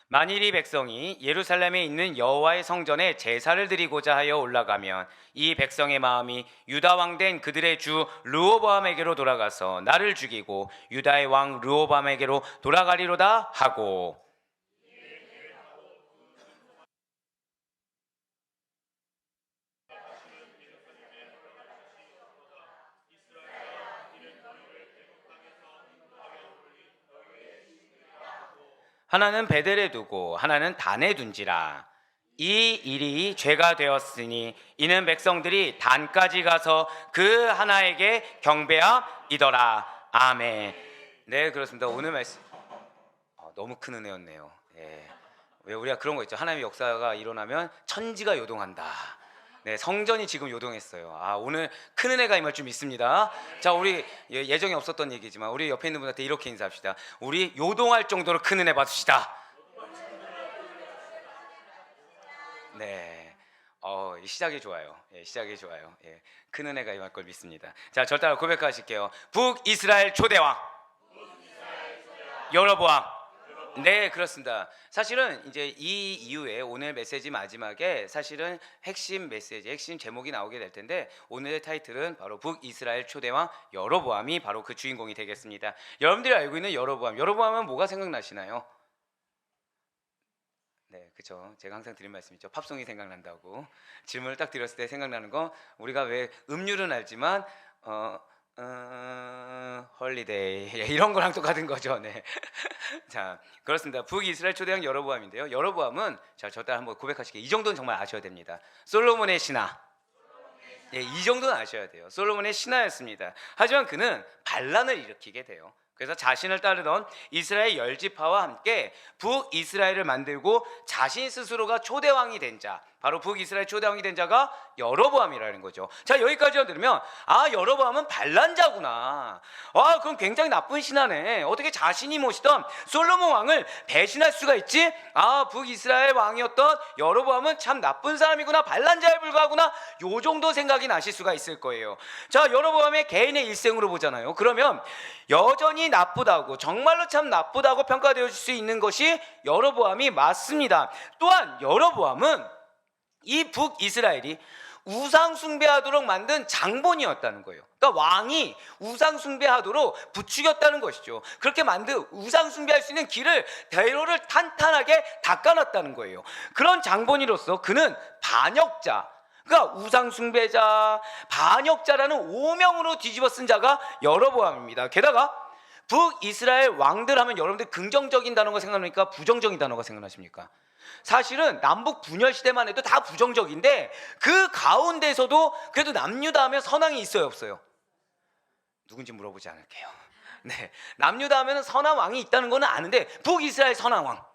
만일 이 백성이 예루살렘에 있는 여호와의 성전에 제사를 드리고자 하여 올라가면 이 백성의 마음이 유다 왕 된 그들의 주 르호보암에게로 돌아가서 나를 죽이고 유다의 왕 르호보암에게로 돌아가리로다 하고. 하나는 베델에 두고 하나는 단에 둔지라. 이 일이 죄가 되었으니 이는 백성들이 단까지 가서 그 하나에게 경배함이더라. 아멘. 네, 그렇습니다. 오늘 말씀 너무 큰 은혜였네요. 예. 왜 우리가 그런 거 있죠. 하나님의 역사가 일어나면 천지가 요동한다. 네, 성전이 지금 요동했어요. 오늘 큰 은혜가 임할 줄 믿습니다. 자, 우리 예정에 없었던 얘기지만 우리 옆에 있는 분한테 이렇게 인사합시다. 우리 요동할 정도로 큰 은혜 받으시다. 네, 시작이 좋아요. 예, 시작이 좋아요. 예, 큰 은혜가 임할 걸 믿습니다. 자, 저 따라 고백하실게요. 북이스라엘 초대왕 여로보암. 네, 그렇습니다. 사실은 이제 이 이후에 오늘 메시지 마지막에 사실은 핵심 메시지, 핵심 제목이 나오게 될 텐데 오늘의 타이틀은 바로 북이스라엘 초대왕 여로보암이 바로 그 주인공이 되겠습니다. 여러분들이 알고 있는 여로보암, 여로보암은 뭐가 생각나시나요? 네, 그렇죠. 제가 항상 드린 말씀이죠. 팝송이 생각난다고. 질문을 딱 드렸을 때 생각나는 거, 우리가 왜 음률은 알지만 홀리데이 이런 거랑 똑같은 거죠. 네. 자, 그렇습니다. 북이스라엘 초대왕 여로보암인데요. 여로보암은 자, 저 따라 한번 고백하시게. 이 정도는 정말 아셔야 됩니다. 솔로몬의 신하. 예, 이 정도는 아셔야 돼요. 솔로몬의 신하였습니다. 하지만 그는 반란을 일으키게 돼요. 그래서 자신을 따르던 이스라엘 열지파와 함께 북이스라엘을 만들고 자신 스스로가 초대왕이 된 자, 바로 북이스라엘 초대왕이 된 자가 여로보암이라는 거죠. 자, 여기까지만 들으면 여로보암은 반란자구나. 그럼 굉장히 나쁜 신하네. 어떻게 자신이 모시던 솔로몬 왕을 배신할 수가 있지? 북이스라엘 왕이었던 여로보암은 참 나쁜 사람이구나, 반란자에 불과하구나, 요 정도 생각이 나실 수가 있을 거예요. 자, 여로보암의 개인의 일생으로 보잖아요. 그러면 여전히 나쁘다고, 정말로 참 나쁘다고 평가되어질 수 있는 것이 여로보암이 맞습니다. 또한 여로보암은 이 북이스라엘이 우상 숭배하도록 만든 장본이었다는 거예요. 그러니까 왕이 우상 숭배하도록 부추겼다는 것이죠. 그렇게 만든 우상 숭배할 수 있는 길을, 대로를 탄탄하게 닦아놨다는 거예요. 그런 장본이로서 그는 반역자, 그러니까 우상 숭배자, 반역자라는 오명으로 뒤집어 쓴 자가 여로보암입니다. 게다가 북이스라엘 왕들 하면 여러분들 긍정적인 단어가 생각나니까 부정적인 단어가 생각나십니까? 사실은 남북 분열 시대만 해도 다 부정적인데 그 가운데서도 그래도 남유다 하면 선왕이 있어요, 없어요? 누군지 물어보지 않을게요. 네, 남유다 하면 선한 왕이 있다는 거는 아는데 북이스라엘 선한 왕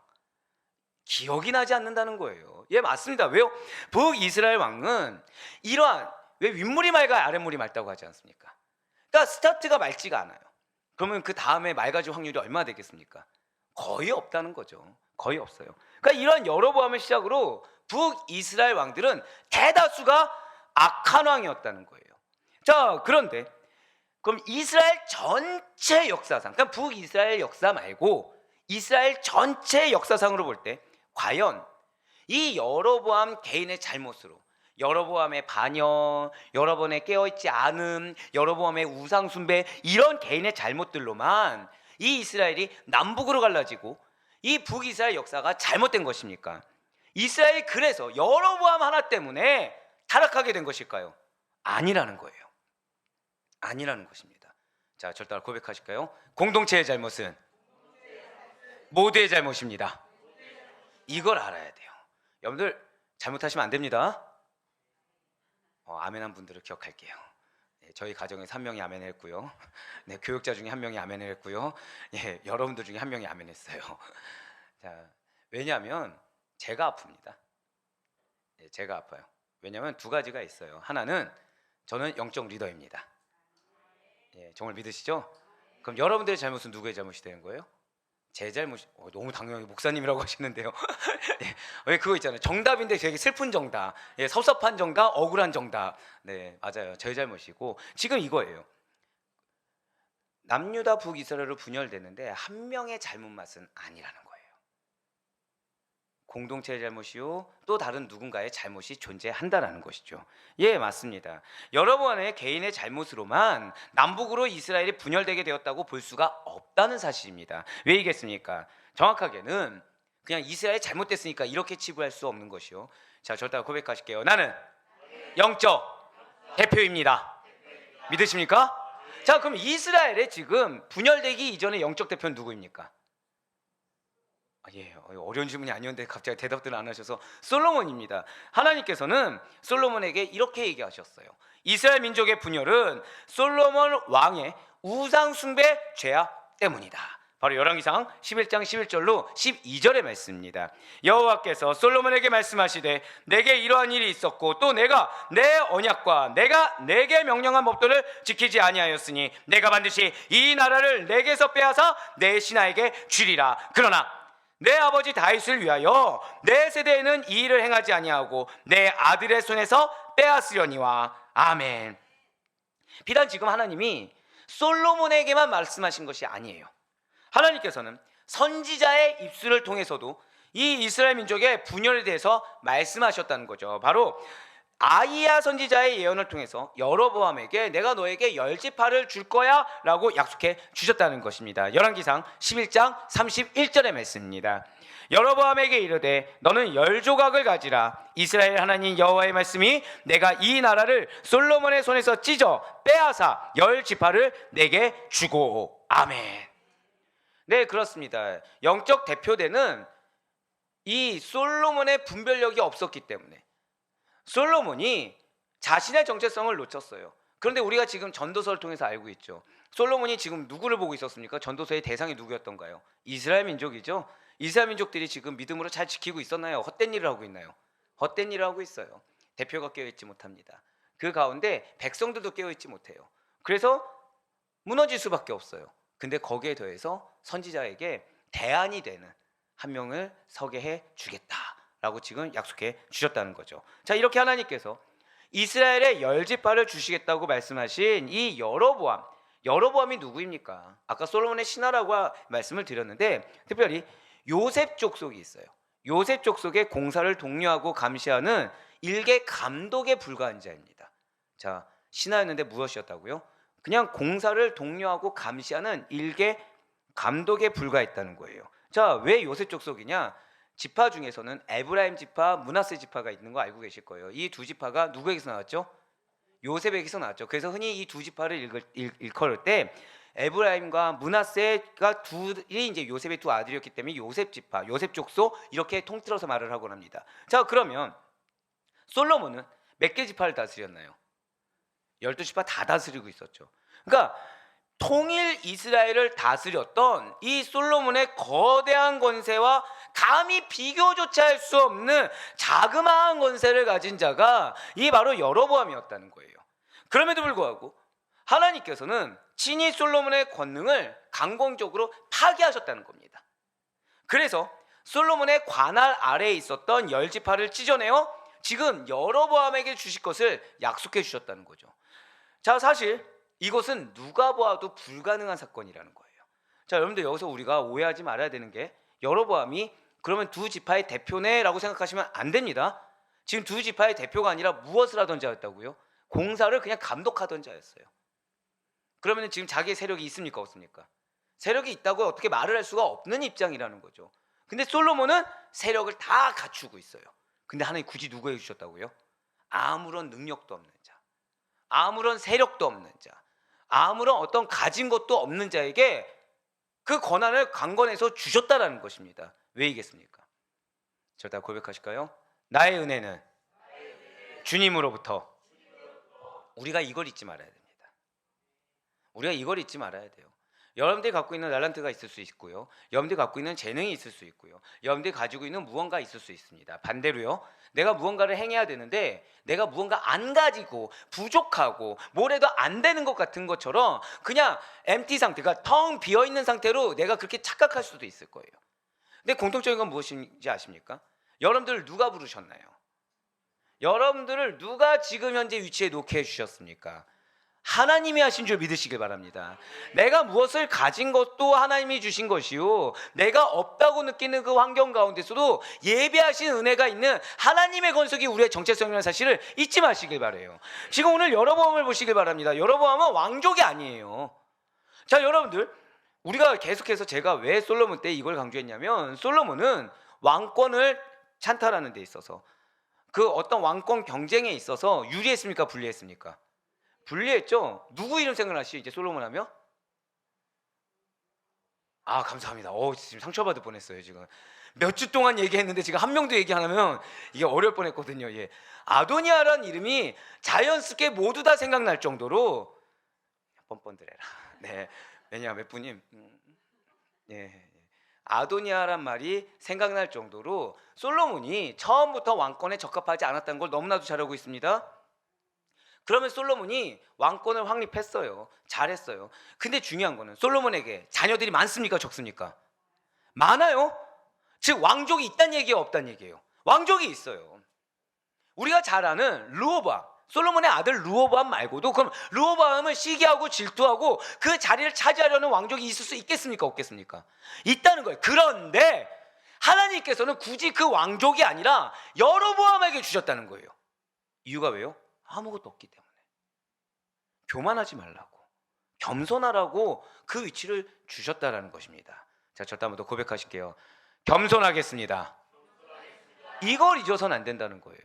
기억이 나지 않는다는 거예요. 예, 맞습니다. 왜요? 북이스라엘 왕은 이러한, 왜 윗물이 맑아야 아랫물이 맑다고 하지 않습니까? 그러니까 스타트가 맑지가 않아요. 그러면 그 다음에 맑아질 확률이 얼마나 되겠습니까? 거의 없다는 거죠. 거의 없어요. 그러니까 이런 여로보암을 시작으로 북이스라엘 왕들은 대다수가 악한 왕이었다는 거예요. 자, 그런데 그럼 이스라엘 전체 역사상, 그러니까 북이스라엘 역사 말고 이스라엘 전체 역사상으로 볼 때 과연 이 여로보암 개인의 잘못으로, 여로보암의 반역, 여러분의 깨어있지 않음, 여로보암의 우상 숭배, 이런 개인의 잘못들로만 이 이스라엘이 남북으로 갈라지고 이 북이스라엘 역사가 잘못된 것입니까? 이스라엘이 그래서 여로보암 하나 때문에 타락하게 된 것일까요? 아니라는 거예요. 아니라는 것입니다. 자, 절 따라 고백하실까요? 공동체의 잘못은 모두의 잘못입니다. 이걸 알아야 돼요. 여러분들 잘못하시면 안 됩니다. 아멘한 분들을 기억할게요. 네, 저희 가정에서 한 명이 아멘을 했고요. 네, 교육자 중에 한 명이 아멘을 했고요. 예, 여러분들 중에 한 명이 아멘했어요. 자, 왜냐하면 제가 아픕니다. 예, 제가 아파요. 왜냐하면 두 가지가 있어요. 하나는 저는 영적 리더입니다. 예, 정말 믿으시죠? 그럼 여러분들의 잘못은 누구의 잘못이 되는 거예요? 제 잘못이. 너무 당연히 목사님이라고 하시는데요. 예, 왜 그거 있잖아요. 정답인데 되게 슬픈 정답, 예, 섭섭한 정답, 억울한 정답. 네, 맞아요. 제 잘못이고, 지금 이거예요. 남유다 북이스라엘로 분열되는데 한 명의 잘못 맛은 아니라는 거예요. 공동체의 잘못이요 또 다른 누군가의 잘못이 존재한다라는 것이죠. 예, 맞습니다. 여러분의 개인의 잘못으로만 남북으로 이스라엘이 분열되게 되었다고 볼 수가 없다는 사실입니다. 왜 이겠습니까? 정확하게는 그냥 이스라엘이 잘못됐으니까 이렇게 치부할 수 없는 것이요. 자, 저를 고백하실게요. 나는 영적 대표입니다. 믿으십니까? 자, 그럼 이스라엘에 지금 분열되기 이전의 영적 대표는 누구입니까? 예, 어려운 질문이 아니었는데 갑자기 대답들을 안 하셔서 솔로몬입니다. 하나님께서는 솔로몬에게 이렇게 얘기하셨어요. 이스라엘 민족의 분열은 솔로몬 왕의 우상 숭배 죄악 때문이다. 바로 열왕기상 11장 11절로 12절의 말씀입니다. 여호와께서 솔로몬에게 말씀하시되 내게 이러한 일이 있었고 또 내가 내 언약과 내가 내게 명령한 법도를 지키지 아니하였으니 내가 반드시 이 나라를 내게서 빼앗아 내 신하에게 주리라. 그러나 내 아버지 다윗을 위하여 내 세대에는 이 일을 행하지 아니하고 내 아들의 손에서 빼앗으려니와. 아멘. 비단 지금 하나님이 솔로몬에게만 말씀하신 것이 아니에요. 하나님께서는 선지자의 입술을 통해서도 이 이스라엘 민족의 분열에 대해서 말씀하셨다는 거죠. 바로 아이야 선지자의 예언을 통해서 여로보암에게 내가 너에게 10지파를 줄 거야 라고 약속해 주셨다는 것입니다. 열왕기상 11장 31절의 말씀입니다. 여로보암에게 이르되 너는 10조각을 가지라. 이스라엘 하나님 여호와의 말씀이 내가 이 나라를 솔로몬의 손에서 찢어 빼앗아 10지파를 내게 주고. 아멘. 네, 그렇습니다. 영적 대표되는 이 솔로몬의 분별력이 없었기 때문에 솔로몬이 자신의 정체성을 놓쳤어요. 그런데 우리가 지금 전도서를 통해서 알고 있죠. 솔로몬이 지금 누구를 보고 있었습니까? 전도서의 대상이 누구였던가요? 이스라엘 민족이죠. 이스라엘 민족들이 지금 믿음으로 잘 지키고 있었나요? 헛된 일을 하고 있나요? 헛된 일을 하고 있어요. 대표가 깨어있지 못합니다. 그 가운데 백성들도 깨어있지 못해요. 그래서 무너질 수밖에 없어요. 근데 거기에 더해서 선지자에게 대안이 되는 한 명을 서게 해 주겠다라고 지금 약속해 주셨다는 거죠. 자, 이렇게 하나님께서 이스라엘의 10지파를 주시겠다고 말씀하신 이 여로보암이 누구입니까? 아까 솔로몬의 신하라고 말씀을 드렸는데 특별히 요셉 족속이 있어요. 요셉 족속의 공사를 독려하고 감시하는 일개 감독에 불과한 자입니다. 자, 신하였는데 무엇이었다고요? 그냥 공사를 독려하고 감시하는 일개 감독에 불과했다는 거예요. 자, 왜 요셉 족속이냐? 지파 중에서는 에브라임 지파, 므낫세 지파가 있는 거 알고 계실 거예요. 이 두 지파가 누구에게서 나왔죠? 요셉에게서 나왔죠. 그래서 흔히 이 두 지파를 일컬을 때 에브라임과 므낫세가 둘이 이제 요셉의 두 아들이었기 때문에 요셉 지파, 요셉 족속 이렇게 통틀어서 말을 하곤 합니다. 자, 그러면 솔로몬은 몇 개 지파를 다스렸나요? 12지파 다 다스리고 있었죠. 그러니까 통일 이스라엘을 다스렸던 이 솔로몬의 거대한 권세와 감히 비교조차 할 수 없는 자그마한 권세를 가진 자가 이 바로 여로보암이었다는 거예요. 그럼에도 불구하고 하나님께서는 친히 솔로몬의 권능을 강공적으로 파괴하셨다는 겁니다. 그래서 솔로몬의 관할 아래에 있었던 10지파를 찢어내어 지금 여로보암에게 주실 것을 약속해 주셨다는 거죠. 자, 사실 이것은 누가 보아도 불가능한 사건이라는 거예요. 자, 여러분들 여기서 우리가 오해하지 말아야 되는 게 여로보암이 그러면 두 지파의 대표네라고 생각하시면 안 됩니다. 지금 두 지파의 대표가 아니라 무엇을 하던 자였다고요? 공사를 그냥 감독하던 자였어요. 그러면 지금 자기의 세력이 있습니까? 없습니까? 세력이 있다고 어떻게 말을 할 수가 없는 입장이라는 거죠. 근데 솔로몬은 세력을 다 갖추고 있어요. 근데 하나님 굳이 누구에게 주셨다고요? 아무런 능력도 없는 자, 아무런 세력도 없는 자, 아무런 어떤 가진 것도 없는 자에게 그 권한을 강권해서 주셨다라는 것입니다. 왜이겠습니까? 저다 고백하실까요? 나의 은혜는 주님으로부터. 우리가 이걸 잊지 말아야 됩니다. 우리가 이걸 잊지 말아야 돼요. 여러분들이 갖고 있는 탤런트가 있을 수 있고요, 여러분들이 갖고 있는 재능이 있을 수 있고요, 여러분들이 가지고 있는 무언가 있을 수 있습니다. 반대로요, 내가 무언가를 행해야 되는데 내가 무언가 안 가지고 부족하고 뭘 해도 안 되는 것 같은 것처럼 그냥 empty 상태가 텅 비어있는 상태로 내가 그렇게 착각할 수도 있을 거예요. 근데 공통적인 건 무엇인지 아십니까? 여러분들을 누가 부르셨나요? 여러분들을 누가 지금 현재 위치에 놓게 해주셨습니까? 하나님이 하신 줄 믿으시길 바랍니다. 내가 무엇을 가진 것도 하나님이 주신 것이요, 내가 없다고 느끼는 그 환경 가운데서도 예배하신 은혜가 있는 하나님의 건석이 우리의 정체성이라는 사실을 잊지 마시길 바라요. 지금 오늘 여로보암을 보시길 바랍니다. 여로보암은 왕족이 아니에요. 자, 여러분들, 우리가 계속해서 제가 왜 솔로몬 때 이걸 강조했냐면, 솔로몬은 왕권을 찬탈하는 데 있어서, 그 어떤 왕권 경쟁에 있어서 유리했습니까? 불리했습니까? 불리했죠. 누구 이름 생각나시죠? 이제 솔로몬 하면? 아, 감사합니다. 지금 상처받을 뻔했어요. 지금 몇 주 동안 얘기했는데 지금 한 명도 얘기 안 하면 이게 어려울 뻔했거든요. 예. 아도니아라는 이름이 자연스럽게 모두 다 생각날 정도로 뻔뻔들해라. 네, 왜냐 몇 분님, 예, 아도니아란 말이 생각날 정도로 솔로몬이 처음부터 왕권에 적합하지 않았다는 걸 너무나도 잘 알고 있습니다. 그러면 솔로몬이 왕권을 확립했어요. 잘했어요. 근데 중요한 거는 솔로몬에게 자녀들이 많습니까? 적습니까? 많아요. 즉 왕족이 있다는 얘기예요? 없다는 얘기예요? 왕족이 있어요. 우리가 잘 아는 르호보암, 솔로몬의 아들 르호보암 말고도, 그럼 르호보암을 시기하고 질투하고 그 자리를 차지하려는 왕족이 있을 수 있겠습니까? 없겠습니까? 있다는 거예요. 그런데 하나님께서는 굳이 그 왕족이 아니라 여로보암에게 주셨다는 거예요. 이유가 왜요? 아무것도 없기 때문에. 교만하지 말라고, 겸손하라고 그 위치를 주셨다라는 것입니다. 자, 저도 한번 더 고백하실게요. 겸손하겠습니다. 이걸 잊어서는 안 된다는 거예요.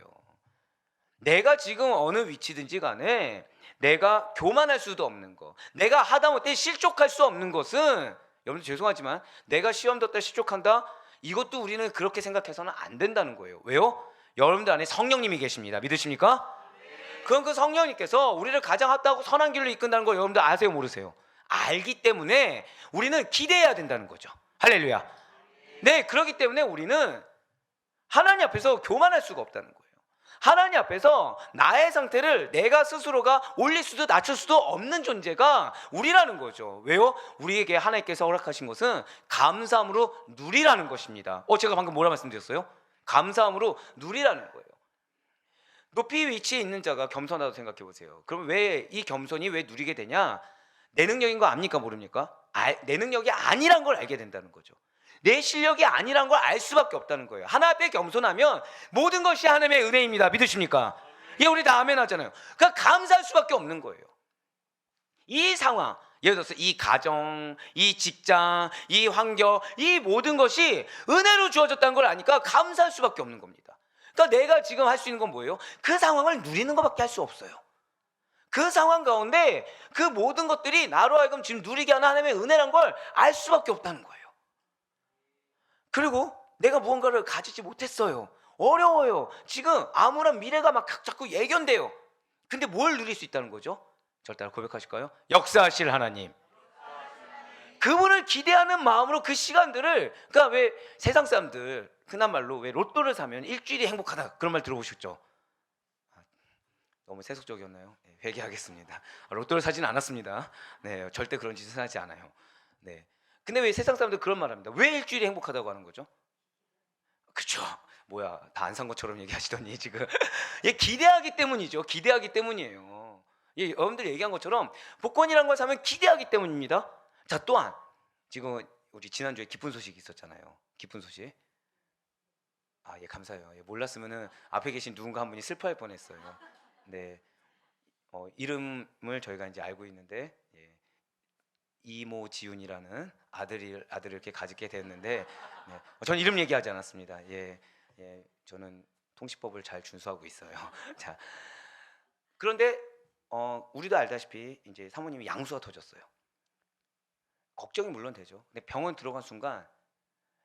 내가 지금 어느 위치든지 간에 내가 교만할 수도 없는 거, 내가 하다못해 실족할 수 없는 것은, 여러분 죄송하지만 내가 시험 뒀다 실족한다, 이것도 우리는 그렇게 생각해서는 안 된다는 거예요. 왜요? 여러분들 안에 성령님이 계십니다. 믿으십니까? 그럼 그 성령님께서 우리를 가장 합당하고 선한 길로 이끈다는 거 여러분들 아세요? 모르세요? 알기 때문에 우리는 기대해야 된다는 거죠. 할렐루야. 네, 그렇기 때문에 우리는 하나님 앞에서 교만할 수가 없다는 거예요. 하나님 앞에서 나의 상태를 내가 스스로가 올릴 수도 낮출 수도 없는 존재가 우리라는 거죠. 왜요? 우리에게 하나님께서 허락하신 것은 감사함으로 누리라는 것입니다. 제가 방금 뭐라 말씀드렸어요? 감사함으로 누리라는 거예요. 높이 위치에 있는 자가 겸손하다고 생각해 보세요. 그럼 왜 이 겸손이 왜 누리게 되냐? 내 능력인 거 압니까? 모릅니까? 내 능력이 아니란 걸 알게 된다는 거죠. 내 실력이 아니란 걸 알 수밖에 없다는 거예요. 하나 앞에 겸손하면 모든 것이 하나님의 은혜입니다. 믿으십니까? 예, 우리 다 아멘 하잖아요. 그러니까 감사할 수밖에 없는 거예요. 이 상황, 예를 들어서 이 가정, 이 직장, 이 환경, 이 모든 것이 은혜로 주어졌다는 걸 아니까 감사할 수밖에 없는 겁니다. 그러니까 내가 지금 할 수 있는 건 뭐예요? 그 상황을 누리는 것밖에 할 수 없어요. 그 상황 가운데 그 모든 것들이 나로 하여금 지금 누리게 하는 하나님의 은혜란 걸 알 수밖에 없다는 거예요. 그리고 내가 무언가를 가지지 못했어요. 어려워요. 지금 아무런 미래가 막 자꾸 예견돼요. 근데 뭘 누릴 수 있다는 거죠? 저를 따라 고백하실까요? 역사하실 하나님. 그분을 기대하는 마음으로 그 시간들을, 그러니까 왜 세상 사람들 흔한 말로 왜 로또를 사면 일주일이 행복하다, 그런 말 들어보셨죠? 너무 세속적이었나요? 네, 회개하겠습니다. 로또를 사지는 않았습니다. 네, 절대 그런 짓을 하지 않아요. 네. 근데 왜 세상 사람들 그런 말 합니다. 왜 일주일이 행복하다고 하는 거죠? 그쵸? 뭐야, 다 안 산 것처럼 얘기하시더니 지금. 예, 기대하기 때문이죠. 기대하기 때문이에요. 예, 여러분들이 얘기한 것처럼 복권이라는 걸 사면 기대하기 때문입니다. 자, 또한 지금 우리 지난주에 기쁜 소식이 있었잖아요. 기쁜 소식. 예, 감사해요. 예, 몰랐으면은 앞에 계신 누군가 한 분이 슬퍼할 뻔했어요. 네, 이름을 저희가 이제 알고 있는데, 예, 이모 지훈이라는 아들을 이렇게 가지게 됐는데, 네, 저는 이름 얘기하지 않았습니다. 예, 저는 통시법을 잘 준수하고 있어요. 자, 그런데 우리도 알다시피 이제 사모님이 양수가 터졌어요. 걱정이 물론 되죠. 근데 병원 들어간 순간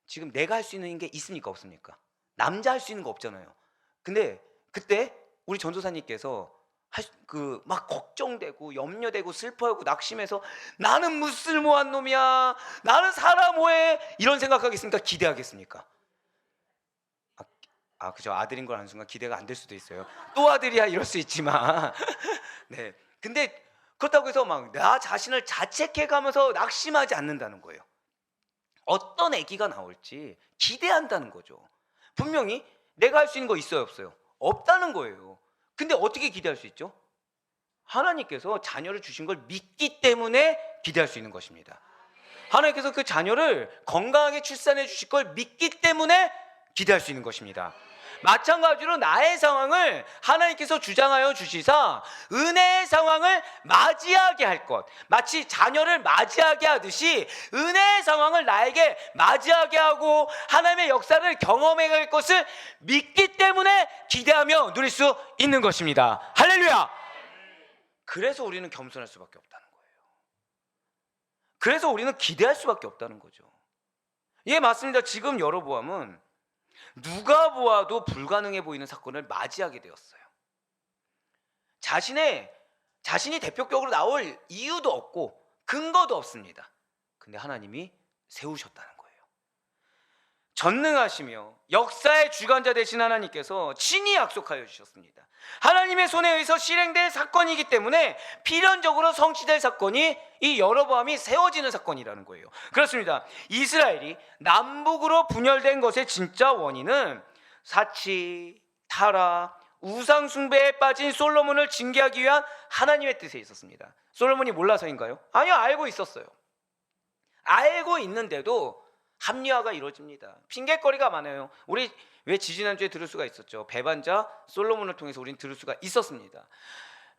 지금 내가 할 수 있는 게 있습니까? 없습니까? 남자 할 수 있는 거 없잖아요. 근데 그때 우리 전도사님께서 막 걱정되고 염려되고 슬퍼하고 낙심해서 나는 무쓸모한 놈이야, 나는 사람 뭐해, 이런 생각하겠습니까? 기대하겠습니까? 그죠. 아들인 걸 아는 순간 기대가 안 될 수도 있어요. 또 아들이야 이럴 수 있지만 네. 근데 그렇다고 해서 막 나 자신을 자책해가면서 낙심하지 않는다는 거예요. 어떤 아기가 나올지 기대한다는 거죠. 분명히 내가 할 수 있는 거 있어요, 없어요? 없다는 거예요. 근데 어떻게 기대할 수 있죠? 하나님께서 자녀를 주신 걸 믿기 때문에 기대할 수 있는 것입니다. 하나님께서 그 자녀를 건강하게 출산해 주실 걸 믿기 때문에 기대할 수 있는 것입니다. 마찬가지로 나의 상황을 하나님께서 주장하여 주시사 은혜의 상황을 맞이하게 할 것, 마치 자녀를 맞이하게 하듯이 은혜의 상황을 나에게 맞이하게 하고 하나님의 역사를 경험해 갈 것을 믿기 때문에 기대하며 누릴 수 있는 것입니다. 할렐루야! 그래서 우리는 겸손할 수밖에 없다는 거예요. 그래서 우리는 기대할 수밖에 없다는 거죠. 예, 맞습니다. 지금 여로보암은 누가 보아도 불가능해 보이는 사건을 맞이하게 되었어요. 자신이 대표격으로 나올 이유도 없고 근거도 없습니다. 근데 하나님이 세우셨다는 거예요. 전능하시며 역사의 주관자 되신 하나님께서 친히 약속하여 주셨습니다. 하나님의 손에 의해서 실행될 사건이기 때문에 필연적으로 성취될 사건이 이 여로보암이 세워지는 사건이라는 거예요. 그렇습니다. 이스라엘이 남북으로 분열된 것의 진짜 원인은 사치, 타락, 우상 숭배에 빠진 솔로몬을 징계하기 위한 하나님의 뜻에 있었습니다. 솔로몬이 몰라서인가요? 아니요, 알고 있었어요. 알고 있는데도 합리화가 이루어집니다. 핑계거리가 많아요. 우리 왜 지지난주에 들을 수가 있었죠. 배반자 솔로몬을 통해서 우리는 들을 수가 있었습니다.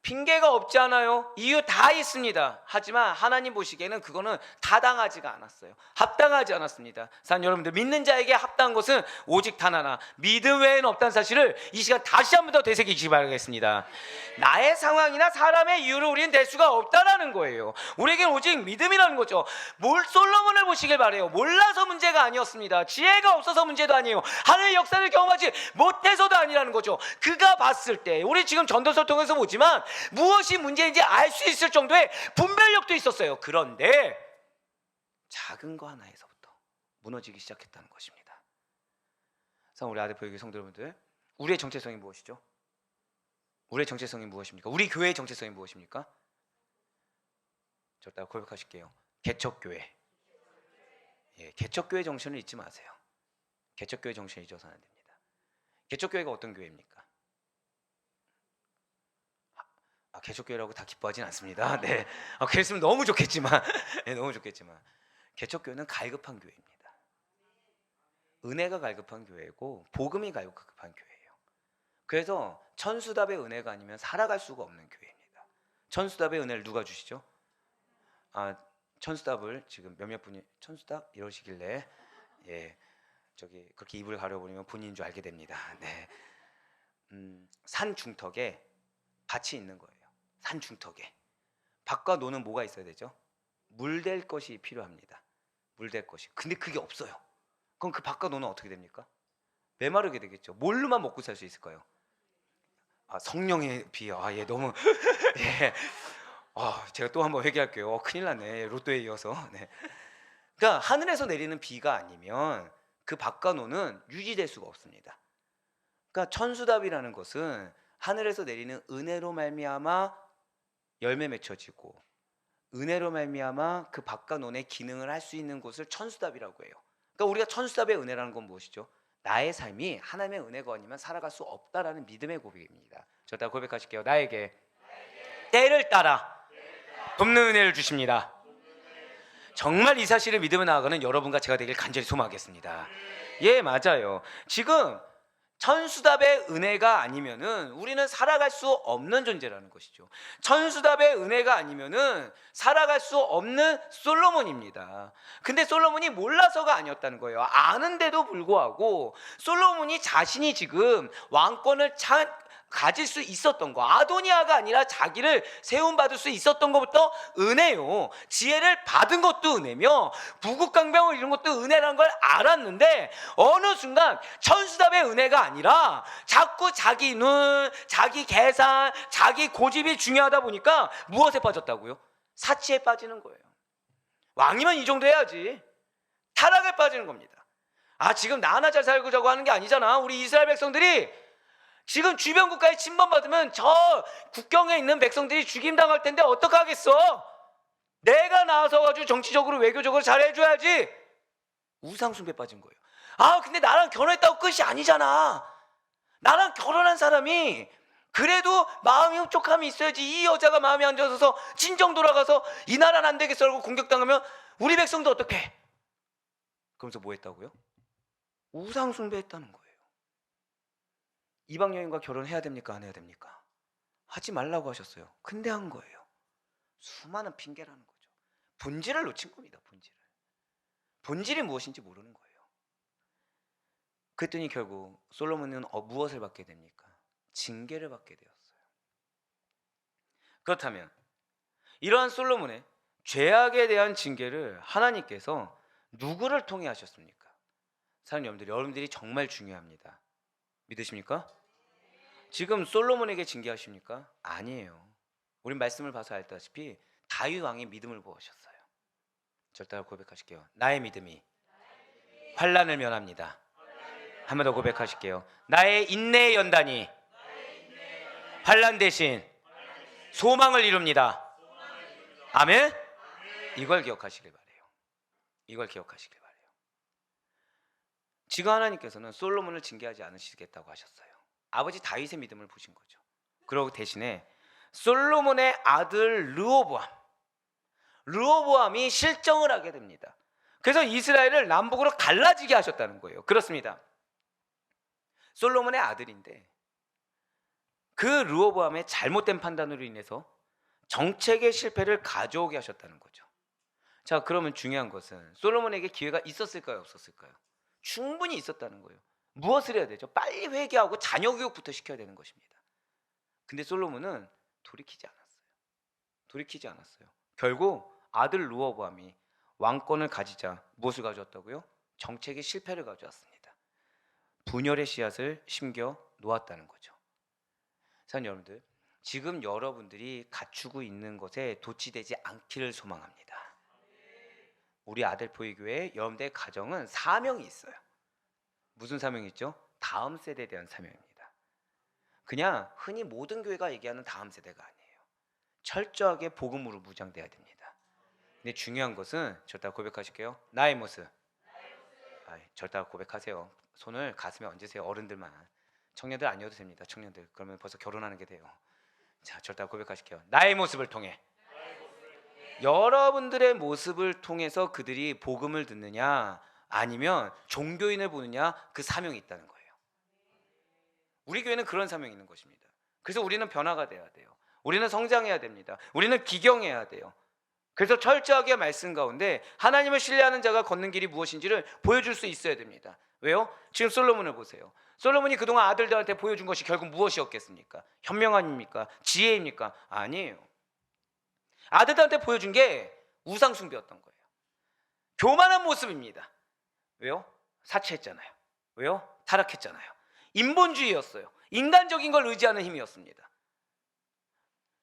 핑계가 없지 않아요? 이유 다 있습니다. 하지만 하나님 보시기에는 그거는 타당하지가 않았어요. 합당하지 않았습니다. 산 여러분들, 믿는 자에게 합당한 것은 오직 단 하나, 믿음 외에는 없다는 사실을 이 시간 다시 한 번 더 되새기시기 바라겠습니다. 나의 상황이나 사람의 이유로 우리는 될 수가 없다라는 거예요. 우리에게는 오직 믿음이라는 거죠. 솔로몬을 보시길 바라요. 몰라서 문제가 아니었습니다. 지혜가 없어서 문제도 아니에요. 하늘의 역사를 경험하지 못해서도 아니라는 거죠. 그가 봤을 때, 우리 지금 전도서를 통해서 보지만 무엇이 문제인지 알 수 있을 정도의 분별력도 있었어요. 그런데 작은 거 하나에서부터 무너지기 시작했다는 것입니다. 그래서 우리 아대표교회 성도 여러분들, 우리의 정체성이 무엇이죠? 우리의 정체성이 무엇입니까? 우리 교회의 정체성이 무엇입니까? 저 따라 고백하실게요. 개척교회. 예, 개척교회 정신을 잊지 마세요. 개척교회 정신을 잊어서는 안 됩니다. 개척교회가 어떤 교회입니까? 개척교회라고 다 기뻐하진 않습니다. 네, 그랬으면 너무 좋겠지만, 네, 너무 좋겠지만, 개척교회는 갈급한 교회입니다. 은혜가 갈급한 교회고 복음이 갈급한 교회예요. 그래서 천수답의 은혜가 아니면 살아갈 수가 없는 교회입니다. 천수답의 은혜를 누가 주시죠? 천수답을 지금 몇몇 분이 천수답 이러시길래, 예, 저기 그렇게 입을 가려버리면 본인인 줄 알게 됩니다. 네, 산 중턱에 밭이 있는 거예요. 산 중턱에 밭과 노는 뭐가 있어야 되죠? 물댈 것이 필요합니다. 물댈 것이. 근데 그게 없어요. 그럼 그 밭과 노는 어떻게 됩니까? 메마르게 되겠죠. 뭘로만 먹고 살 수 있을까요? 성령의 비. 예, 너무 예. 제가 또 한번 회개할게요. 큰일 났네. 로또에 이어서. 네. 그러니까 하늘에서 내리는 비가 아니면 그 밭과 노는 유지될 수가 없습니다. 그러니까 천수답이라는 것은 하늘에서 내리는 은혜로 말미암아 열매 맺혀지고 은혜로 말미암아 그 밭과 논의 기능을 할 수 있는 곳을 천수답이라고 해요. 그러니까 우리가 천수답의 은혜라는 건 무엇이죠? 나의 삶이 하나님의 은혜가 아니면 살아갈 수 없다라는 믿음의 고백입니다. 저 따라 고백하실게요. 나에게 때를 따라 돕는 은혜를 주십니다. 정말 이 사실을 믿으며 나아가는 여러분과 제가 되길 간절히 소망하겠습니다. 예, 맞아요. 지금 천수답의 은혜가 아니면은 우리는 살아갈 수 없는 존재라는 것이죠. 천수답의 은혜가 아니면은 살아갈 수 없는 솔로몬입니다. 근데 솔로몬이 몰라서가 아니었다는 거예요. 아는데도 불구하고 솔로몬이 자신이 지금 왕권을 가질 수 있었던 거, 아도니아가 아니라 자기를 세움받을 수 있었던 것부터 은혜요. 지혜를 받은 것도 은혜며 부국강병을 이룬 것도 은혜라는 걸 알았는데 어느 순간 천수답의 은혜가 아니라 자꾸 자기 눈, 자기 계산, 자기 고집이 중요하다 보니까 무엇에 빠졌다고요? 사치에 빠지는 거예요. 왕이면 이 정도 해야지. 타락에 빠지는 겁니다. 지금 나 하나 잘 살고자고 하는 게 아니잖아. 우리 이스라엘 백성들이 지금 주변 국가에 침범받으면 저 국경에 있는 백성들이 죽임당할 텐데 어떡하겠어? 내가 나와서 가지고 정치적으로 외교적으로 잘해줘야지. 우상숭배 빠진 거예요. 근데 나랑 결혼했다고 끝이 아니잖아. 나랑 결혼한 사람이 그래도 마음이 흡족함이 있어야지. 이 여자가 마음이 안 좋아서 친정 돌아가서 이 나라는 안 되겠어 하고 공격당하면 우리 백성도 어떡해? 그러면서 뭐 했다고요? 우상 숭배했다는 거예요. 이방 여인과 결혼해야 됩니까? 안 해야 됩니까? 하지 말라고 하셨어요. 근데 한 거예요. 수많은 핑계라는 거죠. 본질을 놓친 겁니다. 본질이 무엇인지 모르는 거예요. 그랬더니 결국 솔로몬은 무엇을 받게 됩니까? 징계를 받게 되었어요. 그렇다면 이러한 솔로몬의 죄악에 대한 징계를 하나님께서 누구를 통해 하셨습니까? 사랑하는 여러분들이 정말 중요합니다. 믿으십니까? 지금 솔로몬에게 징계하십니까? 아니에요. 우린 말씀을 봐서 알다시피 다윗 왕이 믿음을 부으셨어요. 절 따라 고백하실게요. 나의 믿음이 환난을 면합니다. 한 번 더 고백하실게요. 나의 인내의 연단이 환난 대신 소망을 이룹니다. 아멘? 이걸 기억하시길 바래요. 이걸 기억하시길 바래요. 지금 하나님께서는 솔로몬을 징계하지 않으시겠다고 하셨어요. 아버지 다윗의 믿음을 보신 거죠. 그러고 대신에 솔로몬의 아들 르호보암이 실정을 하게 됩니다. 그래서 이스라엘을 남북으로 갈라지게 하셨다는 거예요. 그렇습니다. 솔로몬의 아들인데 그 르호보암의 잘못된 판단으로 인해서 정책의 실패를 가져오게 하셨다는 거죠. 자, 그러면 중요한 것은 솔로몬에게 기회가 있었을까요? 없었을까요? 충분히 있었다는 거예요. 무엇을 해야 되죠? 빨리 회개하고 자녀 교육부터 시켜야 되는 것입니다. 근데 솔로몬은 돌이키지 않았어요. 결국 아들 르호보암이 왕권을 가지자 무엇을 가져왔다고요? 정책의 실패를 가져왔습니다. 분열의 씨앗을 심겨 놓았다는 거죠. 사랑하는 여러분들, 지금 여러분들이 갖추고 있는 것에 도취되지 않기를 소망합니다. 우리 아델포이교회 여러분들의 가정은 사명이 있어요. 무슨 사명이 있죠? 다음 세대에 대한 사명입니다. 그냥 흔히 모든 교회가 얘기하는 다음 세대가 아니에요. 철저하게 복음으로 무장돼야 됩니다. 근데 중요한 것은 절대 고백하실게요. 나의 모습. 절대 고백하세요. 손을 가슴에 얹으세요. 어른들만. 청년들 아니어도 됩니다. 청년들. 그러면 벌써 결혼하는 게 돼요. 자, 절대 고백하실게요. 나의 모습을 통해. 여러분들의 모습을 통해서 그들이 복음을 듣느냐 아니면 종교인을 보느냐, 그 사명이 있다는 거예요. 우리 교회는 그런 사명이 있는 것입니다. 그래서 우리는 변화가 돼야 돼요. 우리는 성장해야 됩니다. 우리는 기경해야 돼요. 그래서 철저하게 말씀 가운데 하나님을 신뢰하는 자가 걷는 길이 무엇인지를 보여줄 수 있어야 됩니다. 왜요? 지금 솔로몬을 보세요. 솔로몬이 그동안 아들들한테 보여준 것이 결국 무엇이었겠습니까? 현명함입니까? 지혜입니까? 아니에요. 아들들한테 보여준 게 우상 숭배였던 거예요. 교만한 모습입니다. 왜요? 사치했잖아요. 왜요? 타락했잖아요. 인본주의였어요. 인간적인 걸 의지하는 힘이었습니다.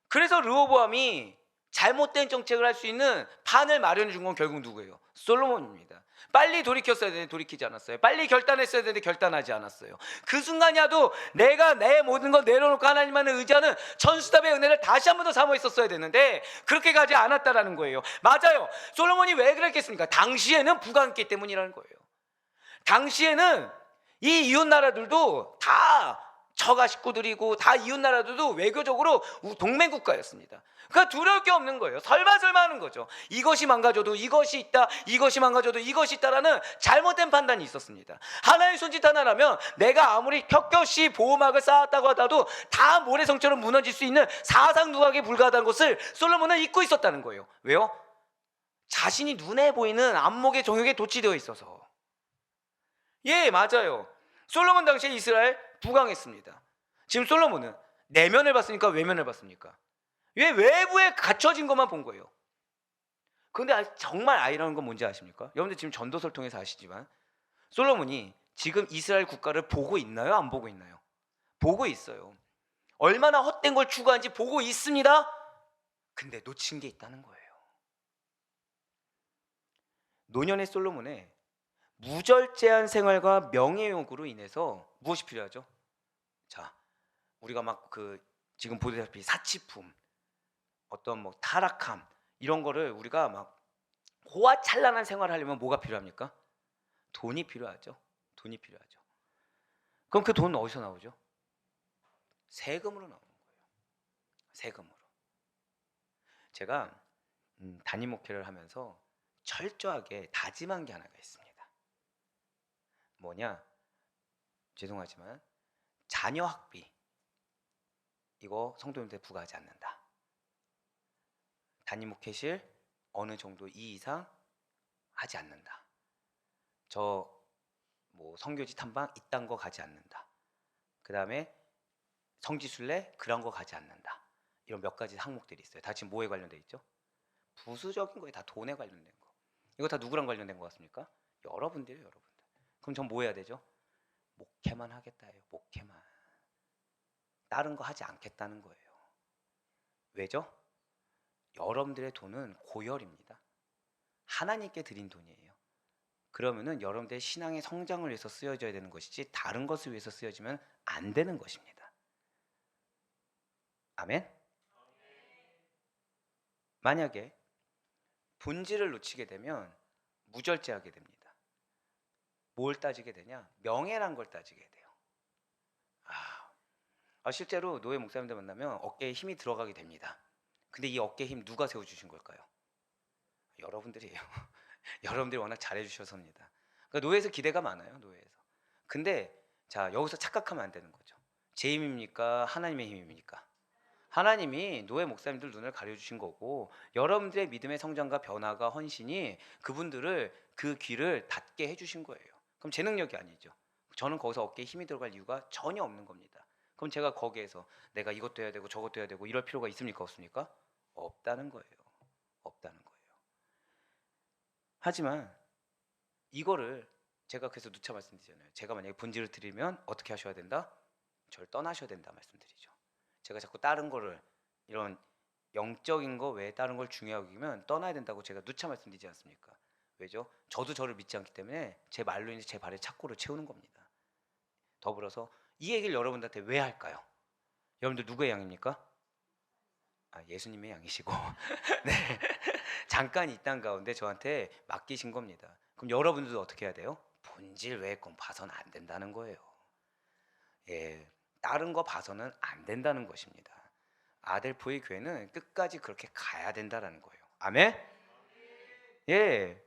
그래서 르호보암이 잘못된 정책을 할 수 있는 판을 마련해 준 건 결국 누구예요? 솔로몬입니다. 빨리 돌이켰어야 되는데 돌이키지 않았어요. 빨리 결단했어야 되는데 결단하지 않았어요. 그 순간이라도 내가 내 모든 걸 내려놓고 하나님만을 의지하는 천수답의 은혜를 다시 한 번 더 사모 있었어야 되는데 그렇게 가지 않았다라는 거예요. 맞아요. 솔로몬이 왜 그랬겠습니까? 당시에는 부강했기 때문이라는 거예요. 당시에는 이 이웃 나라들도 다 처가 식구들이고 다 이웃 나라들도 외교적으로 동맹국가였습니다. 그러니까 두려울 게 없는 거예요. 설마설마 하는 거죠. 이것이 망가져도 이것이 있다, 이것이 망가져도 이것이 있다라는 잘못된 판단이 있었습니다. 하나의 손짓 하나라면 내가 아무리 켜켜이 보호막을 쌓았다고 하더라도 다 모래성처럼 무너질 수 있는 사상 누각에 불과하다는 것을 솔로몬은 잊고 있었다는 거예요. 왜요? 자신이 눈에 보이는 안목의 정욕에 도취되어 있어서. 예, 맞아요. 솔로몬 당시에 이스라엘 부강했습니다. 지금 솔로몬은 내면을 봤습니까? 외면을 봤습니까? 왜 외부에 갖춰진 것만 본 거예요. 그런데 정말 아이러니한 건 뭔지 아십니까? 여러분들 지금 전도서를 통해서 아시지만 솔로몬이 지금 이스라엘 국가를 보고 있나요? 안 보고 있나요? 보고 있어요. 얼마나 헛된 걸 추구하는지 보고 있습니다. 근데 놓친 게 있다는 거예요. 노년의 솔로몬의 무절제한 생활과 명예욕으로 인해서 무엇이 필요하죠? 자, 우리가 막 지금 보다시피 사치품, 어떤 뭐 타락함 이런 거를 우리가 막 호화찬란한 생활을 하려면 뭐가 필요합니까? 돈이 필요하죠. 돈이 필요하죠. 그럼 그 돈은 어디서 나오죠? 세금으로 나오는 거예요. 세금으로. 제가 담임 목회를 하면서 철저하게 다짐한 게 하나가 있습니다. 뭐냐? 죄송하지만 자녀 학비 이거 성도님들에 부과하지 않는다. 담임 목회실 어느 정도 이 이상 하지 않는다. 저 뭐 성교지 탐방 이딴 거 가지 않는다. 그 다음에 성지순례 그런 거 가지 않는다. 이런 몇 가지 항목들이 있어요. 다 지금 뭐에 관련돼 있죠? 부수적인 거에 다 돈에 관련된 거. 이거 다 누구랑 관련된 것 같습니까? 여러분들이에요, 여러분들. 그럼 전 뭐 해야 되죠? 목회만 하겠다예요. 목회만. 다른 거 하지 않겠다는 거예요. 왜죠? 여러분들의 돈은 고열입니다. 하나님께 드린 돈이에요. 그러면은 여러분들의 신앙의 성장을 위해서 쓰여져야 되는 것이지 다른 것을 위해서 쓰여지면 안 되는 것입니다. 아멘? 만약에 본질을 놓치게 되면 무절제하게 됩니다. 뭘 따지게 되냐? 명예란 걸 따지게 돼요. 실제로 노예 목사님들 만나면 어깨에 힘이 들어가게 됩니다. 근데 이 어깨에 힘 누가 세워주신 걸까요? 여러분들이에요. 여러분들이 워낙 잘해주셔서입니다. 그러니까 노예에서 기대가 많아요. 노예에서. 근데 자 여기서 착각하면 안 되는 거죠. 제 힘입니까? 하나님의 힘입니까? 하나님이 노예 목사님들 눈을 가려주신 거고 여러분들의 믿음의 성장과 변화가 헌신이 그분들을 그 귀를 닫게 해주신 거예요. 그럼 제 능력이 아니죠. 저는 거기서 어깨에 힘이 들어갈 이유가 전혀 없는 겁니다. 그럼 제가 거기에서 내가 이것도 해야 되고 저것도 해야 되고 이럴 필요가 있습니까? 없습니까? 없다는 거예요. 없다는 거예요. 하지만 이거를 제가 그래서 누차 말씀드리잖아요. 제가 만약에 본질을 드리면 어떻게 하셔야 된다? 저를 떠나셔야 된다 말씀드리죠. 제가 자꾸 다른 거를 이런 영적인 거 외에 다른 걸 중요하게 여기면 떠나야 된다고 제가 누차 말씀드리지 않습니까? 왜죠? 저도 저를 믿지 않기 때문에 제 말로 인해 제 발에 착고를 채우는 겁니다. 더불어서 이 얘기를 여러분들한테 왜 할까요? 여러분들 누구의 양입니까? 예수님의 양이시고 네. 잠깐 이 땅 가운데 저한테 맡기신 겁니다. 그럼 여러분들도 어떻게 해야 돼요? 본질 외의 건 봐서는 안 된다는 거예요. 예, 다른 거 봐서는 안 된다는 것입니다. 아델포의 교회는 끝까지 그렇게 가야 된다는 거예요. 아멘? 예,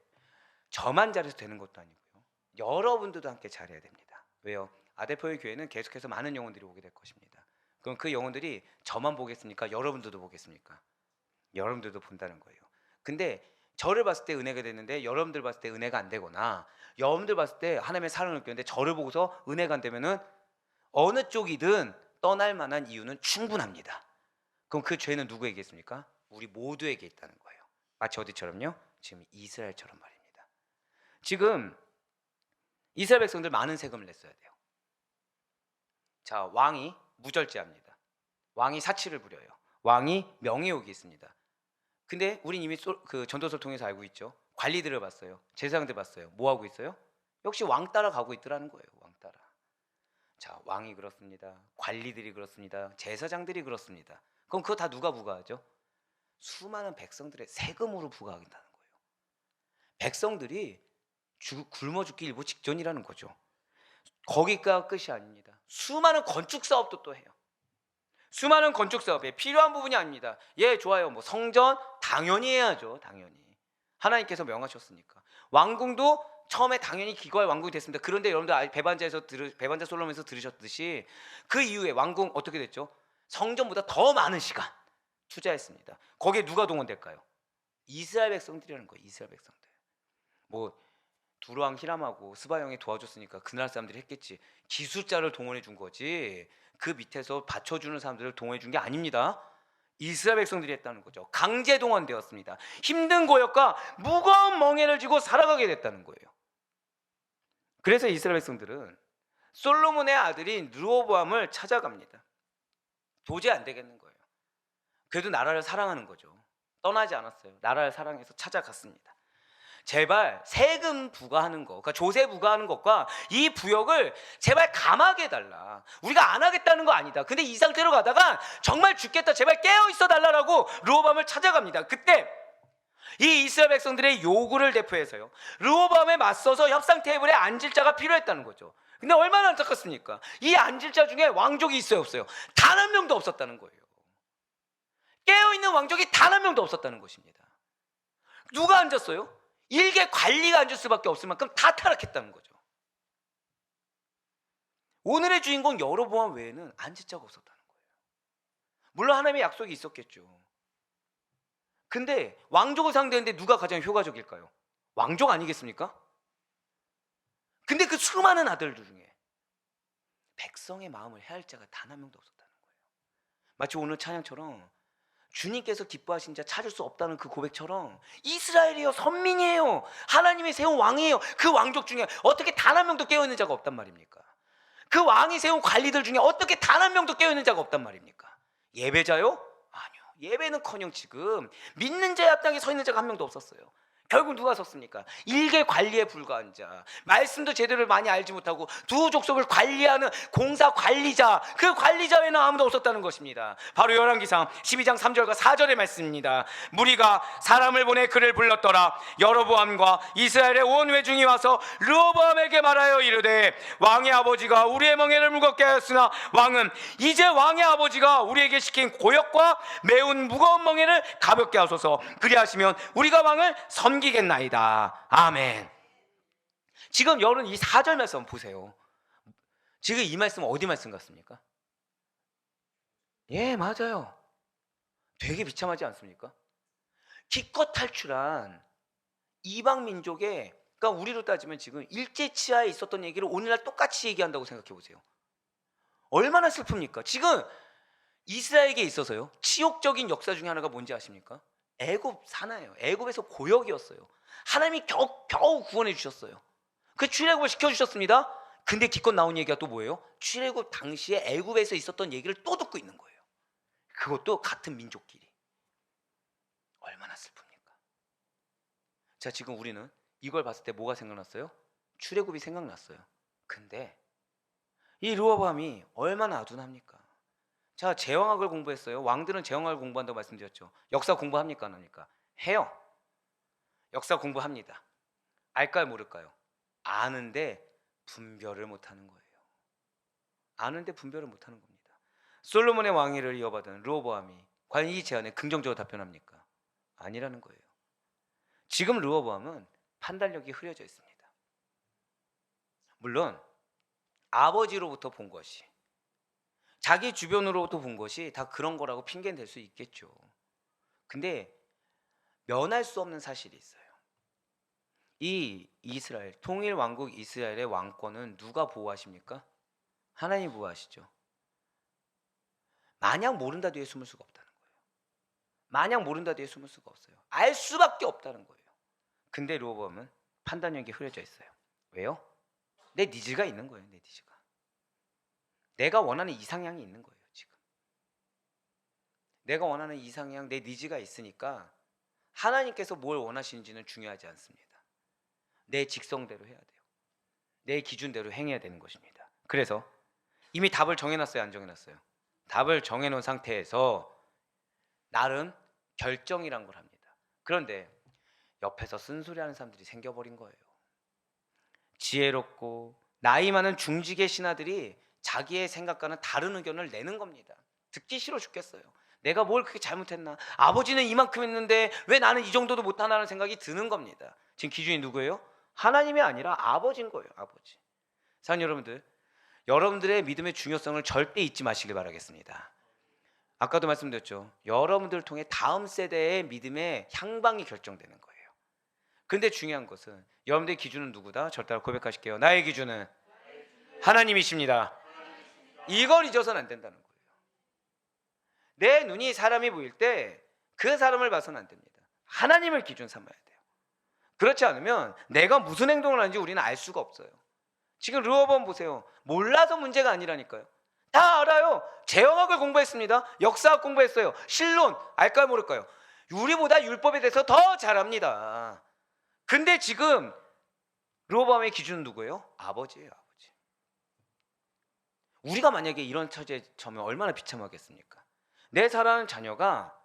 저만 잘해서 되는 것도 아니고요. 여러분들도 함께 잘해야 됩니다. 왜요? 아델포의 교회는 계속해서 많은 영혼들이 오게 될 것입니다. 그럼 그 영혼들이 저만 보겠습니까? 여러분들도 보겠습니까? 여러분들도 본다는 거예요. 근데 저를 봤을 때 은혜가 되는데 여러분들 봤을 때 은혜가 안 되거나 여러분들 봤을 때 하나님의 사랑을 느꼈는데 저를 보고서 은혜가 안 되면은 어느 쪽이든 떠날 만한 이유는 충분합니다. 그럼 그 죄는 누구에게 있습니까? 우리 모두에게 있다는 거예요. 마치 어디처럼요? 지금 이스라엘처럼 말입니다. 지금 이스라엘 백성들 많은 세금을 냈어야 돼요. 자, 왕이 무절제합니다. 왕이 사치를 부려요. 왕이 명예욕이 있습니다. 근데 우린 이미 그 전도서를 통해서 알고 있죠. 관리들을 봤어요. 제사장들 봤어요. 뭐 하고 있어요? 역시 왕 따라 가고 있더라는 거예요. 왕 따라. 자, 왕이 그렇습니다. 관리들이 그렇습니다. 제사장들이 그렇습니다. 그럼 그거 다 누가 부과하죠? 수많은 백성들의 세금으로 부과한다는 거예요. 백성들이 굶어 죽기 일보 직전이라는 거죠. 거기가 끝이 아닙니다. 수많은 건축 사업도 또 해요. 수많은 건축 사업에 필요한 부분이 아닙니다. 예, 좋아요. 뭐 성전 당연히 해야죠. 당연히. 하나님께서 명하셨으니까. 왕궁도 처음에 당연히 기거의 왕궁이 됐습니다. 그런데 여러분들 배반자 솔로몬에서 들으셨듯이 그 이후에 왕궁 어떻게 됐죠? 성전보다 더 많은 시간 투자했습니다. 거기에 누가 동원될까요? 이스라엘 백성들이라는 거예요. 이스라엘 백성들. 뭐 두루왕 히람하고 스바형이 도와줬으니까 그날 사람들이 했겠지. 기술자를 동원해 준 거지. 그 밑에서 받쳐주는 사람들을 동원해 준 게 아닙니다. 이스라엘 백성들이 했다는 거죠. 강제 동원되었습니다. 힘든 고역과 무거운 멍에를 쥐고 살아가게 됐다는 거예요. 그래서 이스라엘 백성들은 솔로몬의 아들인 르호보암을 찾아갑니다. 도저히 안 되겠는 거예요. 그래도 나라를 사랑하는 거죠. 떠나지 않았어요. 나라를 사랑해서 찾아갔습니다. 제발 세금 부과하는 거, 그러니까 조세 부과하는 것과 이 부역을 제발 감하게 해달라. 우리가 안 하겠다는 거 아니다. 근데 이 상태로 가다가 정말 죽겠다. 제발 깨어 있어 달라라고 르호보암을 찾아갑니다. 그때 이 이스라엘 백성들의 요구를 대표해서요, 르호보암에 맞서서 협상 테이블에 앉을 자가 필요했다는 거죠. 근데 얼마나 안타깝습니까? 이 앉을 자 중에 왕족이 있어요, 없어요? 단 한 명도 없었다는 거예요. 깨어있는 왕족이 단 한 명도 없었다는 것입니다. 누가 앉았어요? 일개 관리가 앉을 수밖에 없을 만큼 다 타락했다는 거죠. 오늘의 주인공 여로보암 외에는 앉을 자가 없었다는 거예요. 물론 하나님의 약속이 있었겠죠. 근데 왕족을 상대하는데 누가 가장 효과적일까요? 왕족 아니겠습니까? 근데 그 수많은 아들들 중에 백성의 마음을 헤아릴 자가 단 한 명도 없었다는 거예요. 마치 오늘 찬양처럼 주님께서 기뻐하신 자 찾을 수 없다는 그 고백처럼 이스라엘이요, 선민이에요, 하나님이 세운 왕이에요. 그 왕족 중에 어떻게 단 한 명도 깨어있는 자가 없단 말입니까? 그 왕이 세운 관리들 중에 어떻게 단 한 명도 깨어있는 자가 없단 말입니까? 예배자요? 아니요. 예배는커녕 지금 믿는 자의 앞당에 서 있는 자가 한 명도 없었어요. 결국 누가 섰습니까? 일개 관리에 불과한 자, 말씀도 제대로 많이 알지 못하고 두 족속을 관리하는 공사 관리자, 그 관리자 외에는 아무도 없었다는 것입니다. 바로 열왕기상 12장 3절과 4절의 말씀입니다. 무리가 사람을 보내 그를 불렀더라. 여로보암과 이스라엘의 온 회중이 와서 르호보암에게 말하여 이르되 왕의 아버지가 우리의 멍에를 무겁게 하였으나 왕은 이제 왕의 아버지가 우리에게 시킨 고역과 매운 무거운 멍에를 가볍게 하소서. 그리하시면 우리가 왕을 섬기겠나이다. 아멘. 지금 여러분 이 4절 말씀 한번 보세요. 지금 이 말씀은 어디 말씀 같습니까? 예, 맞아요. 되게 비참하지 않습니까? 기껏 탈출한 이방 민족의, 그러니까 우리로 따지면 지금 일제치하에 있었던 얘기를 오늘날 똑같이 얘기한다고 생각해 보세요. 얼마나 슬픕니까? 지금 이스라엘에게 있어서요, 치욕적인 역사 중에 하나가 뭔지 아십니까? 애굽 산하예요. 애굽에서 고역이었어요. 하나님이 겨우 구원해 주셨어요. 그 출애굽을 시켜주셨습니다. 근데 기껏 나온 얘기가 또 뭐예요? 출애굽 당시에 애굽에서 있었던 얘기를 또 듣고 있는 거예요. 그것도 같은 민족끼리. 얼마나 슬픕니까? 자, 지금 우리는 이걸 봤을 때 뭐가 생각났어요? 출애굽이 생각났어요. 근데 이 르호보암이 얼마나 아둔합니까? 자, 제왕학을 공부했어요. 왕들은 제왕학을 공부한다고 말씀드렸죠. 역사 공부합니까, 안 합니까? 해요. 역사 공부합니다. 알까요, 모를까요? 아는데 분별을 못하는 거예요. 아는데 분별을 못하는 겁니다. 솔로몬의 왕위를 이어받은 르호보암이 과연 이 제안에 긍정적으로 답변합니까? 아니라는 거예요. 지금 르호보암은 판단력이 흐려져 있습니다. 물론 아버지로부터 본 것이, 자기 주변으로부터 본 것이 다 그런 거라고 핑계는 될 수 있겠죠. 근데 면할 수 없는 사실이 있어요. 이 이스라엘, 통일 왕국 이스라엘의 왕권은 누가 보호하십니까? 하나님이 보호하시죠. 마냥 모른다 뒤에 숨을 수가 없다는 거예요. 마냥 모른다 뒤에 숨을 수가 없어요. 알 수밖에 없다는 거예요. 근데 르호보암은 판단력이 흐려져 있어요. 왜요? 내 니즈가 있는 거예요. 내 니즈가. 내가 원하는 이상향이 있는 거예요. 지금 내가 원하는 이상향, 내 니즈가 있으니까 하나님께서 뭘 원하시는지는 중요하지 않습니다. 내 직성대로 해야 돼요. 내 기준대로 행해야 되는 것입니다. 그래서 이미 답을 정해놨어요, 안 정해놨어요? 답을 정해놓은 상태에서 나름 결정이란 걸 합니다. 그런데 옆에서 쓴소리하는 사람들이 생겨버린 거예요. 지혜롭고 나이 많은 중직의 신하들이 자기의 생각과는 다른 의견을 내는 겁니다. 듣기 싫어 죽겠어요. 내가 뭘 그렇게 잘못했나? 아버지는 이만큼 했는데 왜 나는 이 정도도 못하나라는 생각이 드는 겁니다. 지금 기준이 누구예요? 하나님이 아니라 아버지인 거예요. 아버지. 사랑하는 여러분들, 여러분들의 믿음의 중요성을 절대 잊지 마시길 바라겠습니다. 아까도 말씀드렸죠. 여러분들을 통해 다음 세대의 믿음의 향방이 결정되는 거예요. 근데 중요한 것은 여러분들의 기준은 누구다? 절대 고백하실게요. 나의 기준은 하나님이십니다. 이걸 잊어서는 안 된다는 거예요. 내 눈이 사람이 보일 때 그 사람을 봐서는 안 됩니다. 하나님을 기준 삼아야 돼요. 그렇지 않으면 내가 무슨 행동을 하는지 우리는 알 수가 없어요. 지금 르호보암 보세요. 몰라서 문제가 아니라니까요. 다 알아요. 제왕학을 공부했습니다. 역사학 공부했어요. 신론 알까요, 모를까요? 우리보다 율법에 대해서 더 잘합니다. 근데 지금 르호보암의 기준은 누구예요? 아버지예요. 아버지. 우리가 만약에 이런 처지에 처하면 얼마나 비참하겠습니까? 내 사랑하는 자녀가,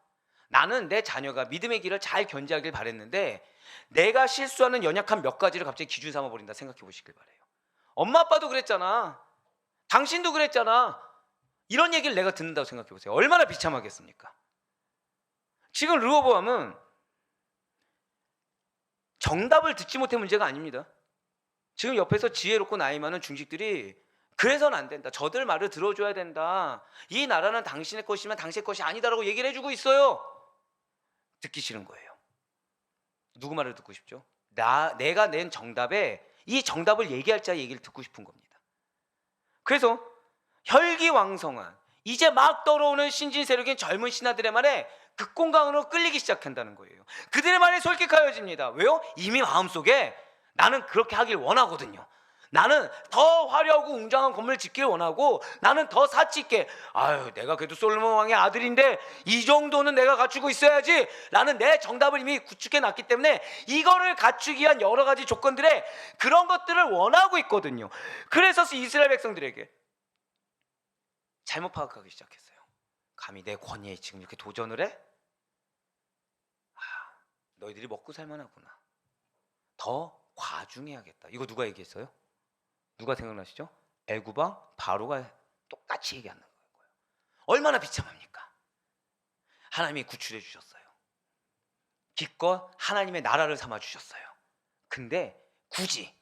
나는 내 자녀가 믿음의 길을 잘 견지하길 바랬는데 내가 실수하는 연약한 몇 가지를 갑자기 기준 삼아버린다 생각해 보시길 바래요. 엄마 아빠도 그랬잖아. 당신도 그랬잖아. 이런 얘기를 내가 듣는다고 생각해 보세요. 얼마나 비참하겠습니까? 지금 르호보암은 정답을 듣지 못한 문제가 아닙니다. 지금 옆에서 지혜롭고 나이 많은 중직들이 그래서는 안 된다. 저들 말을 들어줘야 된다. 이 나라는 당신의 것이면 당신의 것이 아니다라고 얘기를 해주고 있어요. 듣기 싫은 거예요. 누구 말을 듣고 싶죠? 내가 낸 정답에 이 정답을 얘기할 자 얘기를 듣고 싶은 겁니다. 그래서 혈기왕성한 이제 막 떠오르는 신진 세력인 젊은 신하들의 말에 극공강으로 끌리기 시작한다는 거예요. 그들의 말에 솔깃하여집니다. 왜요? 이미 마음속에 나는 그렇게 하길 원하거든요. 나는 더 화려하고 웅장한 건물을 짓길 원하고, 나는 더 사치 있게, 내가 그래도 솔로몬 왕의 아들인데 이 정도는 내가 갖추고 있어야지 라는 내 정답을 이미 구축해 놨기 때문에 이거를 갖추기 위한 여러 가지 조건들에 그런 것들을 원하고 있거든요. 그래서 이스라엘 백성들에게 잘못 파악하기 시작했어요. 감히 내 권위에 지금 이렇게 도전을 해? 너희들이 먹고 살만하구나. 더 과중해야겠다. 이거 누가 얘기했어요? 누가 생각나시죠? 애굽왕 바로가 똑같이 얘기하는 거예요. 얼마나 비참합니까? 하나님이 구출해 주셨어요. 기껏 하나님의 나라를 삼아 주셨어요. 근데 굳이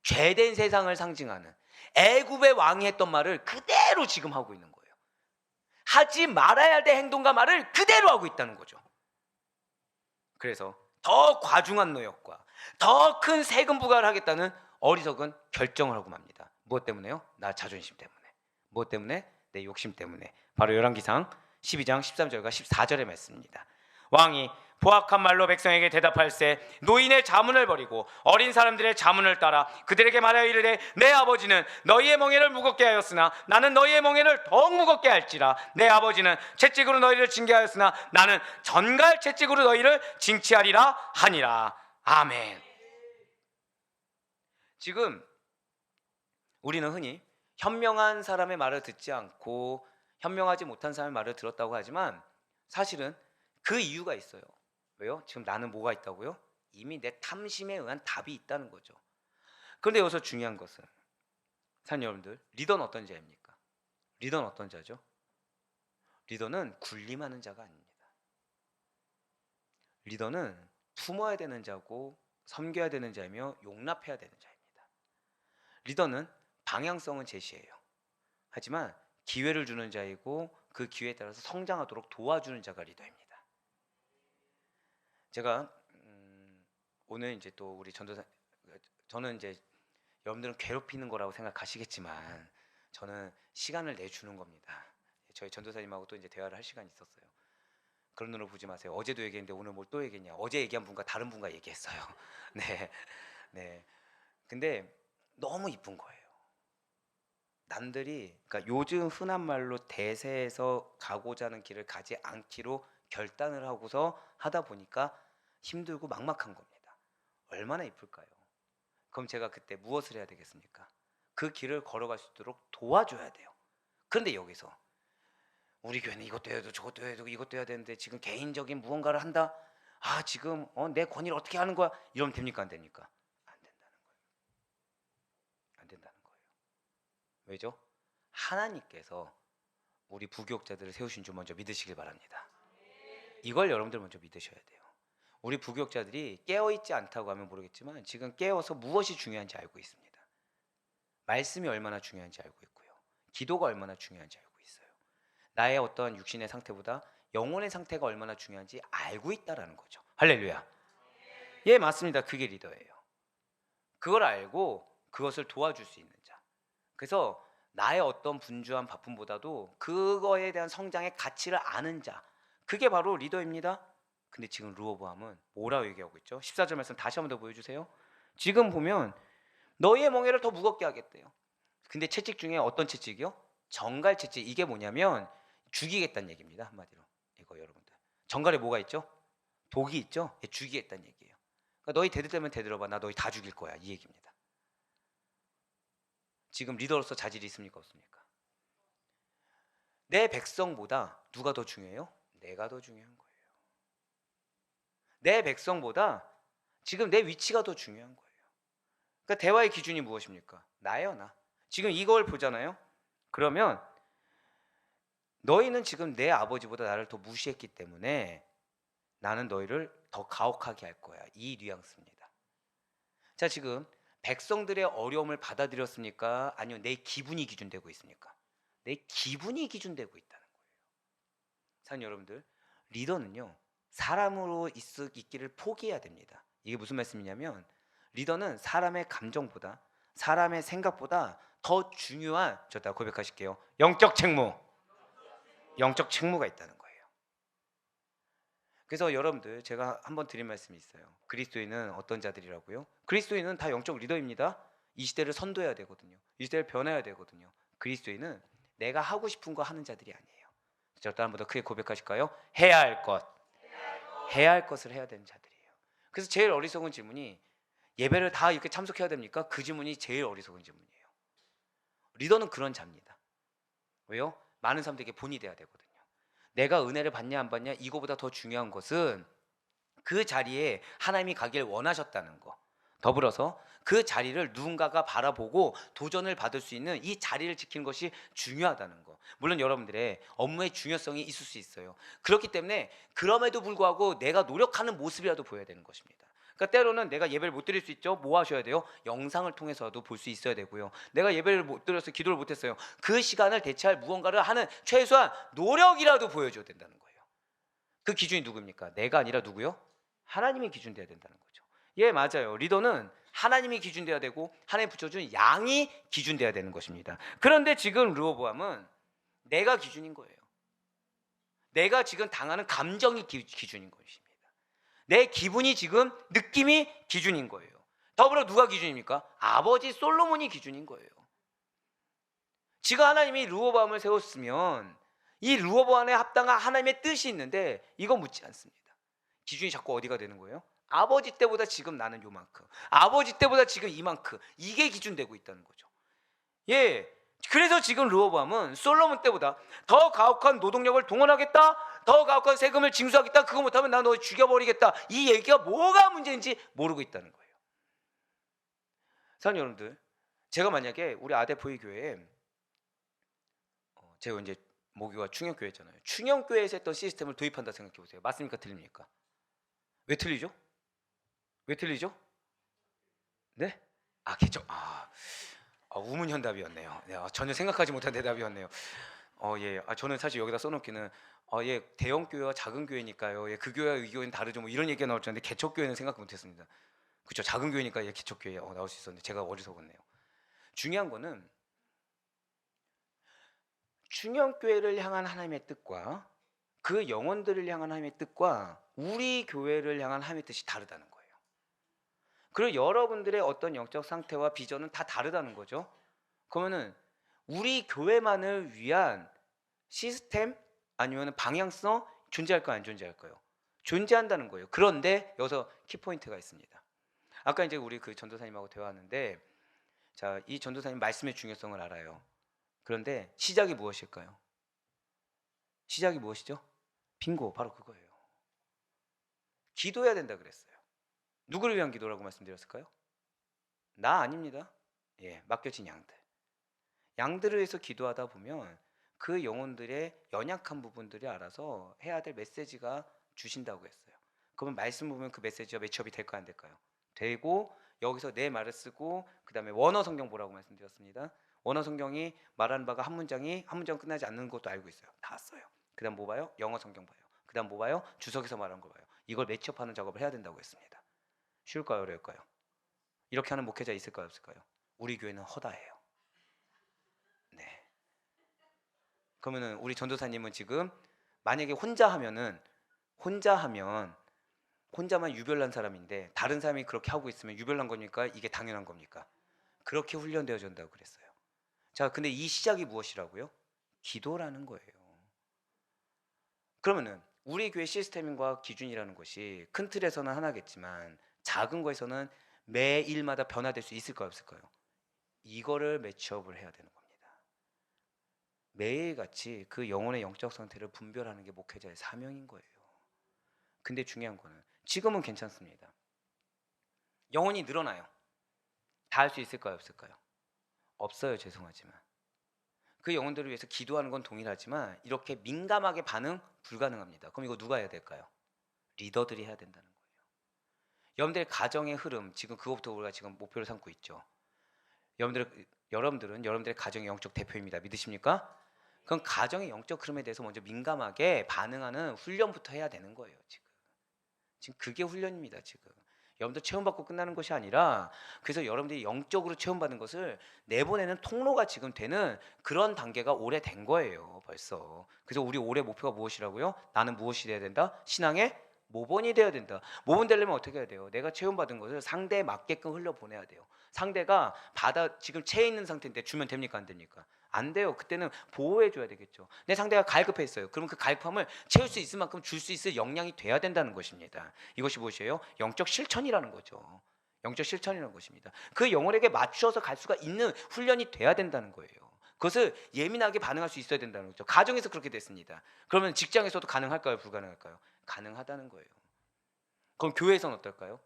죄된 세상을 상징하는 애굽의 왕이 했던 말을 그대로 지금 하고 있는 거예요. 하지 말아야 될 행동과 말을 그대로 하고 있다는 거죠. 그래서 더 과중한 노역과 더 큰 세금 부과를 하겠다는 어리석은 결정을 하고 맙니다. 무엇 때문에요? 나 자존심 때문에. 무엇 때문에? 내 욕심 때문에. 바로 열왕기상 12장 13절과 14절의 말씀입니다. 왕이 포악한 말로 백성에게 대답할세 노인의 자문을 버리고 어린 사람들의 자문을 따라 그들에게 말하여 이르되 내 아버지는 너희의 멍에를 무겁게 하였으나 나는 너희의 멍에를 더욱 무겁게 할지라. 내 아버지는 채찍으로 너희를 징계하였으나 나는 전갈 채찍으로 너희를 징치하리라 하니라. 아멘. 지금 우리는 흔히 현명한 사람의 말을 듣지 않고 현명하지 못한 사람의 말을 들었다고 하지만 사실은 그 이유가 있어요. 왜요? 지금 나는 뭐가 있다고요? 이미 내 탐심에 의한 답이 있다는 거죠. 그런데 여기서 중요한 것은, 사는 여러분들, 리더는 어떤 자입니까? 리더는 어떤 자죠? 리더는 군림하는 자가 아닙니다. 리더는 품어야 되는 자고 섬겨야 되는 자이며 용납해야 되는 자입니다. 리더는 방향성은 제시해요. 하지만 기회를 주는 자이고 그 기회에 따라서 성장하도록 도와주는 자가 리더입니다. 제가 오늘 이제 또 우리 전도사, 저는 이제 여러분들은 괴롭히는 거라고 생각하시겠지만 저는 시간을 내주는 겁니다. 저희 전도사님하고 또 이제 대화를 할 시간이 있었어요. 그런 눈으로 보지 마세요. 어제도 얘기했는데 오늘 뭘 또 얘기했냐. 어제 얘기한 분과 다른 분과 얘기했어요. 네. 근데 너무 이쁜 거예요. 남들이, 그러니까 요즘 흔한 말로 대세에서 가고자 하는 길을 가지 않기로 결단을 하고서 하다 보니까 힘들고 막막한 겁니다. 얼마나 이쁠까요? 그럼 제가 그때 무엇을 해야 되겠습니까? 그 길을 걸어갈 수 있도록 도와줘야 돼요. 그런데 여기서 우리 교회는 이것도 해야 되고 저것도 해야 되고 이것도 해야 되는데 지금 개인적인 무언가를 한다? 지금 내 권위를 어떻게 하는 거야? 이러면 됩니까? 안 됩니까? 안 된다는 거예요. 안 된다는 거예요. 왜죠? 하나님께서 우리 부교육자들을 세우신 줄 먼저 믿으시길 바랍니다. 이걸 여러분들 먼저 믿으셔야 돼요. 우리 부교육자들이 깨어있지 않다고 하면 모르겠지만 지금 깨어서 무엇이 중요한지 알고 있습니다. 말씀이 얼마나 중요한지 알고 있고요. 기도가 얼마나 중요한지 알고 있어요. 나의 어떠한 육신의 상태보다 영혼의 상태가 얼마나 중요한지 알고 있다라는 거죠. 할렐루야. 예, 맞습니다. 그게 리더예요. 그걸 알고 그것을 도와줄 수 있는 자. 그래서 나의 어떤 분주한 바쁨보다도 그거에 대한 성장의 가치를 아는 자, 그게 바로 리더입니다. 근데 지금 르호보암은 뭐라고 얘기하고 있죠? 14절 말씀 다시 한번 더 보여주세요. 지금 보면 너희의 멍에를 더 무겁게 하겠대요. 근데 채찍 중에 어떤 채찍이요? 정갈 채찍. 이게 뭐냐면 죽이겠다는 얘기입니다. 한마디로. 이거 여러분들, 정갈에 뭐가 있죠? 독이 있죠? 죽이겠다는 얘기예요. 그러니까 너희 대들면 대들어봐. 나 너희 다 죽일 거야. 이 얘기입니다. 지금 리더로서 자질이 있습니까? 없습니까? 내 백성보다 누가 더 중요해요? 내가 더 중요한 거예요. 내 백성보다 지금 내 위치가 더 중요한 거예요. 그러니까 대화의 기준이 무엇입니까? 나예요, 나. 지금 이걸 보잖아요. 그러면 너희는 지금 내 아버지보다 나를 더 무시했기 때문에 나는 너희를 더 가혹하게 할 거야. 이 뉘앙스입니다. 자, 지금 백성들의 어려움을 받아들였습니까? 아니면 내 기분이 기준되고 있습니까? 내 기분이 기준되고 있다는 거예요. 사는 여러분들, 리더는요, 사람으로 있기를 포기해야 됩니다. 이게 무슨 말씀이냐면, 리더는 사람의 감정보다, 사람의 생각보다 더 중요한, 저다 고백하실게요, 영적 책무가 있다는 거예요. 그래서 여러분들, 제가 한번 드린 말씀이 있어요. 그리스도인은 어떤 자들이라고요? 그리스도인은 다 영적 리더입니다. 이 시대를 선도해야 되거든요. 이 시대를 변해야 되거든요. 그리스도인은 내가 하고 싶은 거 하는 자들이 아니에요. 저도 한 번 더 크게 고백하실까요? 해야 할 것을 해야 되는 자들이에요. 그래서 제일 어리석은 질문이, 예배를 다 이렇게 참석해야 됩니까? 그 질문이 제일 어리석은 질문이에요. 리더는 그런 자입니다. 왜요? 많은 사람들에게 본이 돼야 되거든요. 내가 은혜를 받냐 안 받냐, 이거보다 더 중요한 것은 그 자리에 하나님이 가길 원하셨다는 거, 더불어서 그 자리를 누군가가 바라보고 도전을 받을 수 있는 이 자리를 지키는 것이 중요하다는 거. 물론 여러분들의 업무의 중요성이 있을 수 있어요. 그렇기 때문에 그럼에도 불구하고 내가 노력하는 모습이라도 보여야 되는 것입니다. 그러니까 때로는 내가 예배를 못 드릴 수 있죠. 뭐 하셔야 돼요? 영상을 통해서도 볼 수 있어야 되고요. 내가 예배를 못 드려서 기도를 못 했어요. 그 시간을 대체할 무언가를 하는 최소한 노력이라도 보여줘야 된다는 거예요. 그 기준이 누구입니까? 내가 아니라 누구요? 하나님이 기준 돼야 된다는 거죠. 예, 맞아요. 리더는 하나님이 기준 돼야 되고 하나님 붙여준 양이 기준 돼야 되는 것입니다. 그런데 지금 르호보암은 내가 기준인 거예요. 내가 지금 당하는 감정이 기준인 것입니다. 내 기분이 지금 느낌이 기준인 거예요. 더불어 누가 기준입니까? 아버지 솔로몬이 기준인 거예요. 지금 하나님이 르호보암을 세웠으면 이 르호보암에 합당한 하나님의 뜻이 있는데 이거 묻지 않습니다. 기준이 자꾸 어디가 되는 거예요? 아버지 때보다 지금 나는 요만큼, 아버지 때보다 지금 이만큼, 이게 기준되고 있다는 거죠. 예, 그래서 지금 르호보암은 솔로몬 때보다 더 가혹한 노동력을 동원하겠다, 더 가혹한 세금을 징수하겠다, 그거 못하면 나 너 죽여버리겠다, 이 얘기가 뭐가 문제인지 모르고 있다는 거예요. 사랑하는 여러분들, 제가 만약에 우리 아대포이 교회에 제가 이제 모교가 충영교회잖아요. 충영교회에서 했던 시스템을 도입한다 생각해 보세요. 맞습니까? 틀립니까? 왜 틀리죠? 왜 틀리죠? 네? 개정. 우문현답이었네요. 네, 전혀 생각하지 못한 대답이었네요. 예. 저는 사실 여기다 써놓기는 예, 대형 교회와 작은 교회니까요. 예, 그 교회와 이 교회는 다르죠. 뭐 이런 얘기가 나올 줄 알았는데 개척 교회는 생각 못했습니다. 그렇죠. 작은 교회니까 예, 개척 교회 나올 수 있었는데 제가 어리석었네요. 중요한 거는 충영교회를 향한 하나님의 뜻과 그 영혼들을 향한 하나님의 뜻과 우리 교회를 향한 하나님의 뜻이 다르다는 거예요. 그리고 여러분들의 어떤 영적 상태와 비전은 다 다르다는 거죠. 그러면은 우리 교회만을 위한 시스템 아니면 방향성 존재할까요, 안 존재할까요? 존재한다는 거예요. 그런데 여기서 키포인트가 있습니다. 아까 이제 우리 그 전도사님하고 대화하는데, 자, 이 전도사님 말씀의 중요성을 알아요. 그런데 시작이 무엇일까요? 시작이 무엇이죠? 빙고, 바로 그거예요. 기도해야 된다 그랬어요. 누구를 위한 기도라고 말씀드렸을까요? 나 아닙니다. 예, 맡겨진 양들. 양들을 위해서 기도하다 보면 그 영혼들의 연약한 부분들이 알아서 해야 될 메시지가 주신다고 했어요. 그러면 말씀 보면 그 메시지가 매치업이 될까요, 안 될까요? 되고, 여기서 내 말을 쓰고 그 다음에 원어 성경 보라고 말씀드렸습니다. 원어 성경이 말하는 바가 한 문장 끝나지 않는 것도 알고 있어요. 다 써요. 그 다음 뭐 봐요? 영어 성경 봐요. 그 다음 뭐 봐요? 주석에서 말하는 거 봐요. 이걸 매치업하는 작업을 해야 된다고 했습니다. 쉬울까요, 어려울까요? 이렇게 하는 목회자 있을까요, 없을까요? 우리 교회는 허다해요. 네. 그러면은 우리 전도사님은 지금 만약에 혼자 하면 혼자만 유별난 사람인데 다른 사람이 그렇게 하고 있으면 유별난 겁니까? 이게 당연한 겁니까? 그렇게 훈련되어야 된다고 그랬어요. 자, 근데 이 시작이 무엇이라고요? 기도라는 거예요. 그러면은 우리 교회 시스템과 기준이라는 것이 큰 틀에서는 하나겠지만 작은 거에서는 매일마다 변화될 수 있을까요, 없을까요? 이거를 매치업을 해야 되는 겁니다. 매일같이 그 영혼의 영적 상태를 분별하는 게 목회자의 사명인 거예요. 근데 중요한 거는 지금은 괜찮습니다. 영혼이 늘어나요. 다 할 수 있을까요, 없을까요? 없어요. 죄송하지만 그 영혼들을 위해서 기도하는 건 동일하지만 이렇게 민감하게 반응 불가능합니다. 그럼 이거 누가 해야 될까요? 리더들이 해야 된다는 거예요. 여러분들의 가정의 흐름, 지금 그것부터 우리가 지금 목표를 삼고 있죠. 여러분들은 여러분들의 가정의 영적 대표입니다. 믿으십니까? 그럼 가정의 영적 흐름에 대해서 먼저 민감하게 반응하는 훈련부터 해야 되는 거예요. 지금 그게 훈련입니다. 지금 여러분들 체험받고 끝나는 것이 아니라, 그래서 여러분들이 영적으로 체험받는 것을 내보내는 통로가 지금 되는 그런 단계가 오래된 거예요. 벌써. 그래서 우리 올해 목표가 무엇이라고요? 나는 무엇이 돼야 된다? 신앙의 모본이 돼야 된다. 모본 되려면 어떻게 해야 돼요? 내가 체험받은 것을 상대에 맞게끔 흘려보내야 돼요. 상대가 지금 채 있는 상태인데 주면 됩니까, 안 됩니까? 안 돼요. 그때는 보호해 줘야 되겠죠. 내 상대가 갈급했어요. 그럼 그 갈급함을 채울 수 있을 만큼 줄 수 있을 역량이 돼야 된다는 것입니다. 이것이 무엇이에요? 영적 실천이라는 거죠. 영적 실천이라는 것입니다. 그 영혼에게 맞추어서 갈 수가 있는 훈련이 돼야 된다는 거예요. 그것을 예민하게 반응할 수 있어야 된다는 거죠. 가정에서 그렇게 됐습니다. 그러면 직장에서도 가능할까요, 불가능할까요? 가능하다는 거예요. 그럼 교회에서는 어떨까요?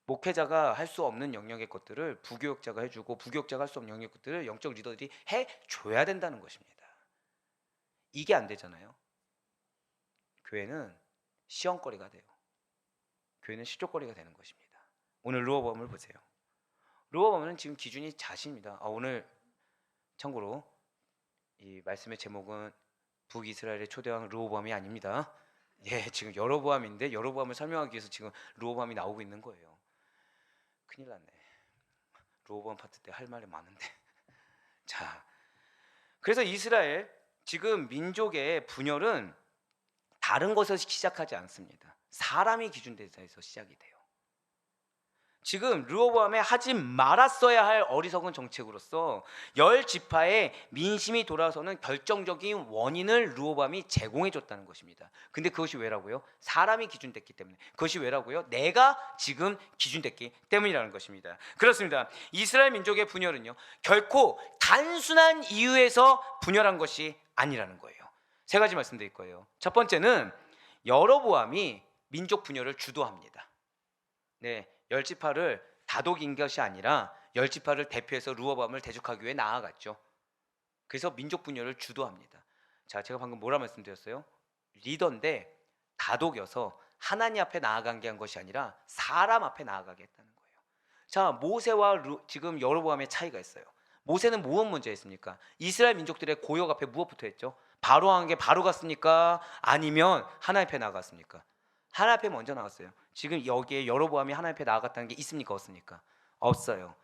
목회자가 할 수 없는 영역의 것들을 부교역자가 해주고, 부교역자가 할 수 없는 영역의 것들을 영적 리더들이 해줘야 된다는 것입니다. 이게 안 되잖아요. 교회는 시험거리가 돼요. 교회는 시조거리가 되는 것입니다. 오늘 루어범을 보세요. 루어범은 지금 기준이 자신입니다. 오늘 참고로 이 말씀의 제목은 북이스라엘의 초대왕 르호보암이 아닙니다. 지금 여로보암인데 여로보암을 설명하기 위해서 지금 르호보암이 나오고 있는 거예요. 큰일 났네. 르호보암 파트 때 할 말이 많은데. 자, 그래서 이스라엘 지금 민족의 분열은 다른 것에서 시작하지 않습니다. 사람이 기준돼서 시작이 돼요. 지금 르호보암에 하지 말았어야 할 어리석은 정책으로서 10지파의 민심이 돌아서는 결정적인 원인을 르호보암이 제공해 줬다는 것입니다. 근데 그것이 왜라고요? 사람이 기준됐기 때문에. 그것이 왜라고요? 내가 지금 기준됐기 때문이라는 것입니다. 그렇습니다. 이스라엘 민족의 분열은요, 결코 단순한 이유에서 분열한 것이 아니라는 거예요. 세 가지 말씀드릴 거예요. 첫 번째는 여로보암이 민족 분열을 주도합니다. 네, 10지파를 다독인 것이 아니라 10지파를 대표해서 르호보암을 대적하기 위해 나아갔죠. 그래서 민족 분열을 주도합니다. 자, 제가 방금 뭐라 말씀드렸어요? 리더인데 다독여서 하나님 앞에 나아간 게 한 것이 아니라 사람 앞에 나아가게 했다는 거예요. 자, 모세와 지금 여로보암의 차이가 있어요. 모세는 무엇 먼저 했습니까? 이스라엘 민족들의 고역 앞에 무엇부터 했죠? 바로 한 게 바로 갔습니까? 아니면 하나님 앞에 나갔습니까? 하나님 앞에 먼저 나갔어요. 지금 여기에 여로보암이 하나님 앞에 나아갔다는 게 있습니까, 없습니까? 없어요.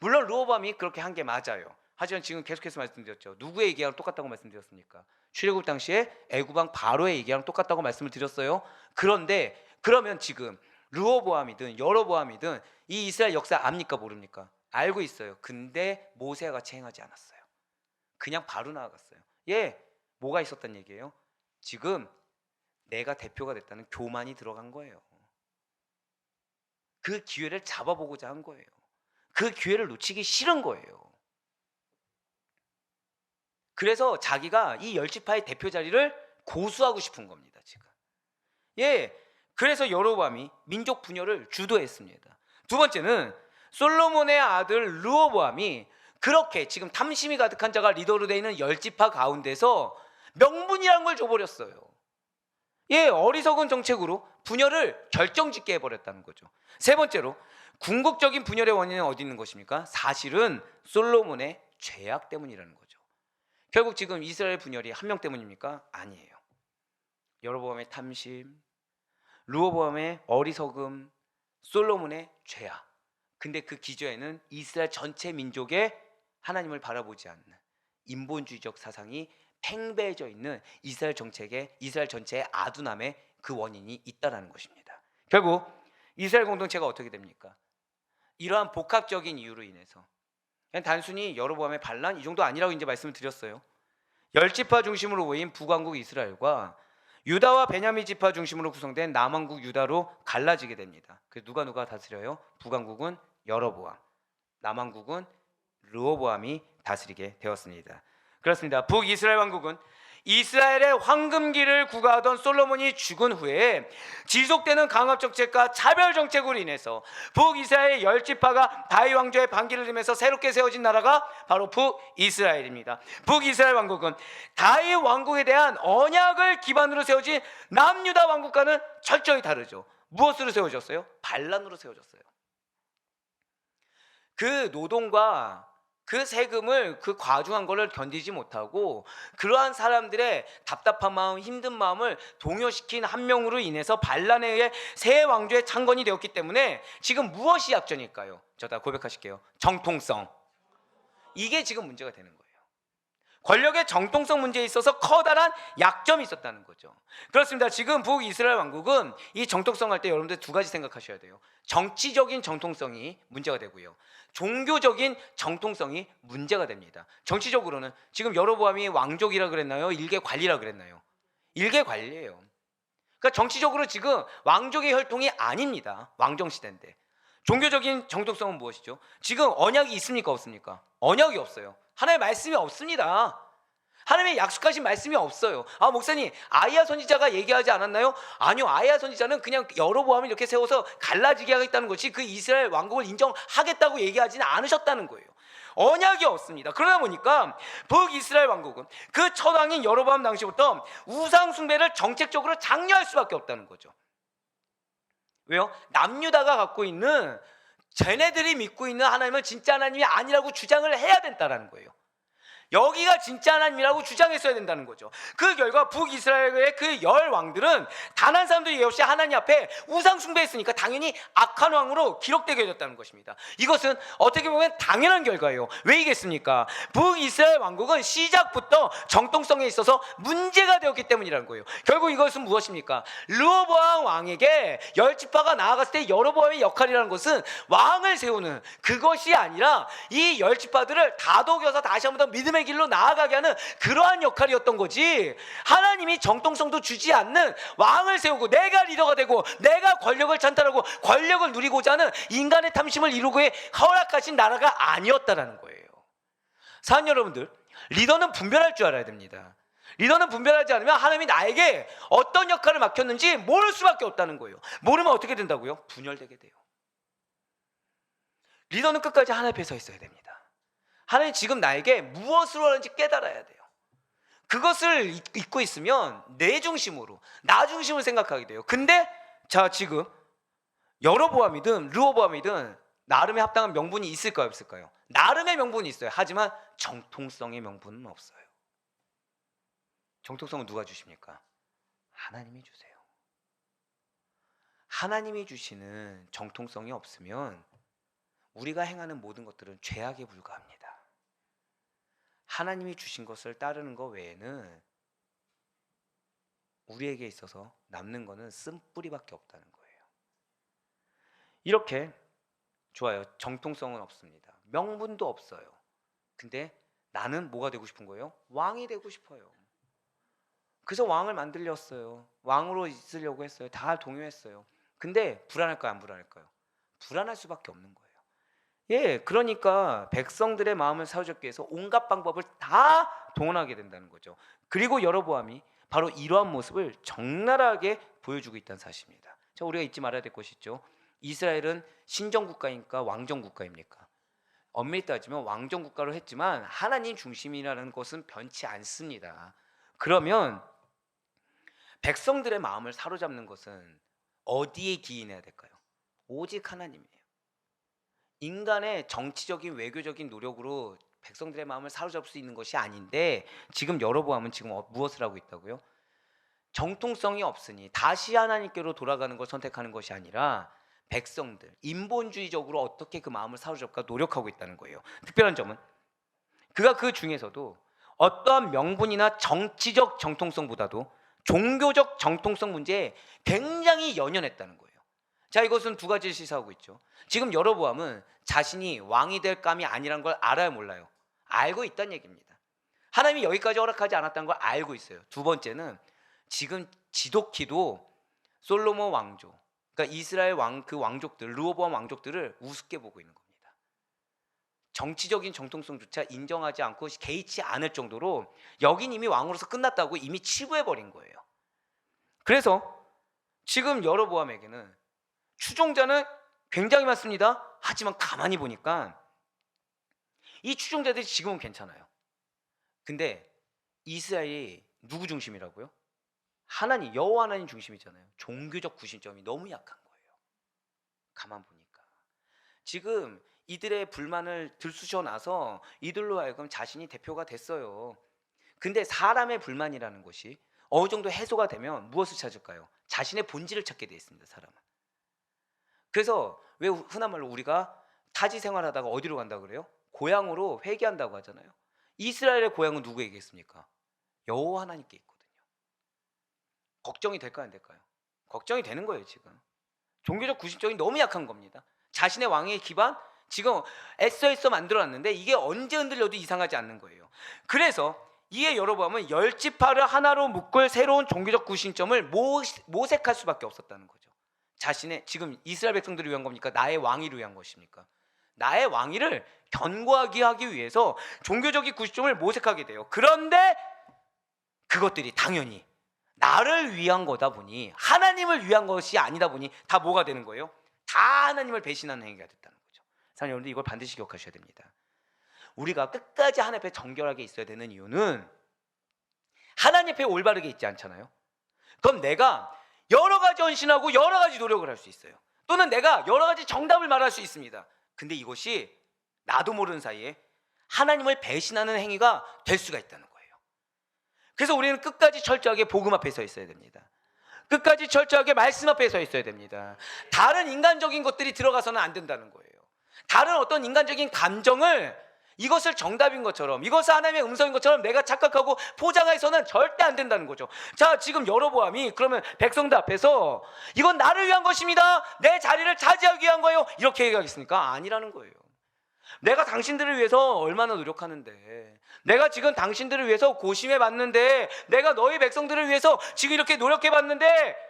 물론 르호보암이 그렇게 한 게 맞아요. 하지만 지금 계속해서 말씀드렸죠. 누구의 얘기랑 똑같다고 말씀드렸습니까? 출애굽 당시에 애굽왕 바로의 얘기랑 똑같다고 말씀을 드렸어요. 그런데 그러면 지금 르호보암이든 여로보암이든 이 이스라엘 역사 압니까, 모릅니까? 알고 있어요. 근데 모세와 같이 행하지 않았어요. 그냥 바로 나아갔어요. 뭐가 있었단 얘기예요? 지금 내가 대표가 됐다는 교만이 들어간 거예요. 그 기회를 잡아보고자 한 거예요. 그 기회를 놓치기 싫은 거예요. 그래서 자기가 이 10지파의 대표 자리를 고수하고 싶은 겁니다, 지금. 그래서 여로보암이 민족 분열을 주도했습니다. 두 번째는 솔로몬의 아들 르호보암이 그렇게 지금 탐심이 가득한 자가 리더로 되어 있는 10지파 가운데서 명분이라는 걸 줘버렸어요. 어리석은 정책으로 분열을 결정짓게 해버렸다는 거죠. 세 번째로 궁극적인 분열의 원인은 어디 있는 것입니까? 사실은 솔로몬의 죄악 때문이라는 거죠. 결국 지금 이스라엘 분열이 한 명 때문입니까? 아니에요. 여로보암의 탐심, 르호보암의 어리석음, 솔로몬의 죄악. 근데 그 기저에는 이스라엘 전체 민족의 하나님을 바라보지 않는 인본주의적 사상이 팽배해져 있는 이스라엘 전체의 아둔함의 그 원인이 있다라는 것입니다. 결국 이스라엘 공동체가 어떻게 됩니까? 이러한 복합적인 이유로 인해서, 그냥 단순히 여로보암의 반란 이 정도 아니라고 이제 말씀을 드렸어요. 10지파 중심으로 모인 북왕국 이스라엘과 유다와 베냐민 지파 중심으로 구성된 남왕국 유다로 갈라지게 됩니다. 그래서 누가 다스려요? 북왕국은 여로보암, 남왕국은 르호보암이 다스리게 되었습니다. 그렇습니다. 북이스라엘 왕국은 이스라엘의 황금기를 구가하던 솔로몬이 죽은 후에 지속되는 강압 정책과 차별 정책으로 인해서 북이스라엘 열 지파가 다윗 왕조의 반기를 들면서 새롭게 세워진 나라가 바로 북이스라엘입니다. 북이스라엘 왕국은 다윗 왕국에 대한 언약을 기반으로 세워진 남유다 왕국과는 철저히 다르죠. 무엇으로 세워졌어요? 반란으로 세워졌어요. 그 노동과 그 세금을, 그 과중한 것을 견디지 못하고 그러한 사람들의 답답한 마음, 힘든 마음을 동요시킨 한 명으로 인해서 반란에 의해 새 왕조의 창건이 되었기 때문에 지금 무엇이 약점일까요? 저 다 고백하실게요. 정통성. 이게 지금 문제가 되는 거예요. 권력의 정통성 문제에 있어서 커다란 약점이 있었다는 거죠. 그렇습니다. 지금 북이스라엘 왕국은 이 정통성 할 때 여러분들 두 가지 생각하셔야 돼요. 정치적인 정통성이 문제가 되고요, 종교적인 정통성이 문제가 됩니다. 정치적으로는 지금 여로보암이 왕족이라 그랬나요? 일개 관리라 그랬나요? 일개 관리예요. 그러니까 정치적으로 지금 왕족의 혈통이 아닙니다. 왕정 시대인데. 종교적인 정통성은 무엇이죠? 지금 언약이 있습니까? 없습니까? 언약이 없어요. 하나님의 말씀이 없습니다. 하나님의 약속하신 말씀이 없어요. 목사님, 아이야 선지자가 얘기하지 않았나요? 아니요, 아이야 선지자는 그냥 여로보암을 이렇게 세워서 갈라지게 하겠다는 것이 그 이스라엘 왕국을 인정하겠다고 얘기하지는 않으셨다는 거예요. 언약이 없습니다. 그러다 보니까 북이스라엘 왕국은 그 첫 왕인 여로보암 당시부터 우상 숭배를 정책적으로 장려할 수밖에 없다는 거죠. 왜요? 남유다가 갖고 있는, 쟤네들이 믿고 있는 하나님은 진짜 하나님이 아니라고 주장을 해야 된다는 거예요. 여기가 진짜 하나님이라고 주장했어야 된다는 거죠. 그 결과 북이스라엘의 그 열 왕들은 단 한 사람도 예외 없이 하나님 앞에 우상 숭배했으니까 당연히 악한 왕으로 기록되게 되었다는 것입니다. 이것은 어떻게 보면 당연한 결과예요. 왜이겠습니까? 북이스라엘 왕국은 시작부터 정통성에 있어서 문제가 되었기 때문이라는 거예요. 결국 이것은 무엇입니까? 르호보암 왕에게 열 지파가 나아갔을 때 여로보암의 역할이라는 것은 왕을 세우는 그것이 아니라 이 열 지파들을 다독여서 다시 한번 더 믿음의 길로 나아가게 하는 그러한 역할이었던 거지, 하나님이 정통성도 주지 않는 왕을 세우고 내가 리더가 되고 내가 권력을 찬탈하고 권력을 누리고자 하는 인간의 탐심을 이루고 허락하신 나라가 아니었다라는 거예요. 사랑 여러분들, 리더는 분별할 줄 알아야 됩니다. 리더는 분별하지 않으면 하나님이 나에게 어떤 역할을 맡겼는지 모를 수밖에 없다는 거예요. 모르면 어떻게 된다고요? 분열되게 돼요. 리더는 끝까지 하나님 앞에 서 있어야 됩니다. 하나님 지금 나에게 무엇을 원하는지 깨달아야 돼요. 그것을 잊고 있으면 내 중심으로, 나 중심을 생각하게 돼요. 근데 자, 지금 여로보암이든 르호보암이든 나름의 합당한 명분이 있을까요, 없을까요? 나름의 명분이 있어요. 하지만 정통성의 명분은 없어요. 정통성은 누가 주십니까? 하나님이 주세요. 하나님이 주시는 정통성이 없으면 우리가 행하는 모든 것들은 죄악에 불과합니다. 하나님이 주신 것을 따르는 것 외에는 우리에게 있어서 남는 것은 쓴뿌리밖에 없다는 거예요. 이렇게 좋아요. 정통성은 없습니다. 명분도 없어요. 근데 나는 뭐가 되고 싶은 거예요? 왕이 되고 싶어요. 그래서 왕을 만들렸어요. 왕으로 있으려고 했어요. 다 동요했어요. 근데 불안할까요, 안 불안할까요? 불안할 수밖에 없는 거예요. 그러니까 백성들의 마음을 사로잡기 위해서 온갖 방법을 다 동원하게 된다는 거죠. 그리고 여로보암이 바로 이러한 모습을 적나라하게 보여주고 있다는 사실입니다. 자, 우리가 잊지 말아야 될 것이 있죠. 이스라엘은 신정국가입니까? 왕정국가입니까? 엄밀히 따지면 왕정국가로 했지만 하나님 중심이라는 것은 변치 않습니다. 그러면 백성들의 마음을 사로잡는 것은 어디에 기인해야 될까요? 오직 하나님이에요. 인간의 정치적인 외교적인 노력으로 백성들의 마음을 사로잡을 수 있는 것이 아닌데, 지금 여로보암은 지금 무엇을 하고 있다고요? 정통성이 없으니 다시 하나님께로 돌아가는 걸 선택하는 것이 아니라 백성들, 인본주의적으로 어떻게 그 마음을 사로잡을까 노력하고 있다는 거예요. 특별한 점은 그가 그 중에서도 어떠한 명분이나 정치적 정통성보다도 종교적 정통성 문제에 굉장히 연연했다는 거예요. 자, 이것은 두 가지를 시사하고 있죠. 지금 여로보암은 자신이 왕이 될 감이 아니란 걸 알아요, 몰라요? 알고 있다는 얘기입니다. 하나님이 여기까지 허락하지 않았다는 걸 알고 있어요. 두 번째는 지금 지독히도 솔로몬 왕조, 그러니까 이스라엘 그 왕족들, 르호보암 왕족들을 우습게 보고 있는 겁니다. 정치적인 정통성조차 인정하지 않고 개의치 않을 정도로 여긴 이미 왕으로서 끝났다고 이미 치부해버린 거예요. 그래서 지금 여로보암에게는 추종자는 굉장히 많습니다. 하지만 가만히 보니까 이 추종자들이 지금은 괜찮아요. 근데 이스라엘이 누구 중심이라고요? 하나님, 여호와 하나님 중심이잖아요. 종교적 구심점이 너무 약한 거예요. 가만 보니까 지금 이들의 불만을 들쑤셔 놔서 이들로 하여금 자신이 대표가 됐어요. 근데 사람의 불만이라는 것이 어느 정도 해소가 되면 무엇을 찾을까요? 자신의 본질을 찾게 되어 있습니다. 사람은. 그래서 왜 흔한 말로 우리가 타지 생활하다가 어디로 간다고 그래요? 고향으로 회귀한다고 하잖아요. 이스라엘의 고향은 누구에게 있습니까? 여호와 하나님께 있거든요. 걱정이 될까요, 안 될까요? 걱정이 되는 거예요. 지금 종교적 구심점이 너무 약한 겁니다. 자신의 왕의 기반 지금 애써 만들어놨는데 이게 언제 흔들려도 이상하지 않는 거예요. 그래서 이에 여로보암은 열 지파를 하나로 묶을 새로운 종교적 구심점을 모색할 수밖에 없었다는 거죠. 자신의 지금 이스라엘 백성들을 위한 겁니까? 나의 왕위를 위한 것입니까? 나의 왕위를 견고하게 하기 위해서 종교적인 구심점을 모색하게 돼요. 그런데 그것들이 당연히 나를 위한 거다 보니 하나님을 위한 것이 아니다 보니 다 뭐가 되는 거예요? 다 하나님을 배신하는 행위가 됐다는 거죠. 사랑하는 여러분들, 이걸 반드시 기억하셔야 됩니다. 우리가 끝까지 하나님 앞에 정결하게 있어야 되는 이유는 하나님 앞에 올바르게 있지 않잖아요. 그럼 내가 여러 가지 헌신하고 여러 가지 노력을 할 수 있어요. 또는 내가 여러 가지 정답을 말할 수 있습니다. 근데 이것이 나도 모르는 사이에 하나님을 배신하는 행위가 될 수가 있다는 거예요. 그래서 우리는 끝까지 철저하게 복음 앞에 서 있어야 됩니다. 끝까지 철저하게 말씀 앞에 서 있어야 됩니다. 다른 인간적인 것들이 들어가서는 안 된다는 거예요. 다른 어떤 인간적인 감정을 이것을 정답인 것처럼, 이것을 하나님의 음성인 것처럼 내가 착각하고 포장해서는 절대 안 된다는 거죠. 자, 지금 여로보암이 그러면 백성들 앞에서 이건 나를 위한 것입니다, 내 자리를 차지하기 위한 거예요, 이렇게 얘기하겠습니까? 아니라는 거예요. 내가 당신들을 위해서 얼마나 노력하는데, 내가 지금 당신들을 위해서 고심해 봤는데, 내가 너희 백성들을 위해서 지금 이렇게 노력해 봤는데,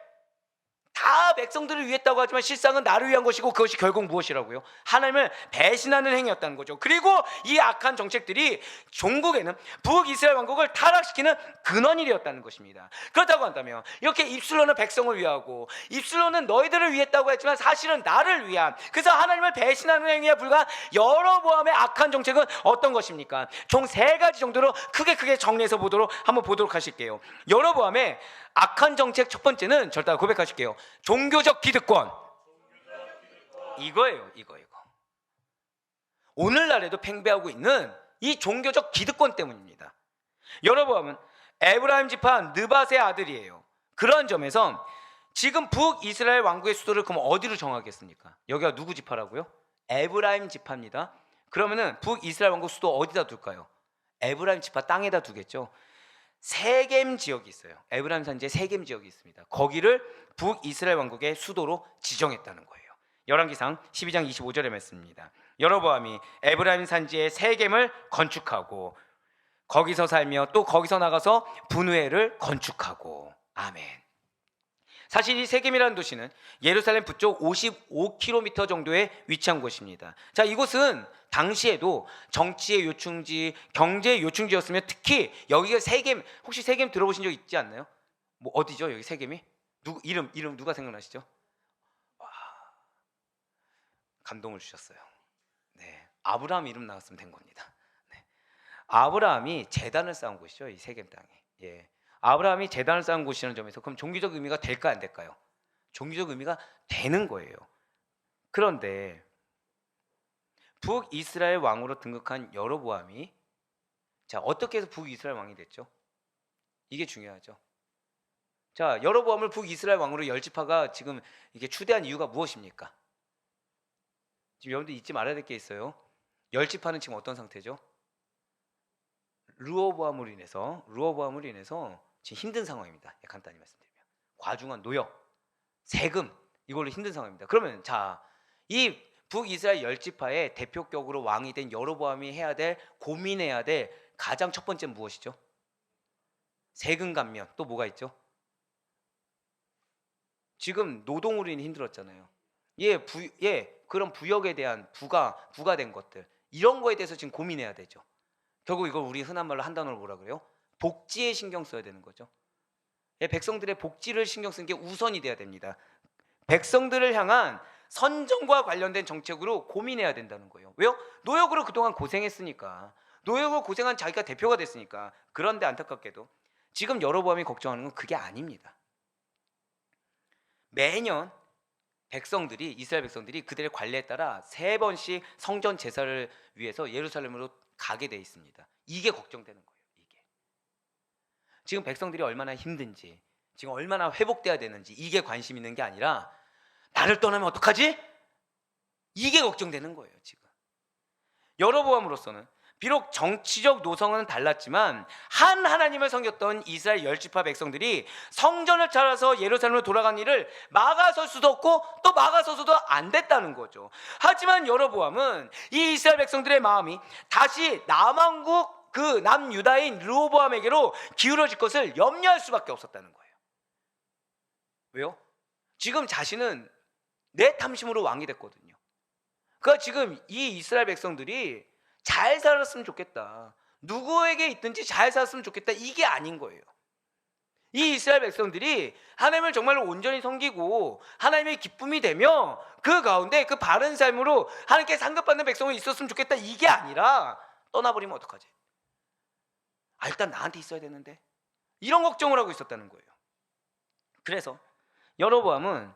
다 백성들을 위했다고 하지만 실상은 나를 위한 것이고, 그것이 결국 무엇이라고요? 하나님을 배신하는 행위였다는 거죠. 그리고 이 악한 정책들이 종국에는 북이스라엘 왕국을 타락시키는 근원이 되었다는 것입니다. 그렇다고 한다면 이렇게 입술로는 백성을 위하고 입술로는 너희들을 위했다고 했지만 사실은 나를 위한, 그래서 하나님을 배신하는 행위에 불과한 여로보암의 악한 정책은 어떤 것입니까? 총 3가지 정도로 크게 정리해서 한번 보도록 하실게요. 여로보암의 악한 정책 첫 번째는 절대 고백하실게요. 종교적 기득권. 이거예요. 이거. 오늘날에도 팽배하고 있는 이 종교적 기득권 때문입니다. 여러분, 에브라임 지파 느밧의 아들이에요. 그런 점에서 지금 북이스라엘 왕국의 수도를 그럼 어디로 정하겠습니까? 여기가 누구 지파라고요? 에브라임 지파입니다. 그러면은 북이스라엘 왕국 수도 어디다 둘까요? 에브라임 지파 땅에다 두겠죠. 세겜 지역이 있어요. 에브라임 산지에 세겜 지역이 있습니다. 거기를 북이스라엘 왕국의 수도로 지정했다는 거예요. 열왕기상 12장 25절의 말씀입니다. 여로보암이 에브라임 산지에 세겜을 건축하고 거기서 살며 또 거기서 나가서 분우엘을 건축하고. 아멘. 사실 이 세겜이라는 도시는 예루살렘 북쪽 55km 정도에 위치한 곳입니다. 자, 이곳은 당시에도 정치의 요충지, 경제의 요충지였으며 특히 여기가 세겜, 혹시 세겜 들어보신 적 있지 않나요? 뭐 어디죠? 여기 세겜이? 이름 누가 생각나시죠? 와, 감동을 주셨어요. 네, 아브라함 이름 나왔으면 된 겁니다. 네. 아브라함이 제단을 쌓은 곳이죠, 이 세겜 땅에. 예. 아브라함이 제단을 쌓은 곳이라는 점에서 그럼 종교적 의미가 될까 안 될까요? 종교적 의미가 되는 거예요. 그런데 북이스라엘 왕으로 등극한 여로보암이 자, 어떻게 해서 북이스라엘 왕이 됐죠? 이게 중요하죠. 자, 여로보암을 북이스라엘 왕으로 열 지파가 지금 이게 추대한 이유가 무엇입니까? 지금 여러분들 잊지 말아야 될 게 있어요. 열 지파는 지금 어떤 상태죠? 르호보암으로 인해서 지금 힘든 상황입니다. 간단히 말씀드리면 과중한 노역, 세금, 이걸로 힘든 상황입니다. 그러면 자, 이 북이스라엘 열 지파의 대표격으로 왕이 된 여로보암이 고민해야 될 가장 첫 번째는 무엇이죠? 세금 감면. 또 뭐가 있죠? 지금 노동으로 인해 힘들었잖아요. 그런 부역에 대한 부과된 것들, 이런 거에 대해서 지금 고민해야 되죠. 결국 이걸 우리 흔한 말로 한 단어로 뭐라 그래요? 복지에 신경 써야 되는 거죠. 백성들의 복지를 신경 쓰는 게 우선이 돼야 됩니다. 백성들을 향한 선정과 관련된 정책으로 고민해야 된다는 거예요. 왜요? 노역으로 그동안 고생했으니까. 노역으로 고생한 자기가 대표가 됐으니까. 그런데 안타깝게도 지금 여로보암이 걱정하는 건 그게 아닙니다. 매년 백성들이, 이스라엘 백성들이 그들의 관례에 따라 3번씩 성전 제사를 위해서 예루살렘으로 가게 돼 있습니다. 이게 걱정되는 거예요. 이게 지금 백성들이 얼마나 힘든지, 지금 얼마나 회복돼야 되는지, 이게 관심 있는 게 아니라 나를 떠나면 어떡하지? 이게 걱정되는 거예요. 지금 여로보암으로서는 비록 정치적 노선은 달랐지만 한 하나님을 섬겼던 이스라엘 10지파 백성들이 성전을 찾아서 예루살렘으로 돌아간 일을 막아설 수도 없고 또 막아서서도 안 됐다는 거죠. 하지만 여로보암은 이 이스라엘 백성들의 마음이 다시 남왕국 그 남유다인 르호보암에게로 기울어질 것을 염려할 수밖에 없었다는 거예요. 왜요? 지금 자신은 내 탐심으로 왕이 됐거든요. 그러니까 지금 이 이스라엘 백성들이 잘 살았으면 좋겠다, 누구에게 있든지 잘 살았으면 좋겠다, 이게 아닌 거예요. 이 이스라엘 백성들이 하나님을 정말 온전히 섬기고 하나님의 기쁨이 되며 그 가운데 그 바른 삶으로 하나님께 상급받는 백성이 있었으면 좋겠다, 이게 아니라 떠나버리면 어떡하지? 일단 나한테 있어야 되는데, 이런 걱정을 하고 있었다는 거예요. 그래서 여로보암은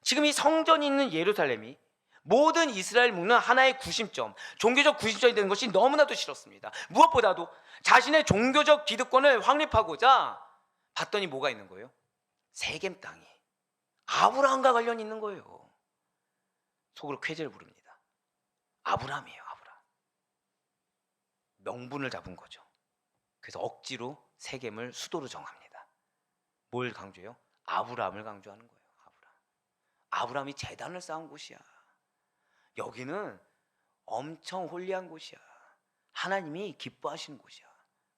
지금 이 성전이 있는 예루살렘이 모든 이스라엘 묵는 하나의 구심점, 종교적 구심점이 되는 것이 너무나도 싫었습니다. 무엇보다도 자신의 종교적 기득권을 확립하고자 봤더니 뭐가 있는 거예요? 세겜 땅이 아브라함과 관련이 있는 거예요. 속으로 쾌재를 부릅니다. 아브라함이에요. 아브라함. 명분을 잡은 거죠. 그래서 억지로 세겜을 수도로 정합니다. 뭘 강조해요? 아브라함을 강조하는 거예요. 아브라함이 제단을 쌓은 곳이야. 여기는 엄청 홀리한 곳이야. 하나님이 기뻐하시는 곳이야.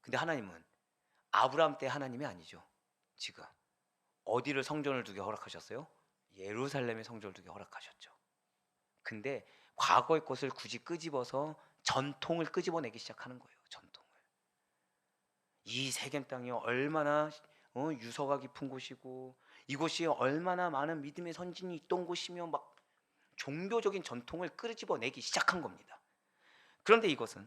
근데 하나님은 아브라함 때 하나님이 아니죠. 지금 어디를 성전을 두게 허락하셨어요? 예루살렘에 성전을 두게 허락하셨죠. 근데 과거의 것을 굳이 끄집어서 전통을 끄집어내기 시작하는 거예요. 전통을. 이 세겜 땅이 얼마나 유서가 깊은 곳이고 이곳이 얼마나 많은 믿음의 선진이 있던 곳이며 막 종교적인 전통을 끄집어내기 시작한 겁니다. 그런데 이것은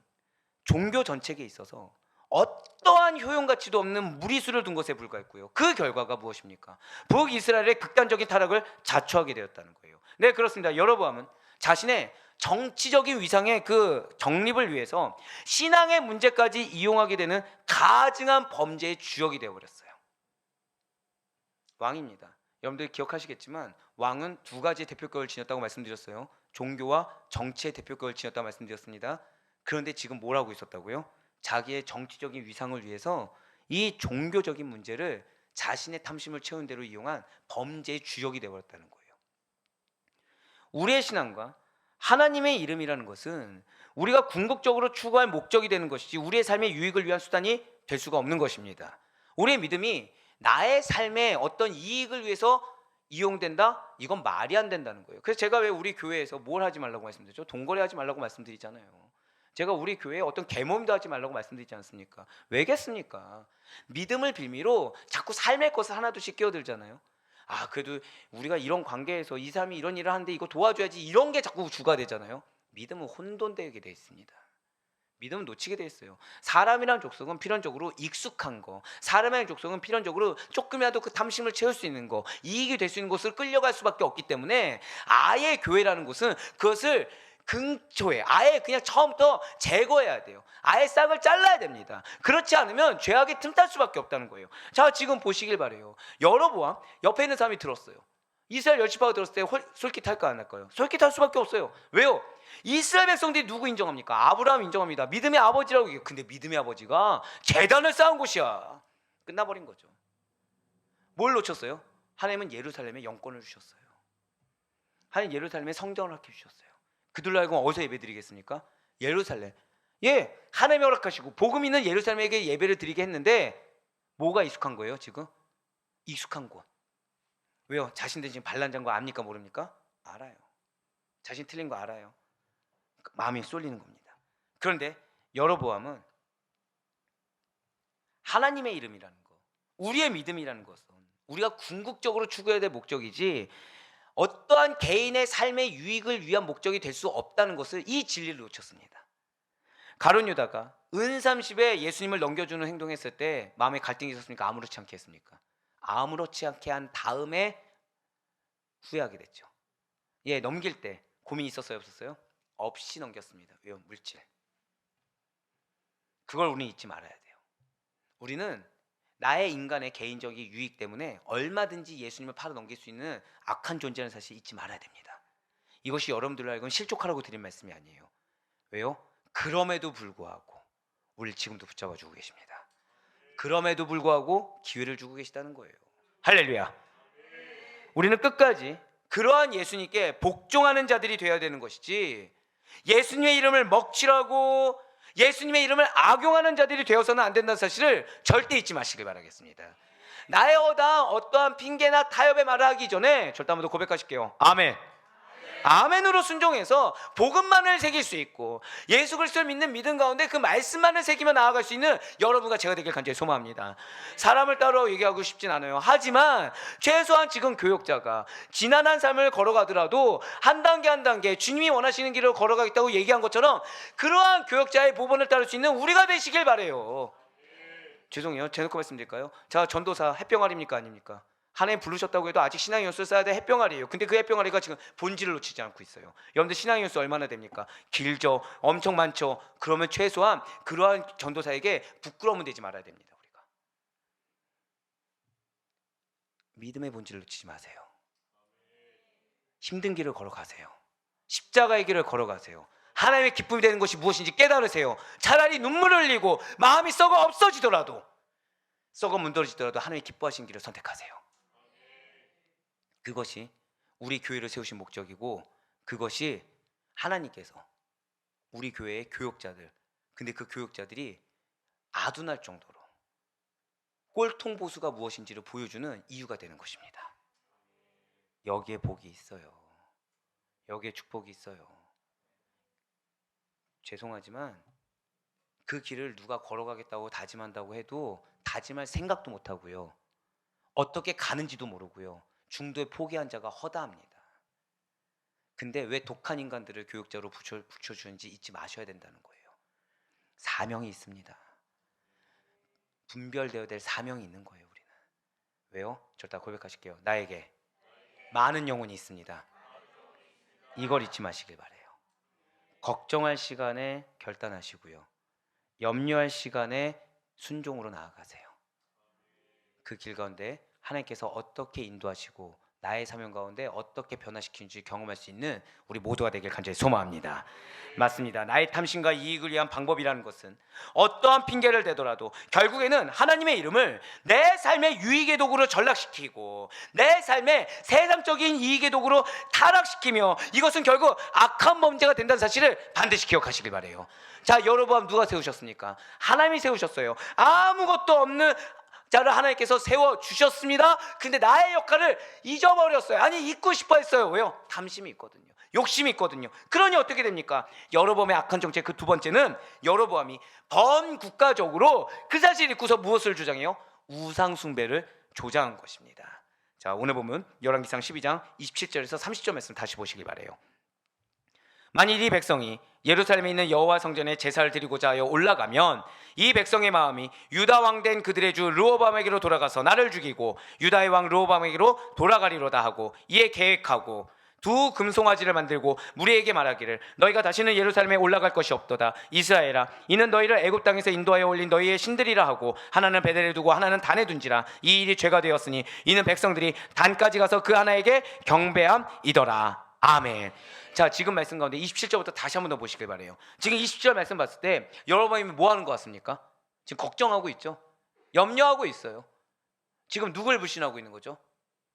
종교 정책에 있어서 어떠한 효용가치도 없는 무리수를 둔 것에 불과했고요. 그 결과가 무엇입니까? 북이스라엘의 극단적인 타락을 자초하게 되었다는 거예요. 네, 그렇습니다. 여로보암은 자신의 정치적인 위상의 그 정립을 위해서 신앙의 문제까지 이용하게 되는 가증한 범죄의 주역이 되어버렸어요. 왕입니다. 여러분들이 기억하시겠지만 왕은 2가지의 대표격을 지녔다고 말씀드렸어요. 종교와 정치의 대표격을 지녔다고 말씀드렸습니다. 그런데 지금 뭘 하고 있었다고요? 자기의 정치적인 위상을 위해서 이 종교적인 문제를 자신의 탐심을 채운 대로 이용한 범죄의 주역이 되어버렸다는 거예요. 우리의 신앙과 하나님의 이름이라는 것은 우리가 궁극적으로 추구할 목적이 되는 것이지 우리의 삶의 유익을 위한 수단이 될 수가 없는 것입니다. 우리의 믿음이 나의 삶의 어떤 이익을 위해서 이용된다? 이건 말이 안 된다는 거예요. 그래서 제가 왜 우리 교회에서 뭘 하지 말라고 말씀드리죠? 돈거래하지 말라고 말씀드리잖아요. 제가 우리 교회에 어떤 계모임도 하지 말라고 말씀드리지 않습니까? 왜겠습니까? 믿음을 빌미로 자꾸 삶의 것을 하나둘씩 끼어들잖아요. 그래도 우리가 이런 관계에서 이 사람이 이런 일을 하는데 이거 도와줘야지, 이런 게 자꾸 주가 되잖아요. 믿음은 혼돈되게 돼 있습니다. 믿음은 놓치게 돼 있어요. 사람이란 족속은 필연적으로 익숙한 거, 사람의 족속은 필연적으로 조금이라도 그 탐심을 채울 수 있는 거, 이익이 될 수 있는 곳을 끌려갈 수밖에 없기 때문에 아예 교회라는 곳은 그것을 근초에 아예 그냥 처음부터 제거해야 돼요. 아예 싹을 잘라야 됩니다. 그렇지 않으면 죄악이 틈탈 수밖에 없다는 거예요. 자, 지금 보시길 바래요. 여로보암 옆에 있는 사람이 들었어요. 이스라엘 10지파가 들었을 때 솔깃할까 안 할까요? 솔깃할 수밖에 없어요. 왜요? 이스라엘 백성들이 누구 인정합니까? 아브라함 인정합니다. 믿음의 아버지라고 얘기해요. 근데 믿음의 아버지가 제단을 쌓은 곳이야. 끝나버린 거죠. 뭘 놓쳤어요? 하나님은 예루살렘에 영권을 주셨어요. 하나님 예루살렘에 성전을 허락해 주셨어요. 그들로 하여금 어디서 예배드리겠습니까? 예루살렘. 하나님이 허락하시고 복음 있는 예루살렘에게 예배를 드리게 했는데 뭐가 익숙한 거예요? 지금 익숙한 곳. 왜요? 자신들 지금 반란장고 압니까 모릅니까? 알아요. 자신 틀린 거 알아요. 마음이 쏠리는 겁니다. 그런데 여로보암은 하나님의 이름이라는 거, 우리의 믿음이라는 것은 우리가 궁극적으로 추구해야 될 목적이지 어떠한 개인의 삶의 유익을 위한 목적이 될 수 없다는 것을, 이 진리를 놓쳤습니다. 가룟 유다가 은삼십에 예수님을 넘겨주는 행동했을 때 마음에 갈등이 있었습니까? 아무렇지 않게 했습니까? 아무렇지 않게 한 다음에 후회하게 됐죠. 예, 넘길 때 고민이 있었어요, 없었어요? 없이 넘겼습니다. 왜요? 물질. 그걸 우리는 잊지 말아야 돼요. 우리는 나의 인간의 개인적인 유익 때문에 얼마든지 예수님을 팔아 넘길 수 있는 악한 존재라는 사실 잊지 말아야 됩니다. 이것이 여러분들로 하여금 실족하라고 드린 말씀이 아니에요. 왜요? 그럼에도 불구하고 우리를 지금도 붙잡아 주고 계십니다. 그럼에도 불구하고 기회를 주고 계시다는 거예요. 할렐루야. 우리는 끝까지 그러한 예수님께 복종하는 자들이 되어야 되는 것이지, 예수님의 이름을 먹칠하고 예수님의 이름을 악용하는 자들이 되어서는 안 된다는 사실을 절대 잊지 마시길 바라겠습니다. 나의 어떠한 핑계나 타협의 말을 하기 전에 절대 한번 더 고백하실게요. 아멘. 아멘으로 순종해서 복음만을 새길 수 있고 예수 그리스도를 믿는 믿음 가운데 그 말씀만을 새기며 나아갈 수 있는 여러분과 제가 되길 간절히 소망합니다. 사람을 따로 얘기하고 싶진 않아요. 하지만 최소한 지금 교역자가 지난한 삶을 걸어가더라도 한 단계 한 단계 주님이 원하시는 길을 걸어가겠다고 얘기한 것처럼 그러한 교역자의 보본을 따를 수 있는 우리가 되시길 바라요. 죄송해요, 제놓고 말씀드릴까요? 자, 전도사 햇병아리입니까 아닙니까? 하나님 부르셨다고 해도 아직 신앙의 연수를 쌓아야 될 햇병아리예요. 근데 그 햇병아리가 지금 본질을 놓치지 않고 있어요. 여러분들 신앙의 연수 얼마나 됩니까? 길죠, 엄청 많죠. 그러면 최소한 그러한 전도사에게 부끄러움은 되지 말아야 됩니다. 우리가 믿음의 본질을 놓치지 마세요. 힘든 길을 걸어가세요. 십자가의 길을 걸어가세요. 하나님의 기쁨이 되는 것이 무엇인지 깨달으세요. 차라리 눈물을 흘리고 마음이 썩어 없어지더라도, 썩어 문드러지더라도 하나님의 기뻐하신 길을 선택하세요. 그것이 우리 교회를 세우신 목적이고, 그것이 하나님께서 우리 교회의 교역자들, 근데 그 교역자들이 아둔할 정도로 꼴통 보수가 무엇인지를 보여주는 이유가 되는 것입니다. 여기에 복이 있어요. 여기에 축복이 있어요. 죄송하지만 그 길을 누가 걸어가겠다고 다짐한다고 해도 다짐할 생각도 못하고요, 어떻게 가는지도 모르고요, 중도에 포기한 자가 허다합니다. 근데 왜 독한 인간들을 교육자로 붙여주는지 잊지 마셔야 된다는 거예요. 사명이 있습니다. 분별되어야 될 사명이 있는 거예요. 우리는 왜요? 절대 고백하실게요. 나에게 많은 영혼이 있습니다. 이걸 잊지 마시길 바래요. 걱정할 시간에 결단하시고요, 염려할 시간에 순종으로 나아가세요. 그 길 가운데 하나님께서 어떻게 인도하시고 나의 사명 가운데 어떻게 변화시키는지 경험할 수 있는 우리 모두가 되길 간절히 소망합니다. 맞습니다. 나의 탐심과 이익을 위한 방법이라는 것은 어떠한 핑계를 대더라도 결국에는 하나님의 이름을 내 삶의 유익의 도구로 전락시키고 내 삶의 세상적인 이익의 도구로 타락시키며, 이것은 결국 악한 범죄가 된다는 사실을 반드시 기억하시길 바라요. 자, 여로보암 누가 세우셨습니까? 하나님이 세우셨어요. 아무것도 없는 자를 하나님께서 세워주셨습니다. 근데 나의 역할을 잊어버렸어요. 아니, 잊고 싶어 했어요. 왜요? 탐심이 있거든요. 욕심이 있거든요. 그러니 어떻게 됩니까? 여로보암의 악한 정책 그 두 번째는, 여로보암이 번국가적으로 그 사실을 잊고서 무엇을 주장해요? 우상 숭배를 조장한 것입니다. 자, 오늘 보면 열왕기상 12장 27절에서 30절 말씀 다시 보시기 바라요. 만일 이 백성이 예루살렘에 있는 여호와 성전에 제사를 드리고자 하여 올라가면 이 백성의 마음이 유다 왕 된 그들의 주 르호보암에게로 돌아가서 나를 죽이고 유다의 왕 르호보암에게로 돌아가리로다 하고, 이에 계획하고 두 금송아지를 만들고 무리에게 말하기를 너희가 다시는 예루살렘에 올라갈 것이 없도다. 이스라엘아, 이는 너희를 애굽 땅에서 인도하여 올린 너희의 신들이라 하고 하나는 베델에 두고 하나는 단에 둔지라. 이 일이 죄가 되었으니 이는 백성들이 단까지 가서 그 하나에게 경배함이더라. 아멘. 자, 지금 말씀 가운데 27절부터 다시 한번 더 보시길 바래요. 지금 27절 말씀 봤을 때 여러분이 뭐 하는 것 같습니까? 지금 걱정하고 있죠? 염려하고 있어요. 지금 누굴 불신하고 있는 거죠?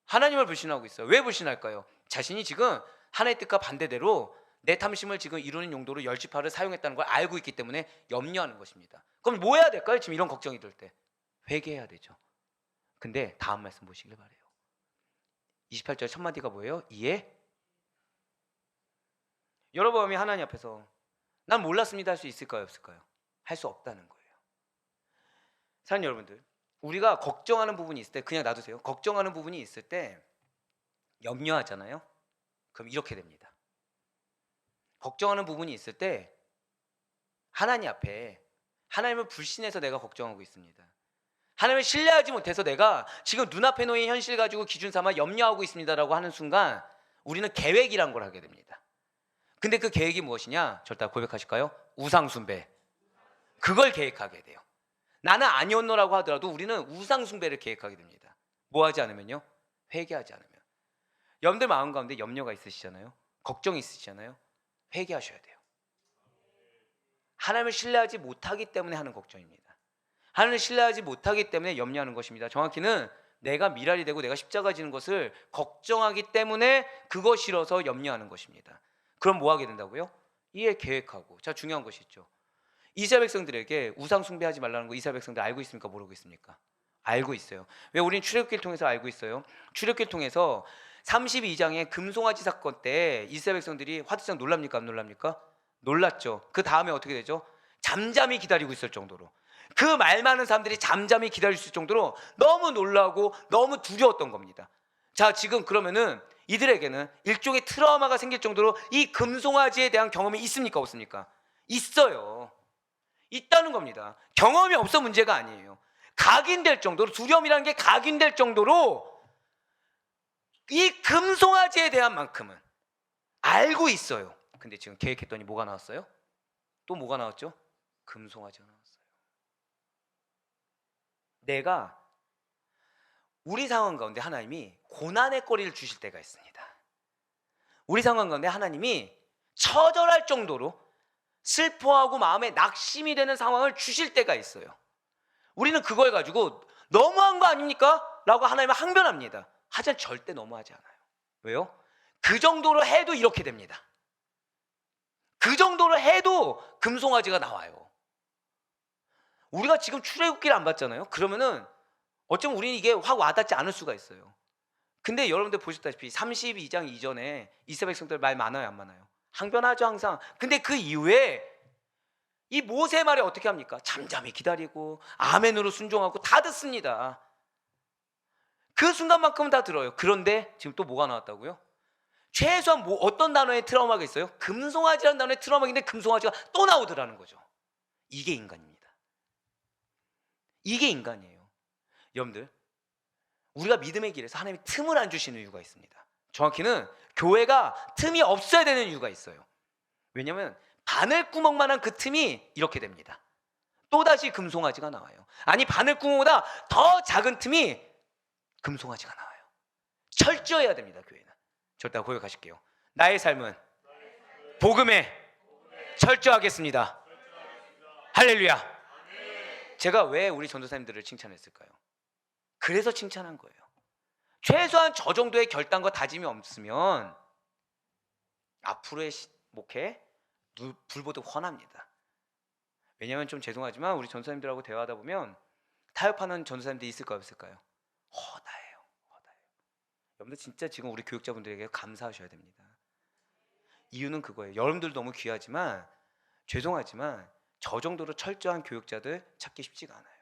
하나님을 불신하고 있어요. 왜 불신할까요? 자신이 지금 하나님의 뜻과 반대대로 내 탐심을 지금 이루는 용도로 열지파를 사용했다는 걸 알고 있기 때문에 염려하는 것입니다. 그럼 뭐 해야 될까요? 지금 이런 걱정이 들 때 회개해야 되죠. 근데 다음 말씀 보시길 바래요. 28절 첫 마디가 뭐예요? 이에 여로보암이 하나님 앞에서 난 몰랐습니다 할 수 있을까요, 없을까요? 할 수 없다는 거예요. 사랑하는 여러분들, 우리가 걱정하는 부분이 있을 때 그냥 놔두세요. 걱정하는 부분이 있을 때 염려하잖아요. 그럼 이렇게 됩니다. 걱정하는 부분이 있을 때 하나님 앞에 하나님을 불신해서 내가 걱정하고 있습니다. 하나님을 신뢰하지 못해서 내가 지금 눈앞에 놓인 현실 가지고 기준 삼아 염려하고 있습니다라고 하는 순간 우리는 계획이란 걸 하게 됩니다. 근데 그 계획이 무엇이냐? 절대 고백하실까요? 우상숭배. 그걸 계획하게 돼요. 나는 아니었노라고 하더라도 우리는 우상숭배를 계획하게 됩니다. 뭐 하지 않으면요? 회개하지 않으면. 여러분들 마음 가운데 염려가 있으시잖아요. 걱정이 있으시잖아요. 회개하셔야 돼요. 하나님을 신뢰하지 못하기 때문에 하는 걱정입니다. 하나님을 신뢰하지 못하기 때문에 염려하는 것입니다. 정확히는 내가 미랄이 되고 내가 십자가 지는 것을 걱정하기 때문에 그거 싫어서 염려하는 것입니다. 그럼 뭐 하게 된다고요? 이에 계획하고. 자, 중요한 것이 있죠. 이스라엘 백성들에게 우상 숭배하지 말라는 거 이스라엘 백성들 알고 있습니까? 모르고 있습니까? 알고 있어요. 왜 우리는 출애굽기를 통해서 알고 있어요? 출애굽기를 통해서 32장의 금송아지 사건 때 이스라엘 백성들이 화들짝 놀랍니까? 안 놀랍니까? 놀랐죠. 그 다음에 어떻게 되죠? 잠잠히 기다리고 있을 정도로, 그 말 많은 사람들이 잠잠히 기다릴 수 있을 정도로 너무 놀라고 너무 두려웠던 겁니다. 자, 지금 그러면은 이들에게는 일종의 트라우마가 생길 정도로 이 금송아지에 대한 경험이 있습니까? 없습니까? 있어요. 있다는 겁니다. 경험이 없어 문제가 아니에요. 각인될 정도로, 두려움이라는 게 각인될 정도로 이 금송아지에 대한 만큼은 알고 있어요. 근데 지금 계획했더니 뭐가 나왔어요? 또 뭐가 나왔죠? 금송아지가 나왔어요. 내가 우리 상황 가운데 하나님이 고난의 거리를 주실 때가 있습니다. 우리 상황 가운데 하나님이 처절할 정도로 슬퍼하고 마음에 낙심이 되는 상황을 주실 때가 있어요. 우리는 그걸 가지고 너무한 거 아닙니까? 라고 하나님을 항변합니다. 하지만 절대 너무하지 않아요. 왜요? 그 정도로 해도 이렇게 됩니다. 그 정도로 해도 금송아지가 나와요. 우리가 지금 출애굽기를 안 봤잖아요. 그러면은 어쩌면 우리는 이게 확 와닿지 않을 수가 있어요. 근데 여러분들 보셨다시피 32장 이전에 이스라엘 백성들 말 많아요, 안 많아요? 항변하죠, 항상. 근데 그 이후에 이 모세의 말에 어떻게 합니까? 잠잠히 기다리고 아멘으로 순종하고 다 듣습니다. 그 순간만큼은 다 들어요. 그런데 지금 또 뭐가 나왔다고요? 최소한 뭐 어떤 단어의 트라우마가 있어요? 금송아지라는 단어의 트라우마가 있는데 금송아지가 또 나오더라는 거죠. 이게 인간입니다. 이게 인간이에요. 여러분들, 우리가 믿음의 길에서 하나님이 틈을 안 주시는 이유가 있습니다. 정확히는 교회가 틈이 없어야 되는 이유가 있어요. 왜냐하면 바늘구멍만한 그 틈이 이렇게 됩니다. 또다시 금송아지가 나와요. 아니, 바늘구멍보다 더 작은 틈이 금송아지가 나와요. 철저해야 됩니다. 교회는. 절대 고백하실게요. 나의 삶은 복음에 철저하겠습니다. 할렐루야. 제가 왜 우리 전도사님들을 칭찬했을까요? 그래서 칭찬한 거예요. 최소한 저 정도의 결단과 다짐이 없으면 앞으로의 목회 불보듯 훤합니다. 왜냐하면 좀 죄송하지만 우리 전도사님들하고 대화하다 보면 타협하는 전도사님들이 있을까요, 없을까요? 허다해요. 여러분들 진짜 지금 우리 교육자분들에게 감사하셔야 됩니다. 이유는 그거예요. 여러분들도 너무 귀하지만 죄송하지만 저 정도로 철저한 교육자들 찾기 쉽지가 않아요.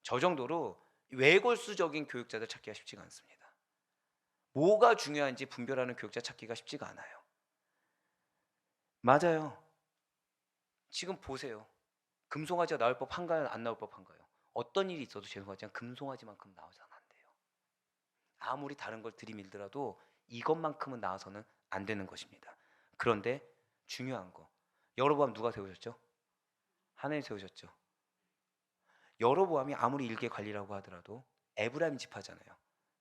저 정도로 외골수적인 교육자들 찾기가 쉽지가 않습니다. 뭐가 중요한지 분별하는 교육자 찾기가 쉽지가 않아요. 맞아요. 지금 보세요. 금송아지가 나올 법한가요? 안 나올 법한가요? 어떤 일이 있어도 죄송하지만 금송아지만큼 나오잖아요. 안 돼요. 아무리 다른 걸 들이밀더라도 이것만큼은 나와서는 안 되는 것입니다. 그런데 중요한 거, 여로보암 누가 세우셨죠? 하나님 세우셨죠. 여로보암이 아무리 일개 관리라고 하더라도 에브라임 지파잖아요.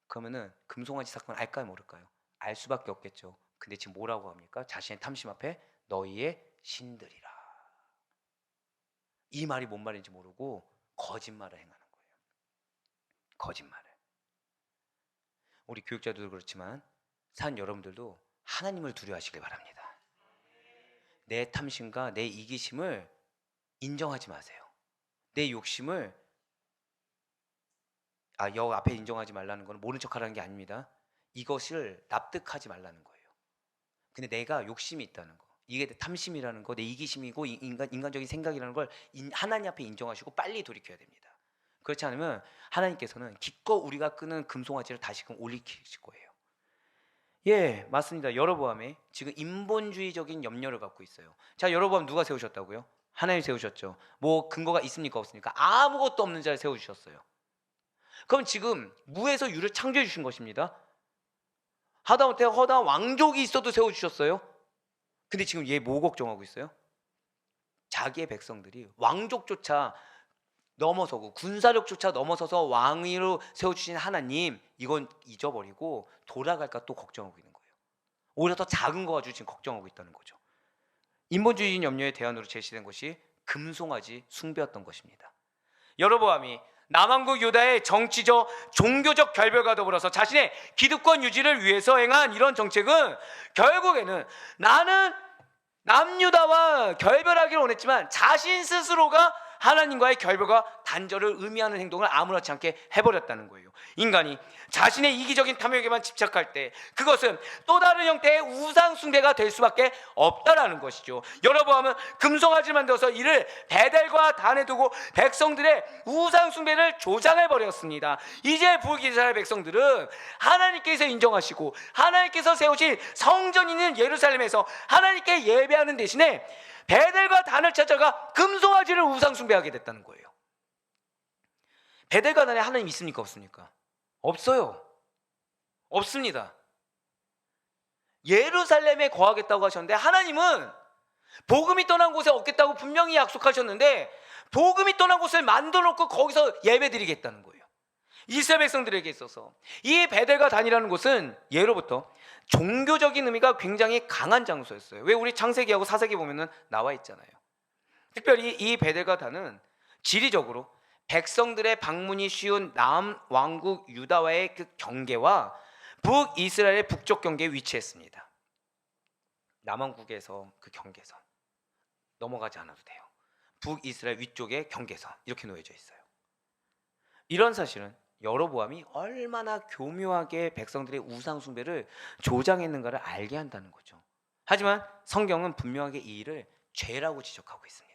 그러면은 금송아지 사건 알까요, 모를까요? 알 수밖에 없겠죠. 근데 지금 뭐라고 합니까? 자신의 탐심 앞에 너희의 신들이라. 이 말이 뭔 말인지 모르고 거짓말을 행하는 거예요. 거짓말을. 우리 교육자들도 그렇지만 산 여러분들도 하나님을 두려워하시길 바랍니다. 내 탐심과 내 이기심을 인정하지 마세요. 내 욕심을 여 앞에 인정하지 말라는 건 모른 척하라는 게 아닙니다. 이것을 납득하지 말라는 거예요. 근데 내가 욕심이 있다는 거, 이게 탐심이라는 거, 내 이기심이고 인간적인 생각이라는 걸 하나님 앞에 인정하시고 빨리 돌이켜야 됩니다. 그렇지 않으면 하나님께서는 기껏 우리가 끄는 금송아지를 다시금 올리실 거예요. 예, 맞습니다. 여로보암이 지금 인본주의적인 염려를 갖고 있어요. 자, 여로보암 누가 세우셨다고요? 하나님이 세우셨죠. 뭐 근거가 있습니까 없습니까? 아무것도 없는 자를 세워주셨어요. 그럼 지금 무에서 유를 창조해 주신 것입니다. 하다못해 허다한 왕족이 있어도 세워주셨어요. 근데 지금 얘 뭐 걱정하고 있어요? 자기의 백성들이 왕족조차 넘어서고 군사력조차 넘어서서 왕위로 세워주신 하나님, 이건 잊어버리고 돌아갈까 또 걱정하고 있는 거예요. 오히려 더 작은 거 가지고 지금 걱정하고 있다는 거죠. 인본주의적인 염려의 대안으로 제시된 것이 금송아지 숭배였던 것입니다. 여로보암이 남왕국 유다의 정치적 종교적 결별과 더불어서 자신의 기득권 유지를 위해서 행한 이런 정책은 결국에는 나는 남유다와 결별하기를 원했지만 자신 스스로가 하나님과의 결별과 단절을 의미하는 행동을 아무렇지 않게 해버렸다는 거예요. 인간이 자신의 이기적인 탐욕에만 집착할 때 그것은 또 다른 형태의 우상 숭배가 될 수밖에 없다라는 것이죠. 여로보암은 금송아지를 만들어서 이를 베델과 단에 두고 백성들의 우상 숭배를 조장해 버렸습니다. 이제 북이스라엘 백성들은 하나님께서 인정하시고 하나님께서 세우신 성전이 있는 예루살렘에서 하나님께 예배하는 대신에 베델과 단을 찾아가 금송아지를 우상 숭배하게 됐다는 거예요. 베델과 단에 하나님 있습니까 없습니까? 없어요. 없습니다. 예루살렘에 거하겠다고 하셨는데 하나님은 복음이 떠난 곳에 없겠다고 분명히 약속하셨는데 복음이 떠난 곳을 만들어 놓고 거기서 예배드리겠다는 거예요. 이스라엘 백성들에게 있어서 이 베델과 단이라는 곳은 예로부터 종교적인 의미가 굉장히 강한 장소였어요. 왜 우리 창세기하고 사세기 보면은 나와 있잖아요. 특별히 이 베델과 단은 지리적으로 백성들의 방문이 쉬운 남왕국 유다와의 그 경계와 북이스라엘의 북쪽 경계에 위치했습니다. 남왕국에서 그 경계선 넘어가지 않아도 돼요. 북이스라엘 위쪽에 경계선 이렇게 놓여져 있어요. 이런 사실은 여로보암이 얼마나 교묘하게 백성들의 우상 숭배를 조장했는가를 알게 한다는 거죠. 하지만 성경은 분명하게 이 일을 죄라고 지적하고 있습니다.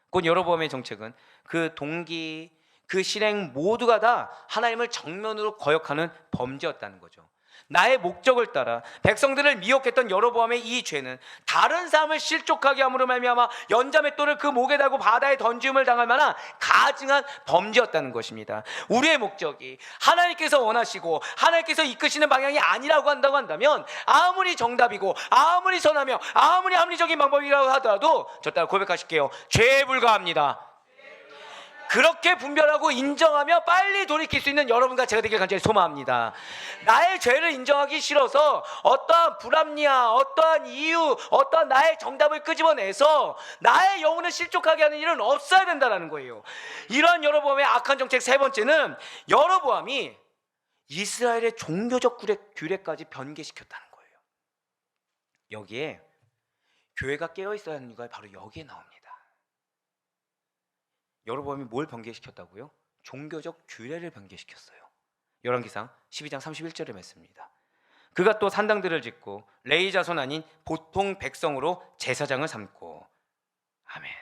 곧 여로보암의 정책은 그 동기, 그 실행 모두가 다 하나님을 정면으로 거역하는 범죄였다는 거죠. 나의 목적을 따라 백성들을 미혹했던 여로보암의 이 죄는 다른 사람을 실족하게 함으로 말미암아 연자맷돌을 그 목에 달고 바다에 던짐을 당할 만한 가증한 범죄였다는 것입니다. 우리의 목적이 하나님께서 원하시고 하나님께서 이끄시는 방향이 아니라고 한다면 아무리 정답이고 아무리 선하며 아무리 합리적인 방법이라고 하더라도 저 따라 고백하실게요. 죄에 불과합니다. 그렇게 분별하고 인정하며 빨리 돌이킬 수 있는 여러분과 제가 되길 간절히 소망합니다. 나의 죄를 인정하기 싫어서 어떠한 불합리화, 어떠한 이유, 어떠한 나의 정답을 끄집어내서 나의 영혼을 실족하게 하는 일은 없어야 된다는 거예요. 이러한 여로보암의 악한 정책 세 번째는 여로보암이 이스라엘의 종교적 규례까지 변개시켰다는 거예요. 여기에 교회가 깨어있어야 하는 이유가 바로 여기에 나옵니다. 여로보암이 뭘 변개시켰다고요? 종교적 규례를 변개시켰어요. 열왕기상 12장 31절의 말씀입니다. 그가 또 산당들을 짓고 레위 자손 아닌 보통 백성으로 제사장을 삼고. 아멘.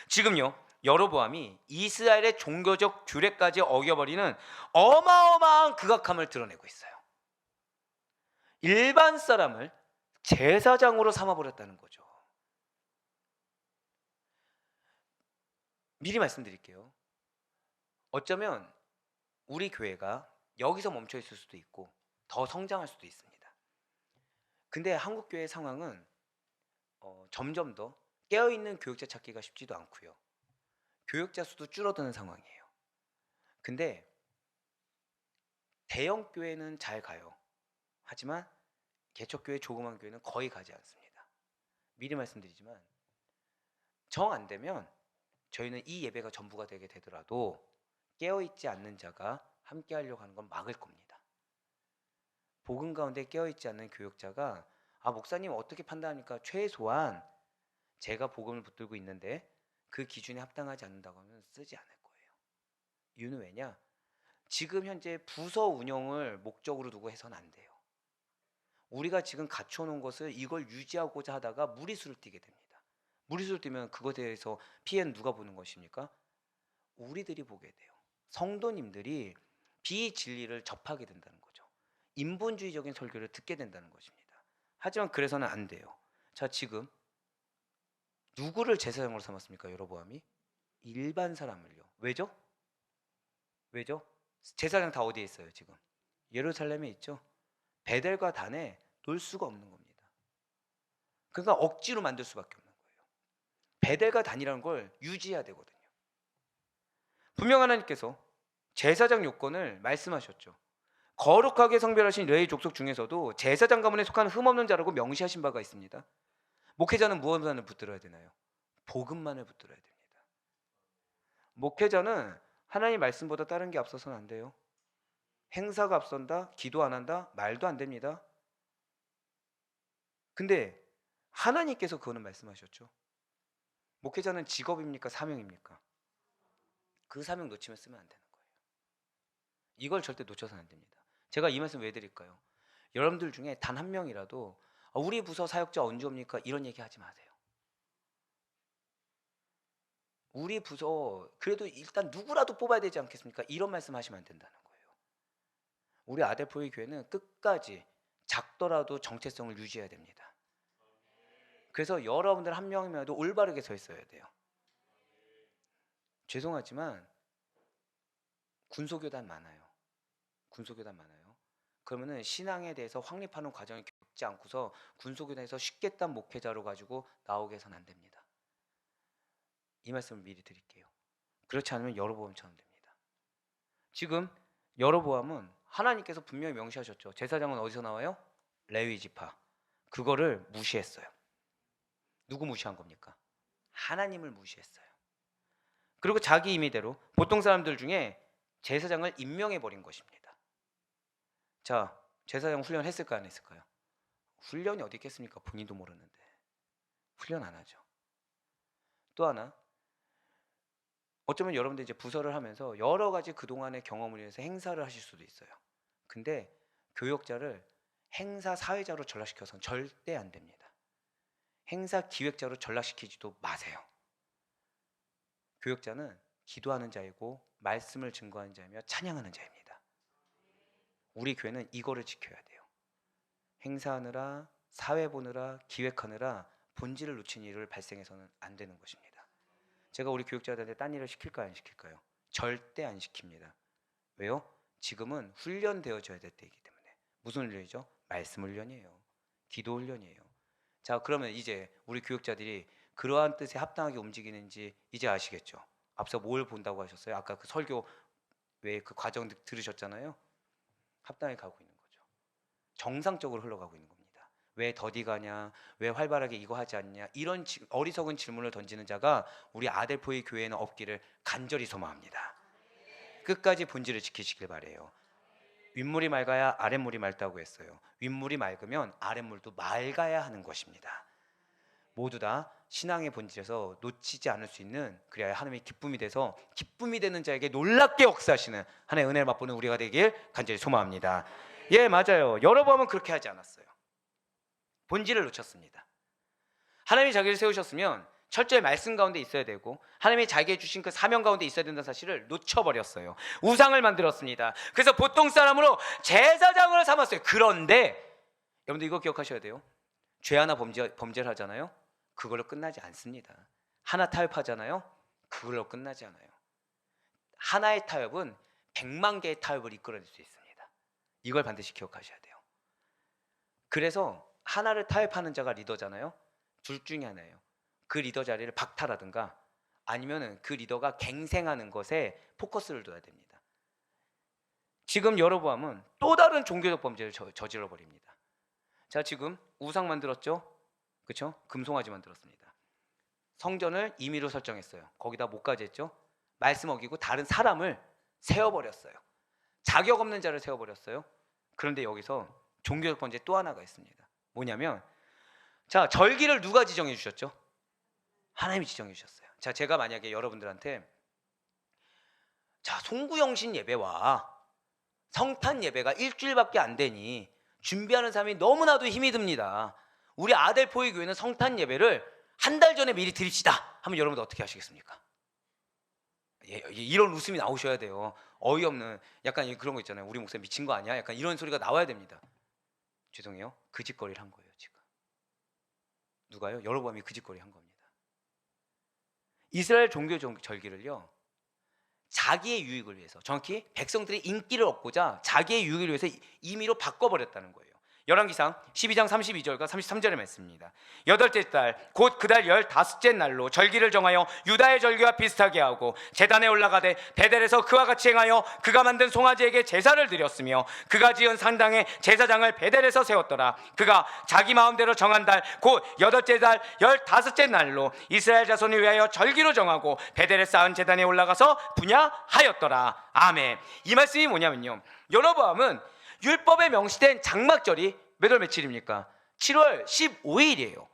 지금요 여로보암이 이스라엘의 종교적 규례까지 어겨버리는 어마어마한 극악함을 드러내고 있어요. 일반 사람을 제사장으로 삼아버렸다는 거죠. 미리 말씀드릴게요. 어쩌면 우리 교회가 여기서 멈춰 있을 수도 있고 더 성장할 수도 있습니다. 근데 한국 교회의 상황은 점점 더 깨어있는 교육자 찾기가 쉽지도 않고요. 교육자 수도 줄어드는 상황이에요. 근데 대형 교회는 잘 가요. 하지만 개척교회, 조그만 교회는 거의 가지 않습니다. 미리 말씀드리지만 정 안 되면 저희는 이 예배가 전부가 되게 되더라도 깨어있지 않는 자가 함께 하려고 하는 건 막을 겁니다. 복음 가운데 깨어있지 않는 교역자가 목사님 어떻게 판단합니까? 최소한 제가 복음을 붙들고 있는데 그 기준에 합당하지 않는다고 하면 쓰지 않을 거예요. 이유는 왜냐? 지금 현재 부서 운영을 목적으로 두고 해서는 안 돼요. 우리가 지금 갖춰놓은 것을 이걸 유지하고자 하다가 무리수를 띠게 됩니다. 무리수를 띠면 그것에 대해서 피해는 누가 보는 것입니까? 우리들이 보게 돼요. 성도님들이 비진리를 접하게 된다는 거죠. 인본주의적인 설교를 듣게 된다는 것입니다. 하지만 그래서는 안 돼요. 자, 지금 누구를 제사장으로 삼았습니까? 여로보암이 일반 사람을요. 왜죠? 왜죠? 제사장 다 어디에 있어요? 지금 예루살렘에 있죠. 베델과 단에 놓을 수가 없는 겁니다. 그러니까 억지로 만들 수밖에 없는 거예요. 베델과 단이라는 걸 유지해야 되거든요. 분명 하나님께서 제사장 요건을 말씀하셨죠. 거룩하게 성별하신 레위 족속 중에서도 제사장 가문에 속한 흠없는 자라고 명시하신 바가 있습니다. 목회자는 무엇만을 붙들어야 되나요? 복음만을 붙들어야 됩니다. 목회자는 하나님 말씀보다 다른 게 앞서서는 안 돼요. 행사가 앞선다, 기도 안 한다, 말도 안 됩니다. 근데 하나님께서 그거는 말씀하셨죠. 목회자는 직업입니까? 사명입니까? 그 사명 놓치면 쓰면 안 되는 거예요. 이걸 절대 놓쳐서는 안 됩니다. 제가 이 말씀 왜 드릴까요? 여러분들 중에 단 한 명이라도 우리 부서 사역자 언제 옵니까? 이런 얘기 하지 마세요. 우리 부서 그래도 일단 누구라도 뽑아야 되지 않겠습니까? 이런 말씀 하시면 안 된다는 거예요. 우리 아델포의 교회는 끝까지 작더라도 정체성을 유지해야 됩니다. 그래서 여러분들 한 명이라도 올바르게 서 있어야 돼요. 죄송하지만 군소교단 많아요. 군소교단 많아요. 그러면은 신앙에 대해서 확립하는 과정을 겪지 않고서 군소교단에서 쉽게 딴 목회자로 가지고 나오게 해서는 안 됩니다. 이 말씀을 미리 드릴게요. 그렇지 않으면 여로보암처럼 됩니다. 지금 여로보암은 하나님께서 분명히 명시하셨죠. 제사장은 어디서 나와요? 레위 지파. 그거를 무시했어요. 누구 무시한 겁니까? 하나님을 무시했어요. 그리고 자기 임의대로 보통 사람들 중에 제사장을 임명해 버린 것입니다. 자, 제사장 훈련 했을까요? 안 했을까요? 훈련이 어디 있겠습니까? 본인도 모르는데 훈련 안 하죠. 또 하나, 어쩌면 여러분들 이제 부서를 하면서 여러 가지 그동안의 경험을 위해서 행사를 하실 수도 있어요. 근데 교역자를 행사 사회자로 전락시켜서는 절대 안 됩니다. 행사 기획자로 전락시키지도 마세요. 교역자는 기도하는 자이고 말씀을 증거하는 자이며 찬양하는 자입니다. 우리 교회는 이거를 지켜야 돼요. 행사하느라, 사회 보느라, 기획하느라 본질을 놓친 일을 발생해서는 안 되는 것입니다. 제가 우리 교육자들한테 딴 일을 시킬까요? 안 시킬까요? 절대 안 시킵니다. 왜요? 지금은 훈련되어져야 될 때이기 때문에. 무슨 훈련이죠? 말씀 훈련이에요. 기도 훈련이에요. 자, 그러면 이제 우리 교육자들이 그러한 뜻에 합당하게 움직이는지 이제 아시겠죠? 앞서 뭘 본다고 하셨어요? 아까 그 설교 왜 그 과정 들으셨잖아요. 합당하게 가고 있는 거죠. 정상적으로 흘러가고 있는 겁니다. 왜 더디 가냐? 왜 활발하게 이거 하지 않냐? 이런 어리석은 질문을 던지는 자가 우리 아델포의 교회에는 없기를 간절히 소망합니다. 끝까지 본질을 지키시길 바래요. 윗물이 맑아야 아랫물이 맑다고 했어요. 윗물이 맑으면 아랫물도 맑아야 하는 것입니다. 모두 다 신앙의 본질에서 놓치지 않을 수 있는, 그래야 하나님의 기쁨이 돼서 기쁨이 되는 자에게 놀랍게 역사하시는 하나님의 은혜를 맛보는 우리가 되길 간절히 소망합니다. 예, 맞아요. 여러분은 그렇게 하지 않았어요. 본질을 놓쳤습니다. 하나님이 자기를 세우셨으면 철저히 말씀 가운데 있어야 되고 하나님이 자기에게 주신 그 사명 가운데 있어야 된다는 사실을 놓쳐버렸어요. 우상을 만들었습니다. 그래서 보통 사람으로 제사장을 삼았어요. 그런데 여러분들 이거 기억하셔야 돼요. 죄 하나 범죄를 하잖아요. 그걸로 끝나지 않습니다. 하나 타협하잖아요. 그걸로 끝나지 않아요. 하나의 타협은 100만 개의 타협을 이끌어낼 수 있습니다. 이걸 반드시 기억하셔야 돼요. 그래서 하나를 타협하는 자가 리더잖아요. 둘 중에 하나예요. 그 리더 자리를 박탈하든가 아니면은 그 리더가 갱생하는 것에 포커스를 둬야 됩니다. 지금 여로보암은 또 다른 종교적 범죄를 저질러 버립니다. 자, 지금 우상 만들었죠? 그렇죠? 금송아지 만들었습니다. 성전을 임의로 설정했어요. 거기다 뭐까지 했죠? 말씀 어기고 다른 사람을 세워버렸어요. 자격 없는 자를 세워버렸어요. 그런데 여기서 종교적 범죄 또 하나가 있습니다. 뭐냐면, 자, 절기를 누가 지정해 주셨죠? 하나님이 지정해 주셨어요. 자, 제가 만약에 여러분들한테 자, 송구영신 예배와 성탄 예배가 일주일밖에 안 되니 준비하는 사람이 너무나도 힘이 듭니다. 우리 아델포의 교회는 성탄 예배를 한 달 전에 미리 드립시다 하면 여러분들 어떻게 하시겠습니까? 이런 웃음이 나오셔야 돼요. 어이없는 약간 그런 거 있잖아요. 우리 목사 미친 거 아니야? 약간 이런 소리가 나와야 됩니다. 죄송해요. 그 짓거리를 한 거예요 지금. 누가요? 여로보암이 그 짓거리 한 겁니다. 이스라엘 종교 절기를요, 자기의 유익을 위해서, 정확히 백성들의 인기를 얻고자 자기의 유익을 위해서 임의로 바꿔버렸다는 거예요. 열왕기상 12장 32절과 33절의 말씀입니다. 여덟째 달 곧 그달 15째 날로 절기를 정하여 유다의 절기와 비슷하게 하고 제단에 올라가되 베델에서 그와 같이 행하여 그가 만든 송아지에게 제사를 드렸으며 그가 지은 산당에 제사장을 베델에서 세웠더라. 그가 자기 마음대로 정한 달 곧 여덟째 달 15째 날로 이스라엘 자손을 위하여 절기로 정하고 베델에 쌓은 제단에 올라가서 분야하였더라. 아멘. 이 말씀이 뭐냐면요, 여로보암은 율법에 명시된 장막절이 몇 월 며칠입니까? 7월 15일이에요.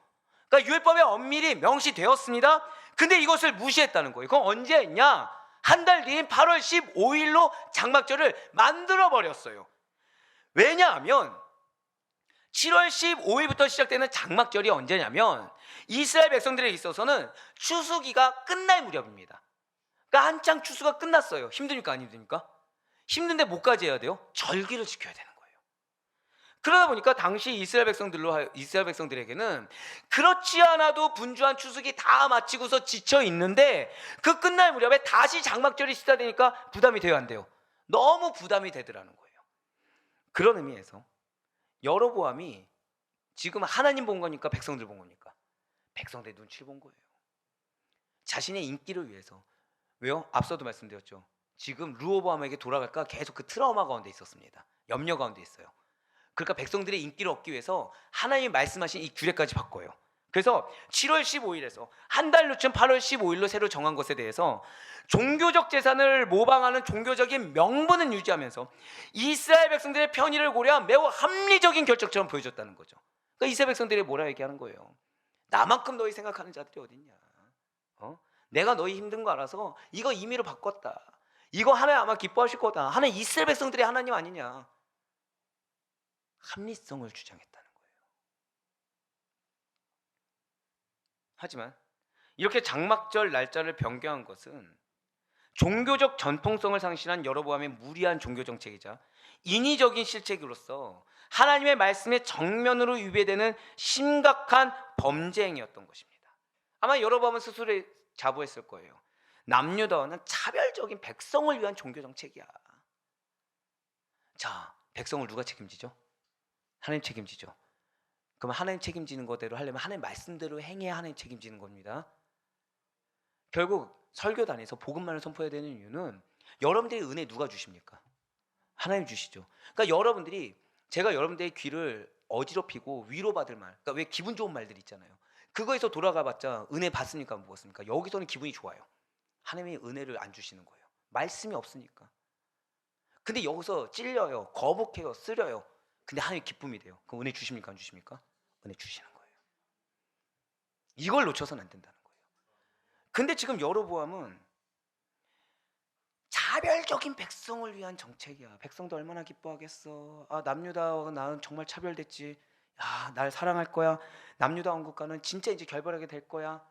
그러니까 율법에 엄밀히 명시되었습니다. 근데 이것을 무시했다는 거예요. 그건 언제 했냐? 한 달 뒤인 8월 15일로 장막절을 만들어 버렸어요. 왜냐하면 7월 15일부터 시작되는 장막절이 언제냐면 이스라엘 백성들에 있어서는 추수기가 끝날 무렵입니다. 그러니까 한창 추수가 끝났어요. 힘드니까 안 힘드니까? 힘든데 뭐까지 해야 돼요? 절기를 지켜야 되는 거예요. 그러다 보니까 당시 이스라엘 백성들에게는 그렇지 않아도 분주한 추수기 다 마치고서 지쳐 있는데 그 끝날 무렵에 다시 장막절이 시작되니까 부담이 돼요, 안 돼요? 너무 부담이 되더라는 거예요. 그런 의미에서 여로보암이 지금 하나님 본 거니까 백성들 본 겁니까? 백성들 눈치를 본 거예요. 자신의 인기를 위해서. 왜요? 앞서도 말씀드렸죠. 지금 르호보암에게 돌아갈까 계속 그 트라우마 가운데 있었습니다. 염려 가운데 있어요. 그러니까 백성들의 인기를 얻기 위해서 하나님이 말씀하신 이 규례까지 바꿔요. 그래서 7월 15일에서 한 달 늦춘 8월 15일로 새로 정한 것에 대해서 종교적 재산을 모방하는 종교적인 명분은 유지하면서 이스라엘 백성들의 편의를 고려한 매우 합리적인 결정처럼 보여줬다는 거죠. 그러니까 이스라엘 백성들이 뭐라 얘기하는 거예요? 나만큼 너희 생각하는 자들이 어딨냐? 내가 너희 힘든 거 알아서 이거 임의로 바꿨다. 이거 하나님 아마 기뻐하실 거다. 하나님 이스라엘 백성들이 하나님 아니냐? 합리성을 주장했다는 거예요. 하지만 이렇게 장막절 날짜를 변경한 것은 종교적 전통성을 상실한 여로보암의 무리한 종교 정책이자 인위적인 실책으로서 하나님의 말씀에 정면으로 위배되는 심각한 범죄 행위였던 것입니다. 아마 여로보암은 스스로 자부했을 거예요. 남유다와는 차별적인 백성을 위한 종교 정책이야. 자, 백성을 누가 책임지죠? 하나님 책임지죠. 그럼 하나님 책임지는 거대로 하려면 하나님 말씀대로 행해야 하나님 책임지는 겁니다. 결국 설교단에서 복음만을 선포해야 되는 이유는 여러분들의 은혜 누가 주십니까? 하나님 주시죠. 그러니까 제가 여러분들의 귀를 어지럽히고 위로받을 말, 그러니까 왜 기분 좋은 말들이 있잖아요. 그거에서 돌아가봤자 은혜 받습니까? 못 받습니까? 여기서는 기분이 좋아요. 하나님이 은혜를 안 주시는 거예요. 말씀이 없으니까. 근데 여기서 찔려요, 거북해요, 쓰려요. 근데 하나님 기쁨이 돼요. 그럼 은혜 주십니까? 안 주십니까? 은혜 주시는 거예요. 이걸 놓쳐서는 안 된다는 거예요. 근데 지금 여로보암은 차별적인 백성을 위한 정책이야. 백성도 얼마나 기뻐하겠어. 남유다와 나는 정말 차별됐지. 날 사랑할 거야. 남유다 왕국과는 진짜 이제 결별하게 될 거야.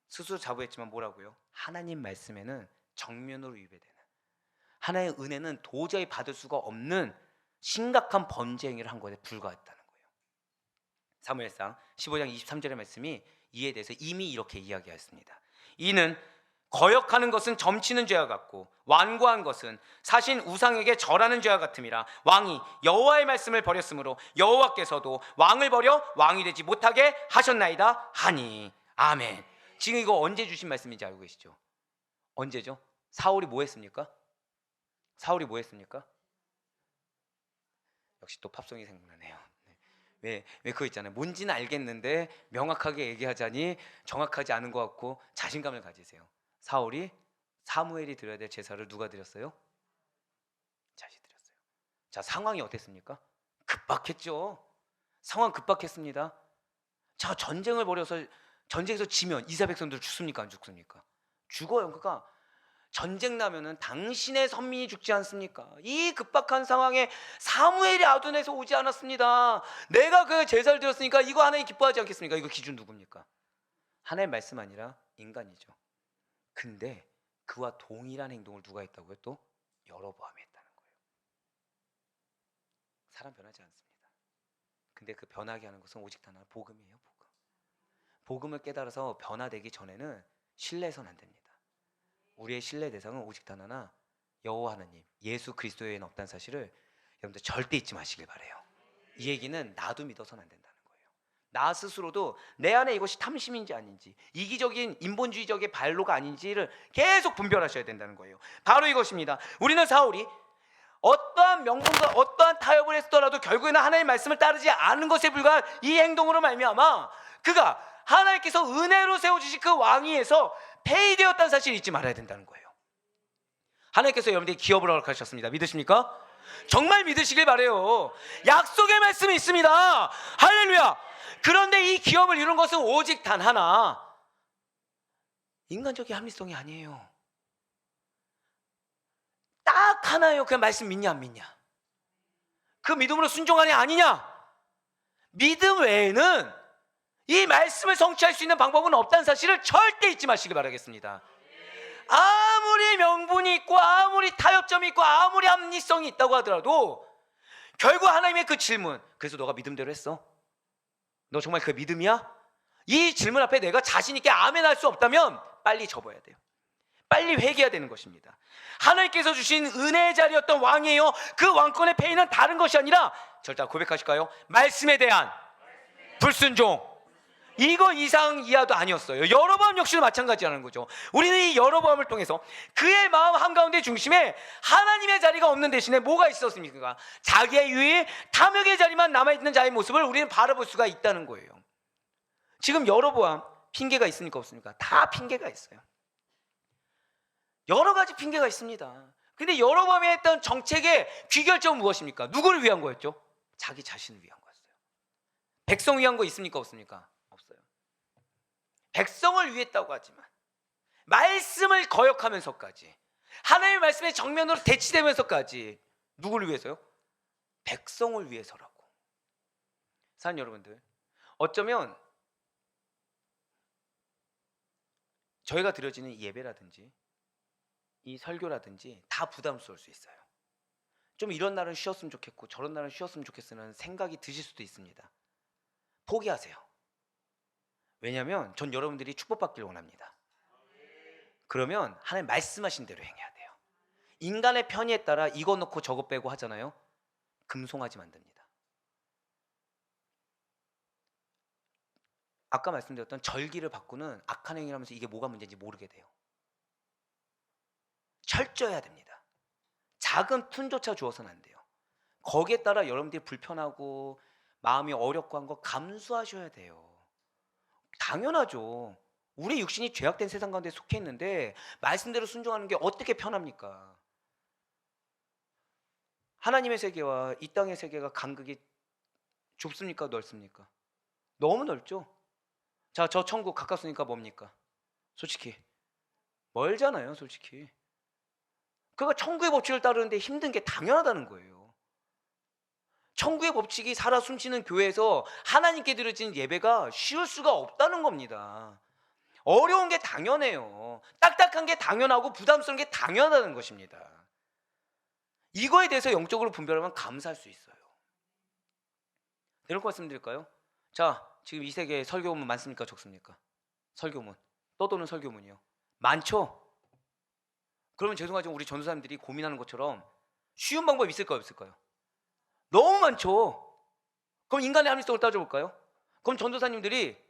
스스로 자부했지만 뭐라고요? 하나님 말씀에는 정면으로 위배되는, 하나님의 은혜는 도저히 받을 수가 없는 심각한 범죄 행위를 한 것에 불과했다는 거예요. 사무엘상 15장 23절의 말씀이 이에 대해서 이미 이렇게 이야기하였습니다. 이는 거역하는 것은 점치는 죄와 같고 완고한 것은 사신 우상에게 절하는 죄와 같음이라. 왕이 여호와의 말씀을 버렸으므로 여호와께서도 왕을 버려 왕이 되지 못하게 하셨나이다 하니. 아멘. 지금 이거 언제 주신 말씀인지 알고 계시죠? 언제죠? 사울이 뭐 했습니까? 역시 또 팝송이 생각나네요. 왜 그거 있잖아요. 뭔지는 알겠는데 명확하게 얘기하자니 정확하지 않은 것 같고 자신감을 가지세요. 사무엘이 드려야 될 제사를 누가 드렸어요? 자신이 드렸어요. 자, 상황이 어땠습니까? 급박했죠. 상황 급박했습니다. 자, 전쟁을 벌여서 전쟁에서 지면 이스라엘 백성들 죽습니까? 안 죽습니까? 죽어요. 그러니까 전쟁 나면은 당신의 선민이 죽지 않습니까? 이 급박한 상황에 사무엘이 아둔에서 오지 않았습니다. 내가 그 제사를 드렸으니까 이거 하나님 기뻐하지 않겠습니까? 이거 기준 누굽니까? 하나님 말씀 아니라 인간이죠. 근데 그와 동일한 행동을 누가 했다고요? 또 여로보암이 했다는 거예요. 사람 변하지 않습니다. 근데 그 변하게 하는 것은 오직 단 하나, 복음이에요. 복음. 복음을 깨달아서 변화되기 전에는 신뢰해서는 안 됩니다. 우리의 신뢰 대상은 오직 단 하나, 여호와 하나님, 예수 그리스도 외에는 없다는 사실을 여러분들 절대 잊지 마시길 바래요. 이 얘기는 나도 믿어서는 안 된다는 거예요. 나 스스로도 내 안에 이것이 탐심인지 아닌지, 이기적인 인본주의적인 발로가 아닌지를 계속 분별하셔야 된다는 거예요. 바로 이것입니다. 우리는 사울이 어떠한 명분과 어떠한 타협을 했더라도 결국에는 하나님의 말씀을 따르지 않은 것에 불과한 이 행동으로 말미암아 그가 하나님께서 은혜로 세워주신 그 왕위에서 폐위되었다는 사실을 잊지 말아야 된다는 거예요. 하나님께서 여러분들이 기업을 허락하셨습니다. 믿으십니까? 정말 믿으시길 바래요. 약속의 말씀이 있습니다. 할렐루야. 그런데 이 기업을 이룬 것은 오직 단 하나, 인간적인 합리성이 아니에요. 딱 하나예요. 그 말씀 믿냐 안 믿냐, 그 믿음으로 순종하냐 아니냐. 믿음 외에는 이 말씀을 성취할 수 있는 방법은 없다는 사실을 절대 잊지 마시기 바라겠습니다. 아무리 명분이 있고 아무리 타협점이 있고 아무리 합리성이 있다고 하더라도 결국 하나님의 그 질문, 그래서 너가 믿음대로 했어? 너 정말 그 믿음이야? 이 질문 앞에 내가 자신 있게 아멘 할 수 없다면 빨리 접어야 돼요. 빨리 회개해야 되는 것입니다. 하나님께서 주신 은혜의 자리였던 왕이에요. 그 왕권의 폐위는 다른 것이 아니라, 절대 고백하실까요? 말씀에 대한 불순종, 이거 이상 이하도 아니었어요. 여로보암 역시도 마찬가지라는 거죠. 우리는 이 여로보암을 통해서 그의 마음 한가운데 중심에 하나님의 자리가 없는 대신에 뭐가 있었습니까? 자기의 유의 탐욕의 자리만 남아있는 자의 모습을 우리는 바라볼 수가 있다는 거예요. 지금 여로보암 핑계가 있습니까 없습니까? 다 핑계가 있어요. 여러 가지 핑계가 있습니다. 근데 여로보암이 했던 정책의 귀결점은 무엇입니까? 누구를 위한 거였죠? 자기 자신을 위한 거였어요. 백성 위한 거 있습니까 없습니까? 없어요. 백성을 위했다고 하지만 말씀을 거역하면서까지, 하나님의 말씀에 정면으로 대치되면서까지 누구를 위해서요? 백성을 위해서라고. 사랑하는 여러분들, 어쩌면 저희가 드려지는 이 예배라든지 이 설교라든지 다 부담스러울 수 있어요. 좀 이런 날은 쉬었으면 좋겠고 저런 날은 쉬었으면 좋겠으면 생각이 드실 수도 있습니다. 포기하세요. 왜냐하면 전 여러분들이 축복받기를 원합니다. 그러면 하나님 말씀하신 대로 행해야 돼요. 인간의 편의에 따라 이거 넣고 저거 빼고 하잖아요. 금송아지 만듭니다. 아까 말씀드렸던 절기를 바꾸는 악한 행위를 하면서 이게 뭐가 문제인지 모르게 돼요. 철저해야 됩니다. 작은 틈조차 주어서는 안 돼요. 거기에 따라 여러분들이 불편하고 마음이 어렵고 한 거 감수하셔야 돼요. 당연하죠. 우리 육신이 죄악된 세상 가운데 속해 있는데 말씀대로 순종하는 게 어떻게 편합니까? 하나님의 세계와 이 땅의 세계가 간극이 좁습니까 넓습니까? 너무 넓죠. 자, 저 천국 가깝으니까 뭡니까? 솔직히 멀잖아요. 솔직히 그가 천국의 법칙을 따르는데 힘든 게 당연하다는 거예요. 천국의 법칙이 살아 숨쉬는 교회에서 하나님께 드려진 예배가 쉬울 수가 없다는 겁니다. 어려운 게 당연해요. 딱딱한 게 당연하고 부담스러운 게 당연하다는 것입니다. 이거에 대해서 영적으로 분별하면 감사할 수 있어요. 이렇게 말씀드릴까요? 자, 지금 이 세계에 설교문 많습니까 적습니까? 설교문, 떠도는 설교문이요. 많죠? 그러면 죄송하지만 우리 전도사님들이 고민하는 것처럼 쉬운 방법이 있을까요 없을까요? 너무 많죠. 그럼 인간의 합리성을 따져볼까요? 그럼 전도사님들이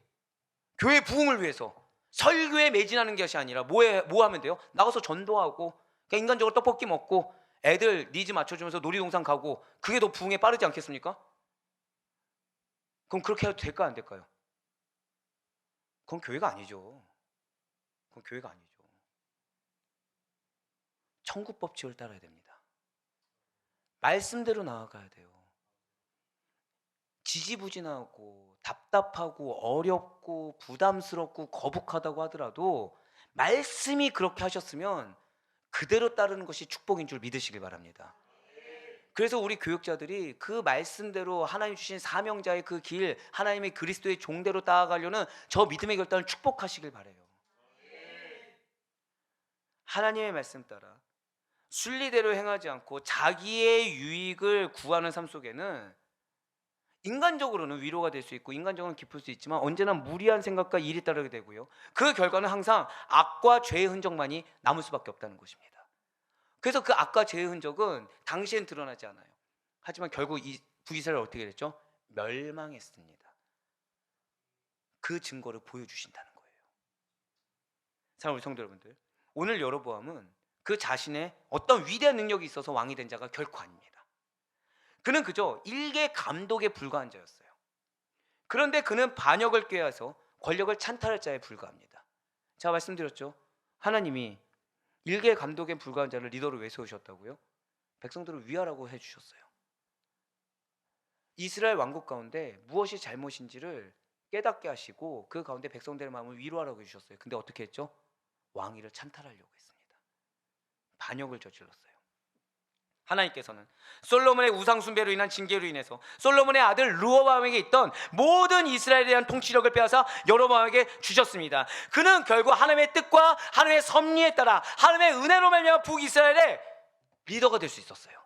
교회 부흥을 위해서 설교에 매진하는 것이 아니라 뭐 하면 돼요? 나가서 전도하고 그냥 인간적으로 떡볶이 먹고 애들 니즈 맞춰주면서 놀이동산 가고, 그게 더 부흥에 빠르지 않겠습니까? 그럼 그렇게 해도 될까요 안 될까요? 그건 교회가 아니죠. 그건 교회가 아니죠. 천국 법칙을 따라야 됩니다. 말씀대로 나아가야 돼요. 지지부진하고 답답하고 어렵고 부담스럽고 거북하다고 하더라도 말씀이 그렇게 하셨으면 그대로 따르는 것이 축복인 줄 믿으시길 바랍니다. 그래서 우리 교육자들이 그 말씀대로 하나님 주신 사명자의 그 길, 하나님의 그리스도의 종대로 따라가려는 저 믿음의 결단을 축복하시길 바라요. 하나님의 말씀 따라 순리대로 행하지 않고 자기의 유익을 구하는 삶 속에는 인간적으로는 위로가 될 수 있고 인간적으로는 기쁠 수 있지만 언제나 무리한 생각과 일이 따르게 되고요. 그 결과는 항상 악과 죄의 흔적만이 남을 수밖에 없다는 것입니다. 그래서 그 악과 죄의 흔적은 당시엔 드러나지 않아요. 하지만 결국 이 북이스라엘 어떻게 됐죠? 멸망했습니다. 그 증거를 보여주신다는 거예요. 사랑하는 우리 성도 여러분들, 오늘 여로보암은 그 자신의 어떤 위대한 능력이 있어서 왕이 된 자가 결코 아닙니다. 그는 그저 일개 감독에 불과한 자였어요. 그런데 그는 반역을 꾀해서 권력을 찬탈할 자에 불과합니다. 제가 말씀드렸죠. 하나님이 일개 감독에 불과한 자를 리더로 왜 세우셨다고요? 백성들을 위하라고 해주셨어요. 이스라엘 왕국 가운데 무엇이 잘못인지를 깨닫게 하시고 그 가운데 백성들의 마음을 위로하라고 해주셨어요. 근데 어떻게 했죠? 왕위를 찬탈하려고 했습니다. 반역을 저질렀어요. 하나님께서는 솔로몬의 우상 숭배로 인한 징계로 인해서 솔로몬의 아들 르호보암에게 있던 모든 이스라엘에 대한 통치력을 빼앗아 여로보암에게 주셨습니다. 그는 결국 하나님의 뜻과 하나님의 섭리에 따라 하나님의 은혜로 말미암아 북이스라엘의 리더가 될 수 있었어요.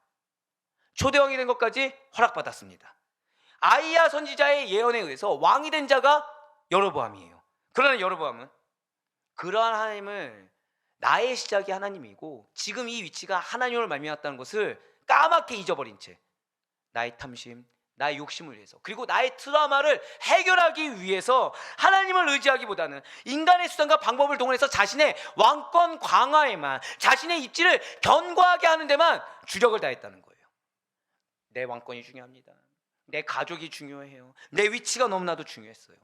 초대왕이 된 것까지 허락받았습니다. 아이야 선지자의 예언에 의해서 왕이 된 자가 여로보암이에요. 그러나 여로보암은 그러한 하나님을 나의 시작이 하나님이고 지금 이 위치가 하나님을 말미암았다는 것을 까맣게 잊어버린 채 나의 탐심, 나의 욕심을 위해서 그리고 나의 트라우마를 해결하기 위해서 하나님을 의지하기보다는 인간의 수단과 방법을 동원해서 자신의 왕권 강화에만, 자신의 입지를 견고하게 하는 데만 주력을 다했다는 거예요. 내 왕권이 중요합니다. 내 가족이 중요해요. 내 위치가 너무나도 중요했어요.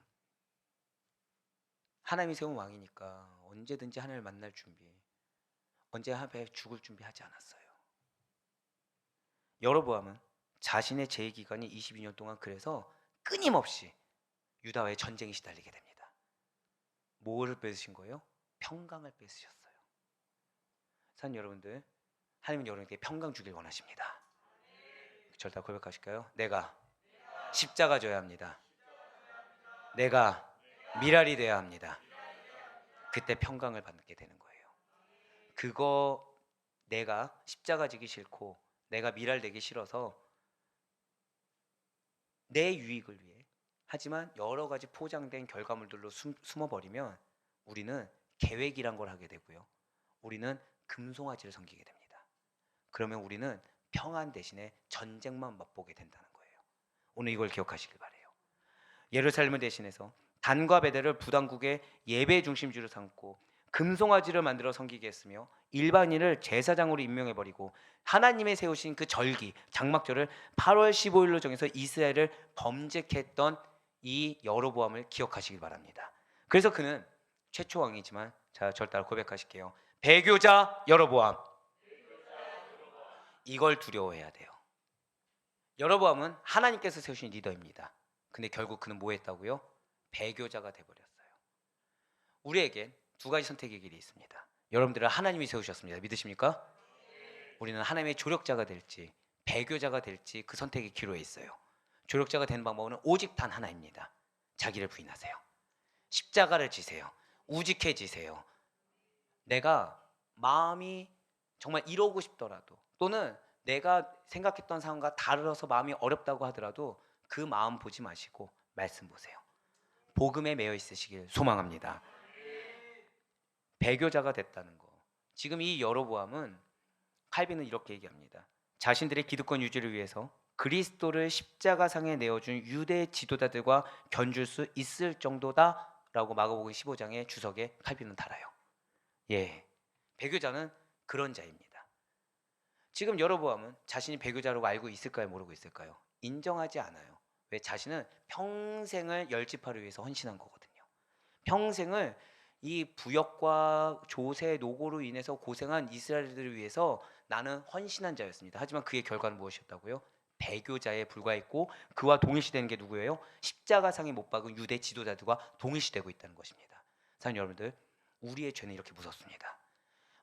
하나님이 세운 왕이니까 언제든지 하나님을 만날 준비, 언제 앞에 죽을 준비하지 않았어요. 여로보암은 자신의 재위 기간이 22년 동안 그래서 끊임없이 유다와의 전쟁에 시달리게 됩니다. 뭐를 뺏으신 거예요? 평강을 뺏으셨어요. 산 여러분들, 하나님은 여러분에게 평강 주길 원하십니다. 절대 고백하실까요? 내가 십자가 져야 합니다. 내가 미랄이 되어야 합니다. 그때 평강을 받게 되는 거예요. 그거 내가 십자가 지기 싫고 내가 미랄 되기 싫어서 내 유익을 위해 하지만 여러 가지 포장된 결과물들로 숨어버리면 우리는 계획이란 걸 하게 되고요. 우리는 금송아지를 섬기게 됩니다. 그러면 우리는 평안 대신에 전쟁만 맛보게 된다는 거예요. 오늘 이걸 기억하시길 바래요. 예루살렘을 대신해서 단과 베델을 부당국의 예배 중심지로 삼고 금송아지를 만들어 섬기게 했으며 일반인을 제사장으로 임명해버리고 하나님의 세우신 그 절기 장막절을 8월 15일로 정해서 이스라엘을 범죄케 했던 이 여로보암을 기억하시길 바랍니다. 그래서 그는 최초 왕이지만 자, 절 따라 고백하실게요. 배교자 여로보암. 이걸 두려워해야 돼요. 여로보암은 하나님께서 세우신 리더입니다. 근데 결국 그는 뭐 했다고요? 배교자가 돼버렸어요. 우리에겐 두 가지 선택의 길이 있습니다. 여러분들은 하나님이 세우셨습니다. 믿으십니까? 우리는 하나님의 조력자가 될지 배교자가 될지 그 선택의 기로에 있어요. 조력자가 되는 방법은 오직 단 하나입니다. 자기를 부인하세요. 십자가를 지세요. 우직해지세요. 내가 마음이 정말 이러고 싶더라도 또는 내가 생각했던 상황과 다르서 마음이 어렵다고 하더라도 그 마음 보지 마시고 말씀 보세요. 복음에 매여 있으시길 소망합니다. 배교자가 됐다는 거. 지금 이 여로보암은 칼빈은 이렇게 얘기합니다. 자신들의 기득권 유지를 위해서 그리스도를 십자가상에 내어준 유대 지도자들과 견줄 수 있을 정도다라고 마가복음 15장의 주석에 칼빈은 달아요. 예, 배교자는 그런 자입니다. 지금 여로보암은 자신이 배교자라고 알고 있을까요? 모르고 있을까요? 인정하지 않아요. 왜? 자신은 평생을 열지파를 위해서 헌신한 거거든요. 평생을 이 부역과 조세 노고로 인해서 고생한 이스라엘들을 위해서 나는 헌신한 자였습니다. 하지만 그의 결과는 무엇이었다고요? 배교자에 불과했고 그와 동일시되는 게 누구예요? 십자가상에 못 박은 유대 지도자들과 동일시되고 있다는 것입니다. 사랑하는 여러분들, 우리의 죄는 이렇게 무섭습니다.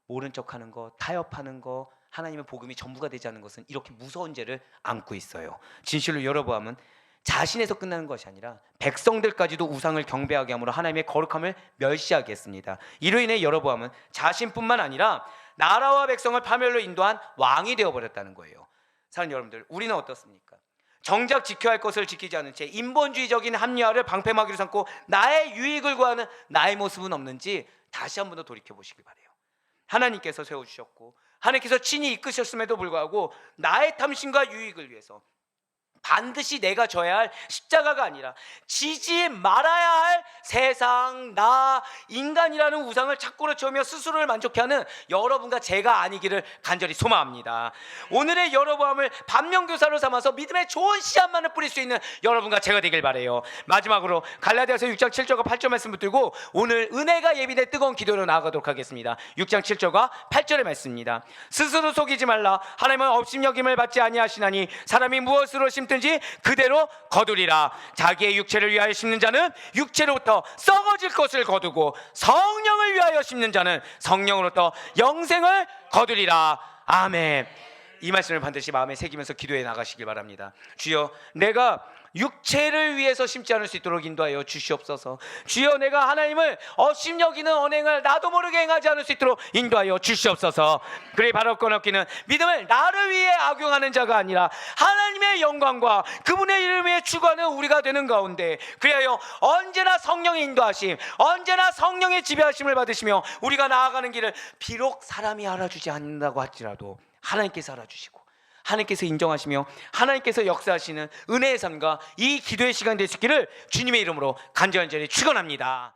모른 척하는 거, 타협하는 거, 하나님의 복음이 전부가 되지 않는 것은 이렇게 무서운 죄를 안고 있어요. 진실로 여러보암은 자신에서 끝나는 것이 아니라 백성들까지도 우상을 경배하게 함으로 하나님의 거룩함을 멸시하게 했습니다. 이로 인해 여로보암은 자신뿐만 아니라 나라와 백성을 파멸로 인도한 왕이 되어버렸다는 거예요. 사랑하는 여러분들, 우리는 어떻습니까? 정작 지켜야 할 것을 지키지 않은 채 인본주의적인 합리화를 방패막이로 삼고 나의 유익을 구하는 나의 모습은 없는지 다시 한 번 더 돌이켜보시길 바라요. 하나님께서 세워주셨고 하나님께서 친히 이끄셨음에도 불구하고 나의 탐심과 유익을 위해서 반드시 내가 져야 할 십자가가 아니라 지지 말아야 할 세상, 나, 인간이라는 우상을 착고로 채우며 스스로를 만족해 하는 여러분과 제가 아니기를 간절히 소망합니다. 오늘의 여로보암을 반면교사로 삼아서 믿음의 좋은 씨앗만을 뿌릴 수 있는 여러분과 제가 되길 바라요. 마지막으로 갈라디아서 6장 7절과 8절 말씀 붙들고 오늘 은혜가 예비된 뜨거운 기도로 나아가도록 하겠습니다. 6장 7절과 8절의 말씀입니다. 스스로 속이지 말라. 하나님은 업신여김을 받지 아니하시나니 사람이 무엇으로 심든지 그대로 거두리라. 자기의 육체를 위하여 심는 자는 육체로부터 썩어질 것을 거두고 성령을 위하여 심는 자는 성령으로부터 영생을 거두리라. 아멘. 이 말씀을 반드시 마음에 새기면서 기도해 나가시길 바랍니다. 주여, 내가 육체를 위해서 심지 않을 수 있도록 인도하여 주시옵소서. 주여, 내가 하나님을 업신여기는 언행을 나도 모르게 행하지 않을 수 있도록 인도하여 주시옵소서. 그래 바로 꺼놓기는 믿음을 나를 위해 악용하는 자가 아니라 하나님의 영광과 그분의 이름을 위해 추구하는 우리가 되는 가운데 그리하여 언제나 성령의 인도하심, 언제나 성령의 지배하심을 받으시며 우리가 나아가는 길을 비록 사람이 알아주지 않는다고 할지라도 하나님께서 알아주시고 하나님께서 인정하시며 하나님께서 역사하시는 은혜의 삶과 이 기도의 시간이 될 수 있기를 주님의 이름으로 간절히 축원합니다.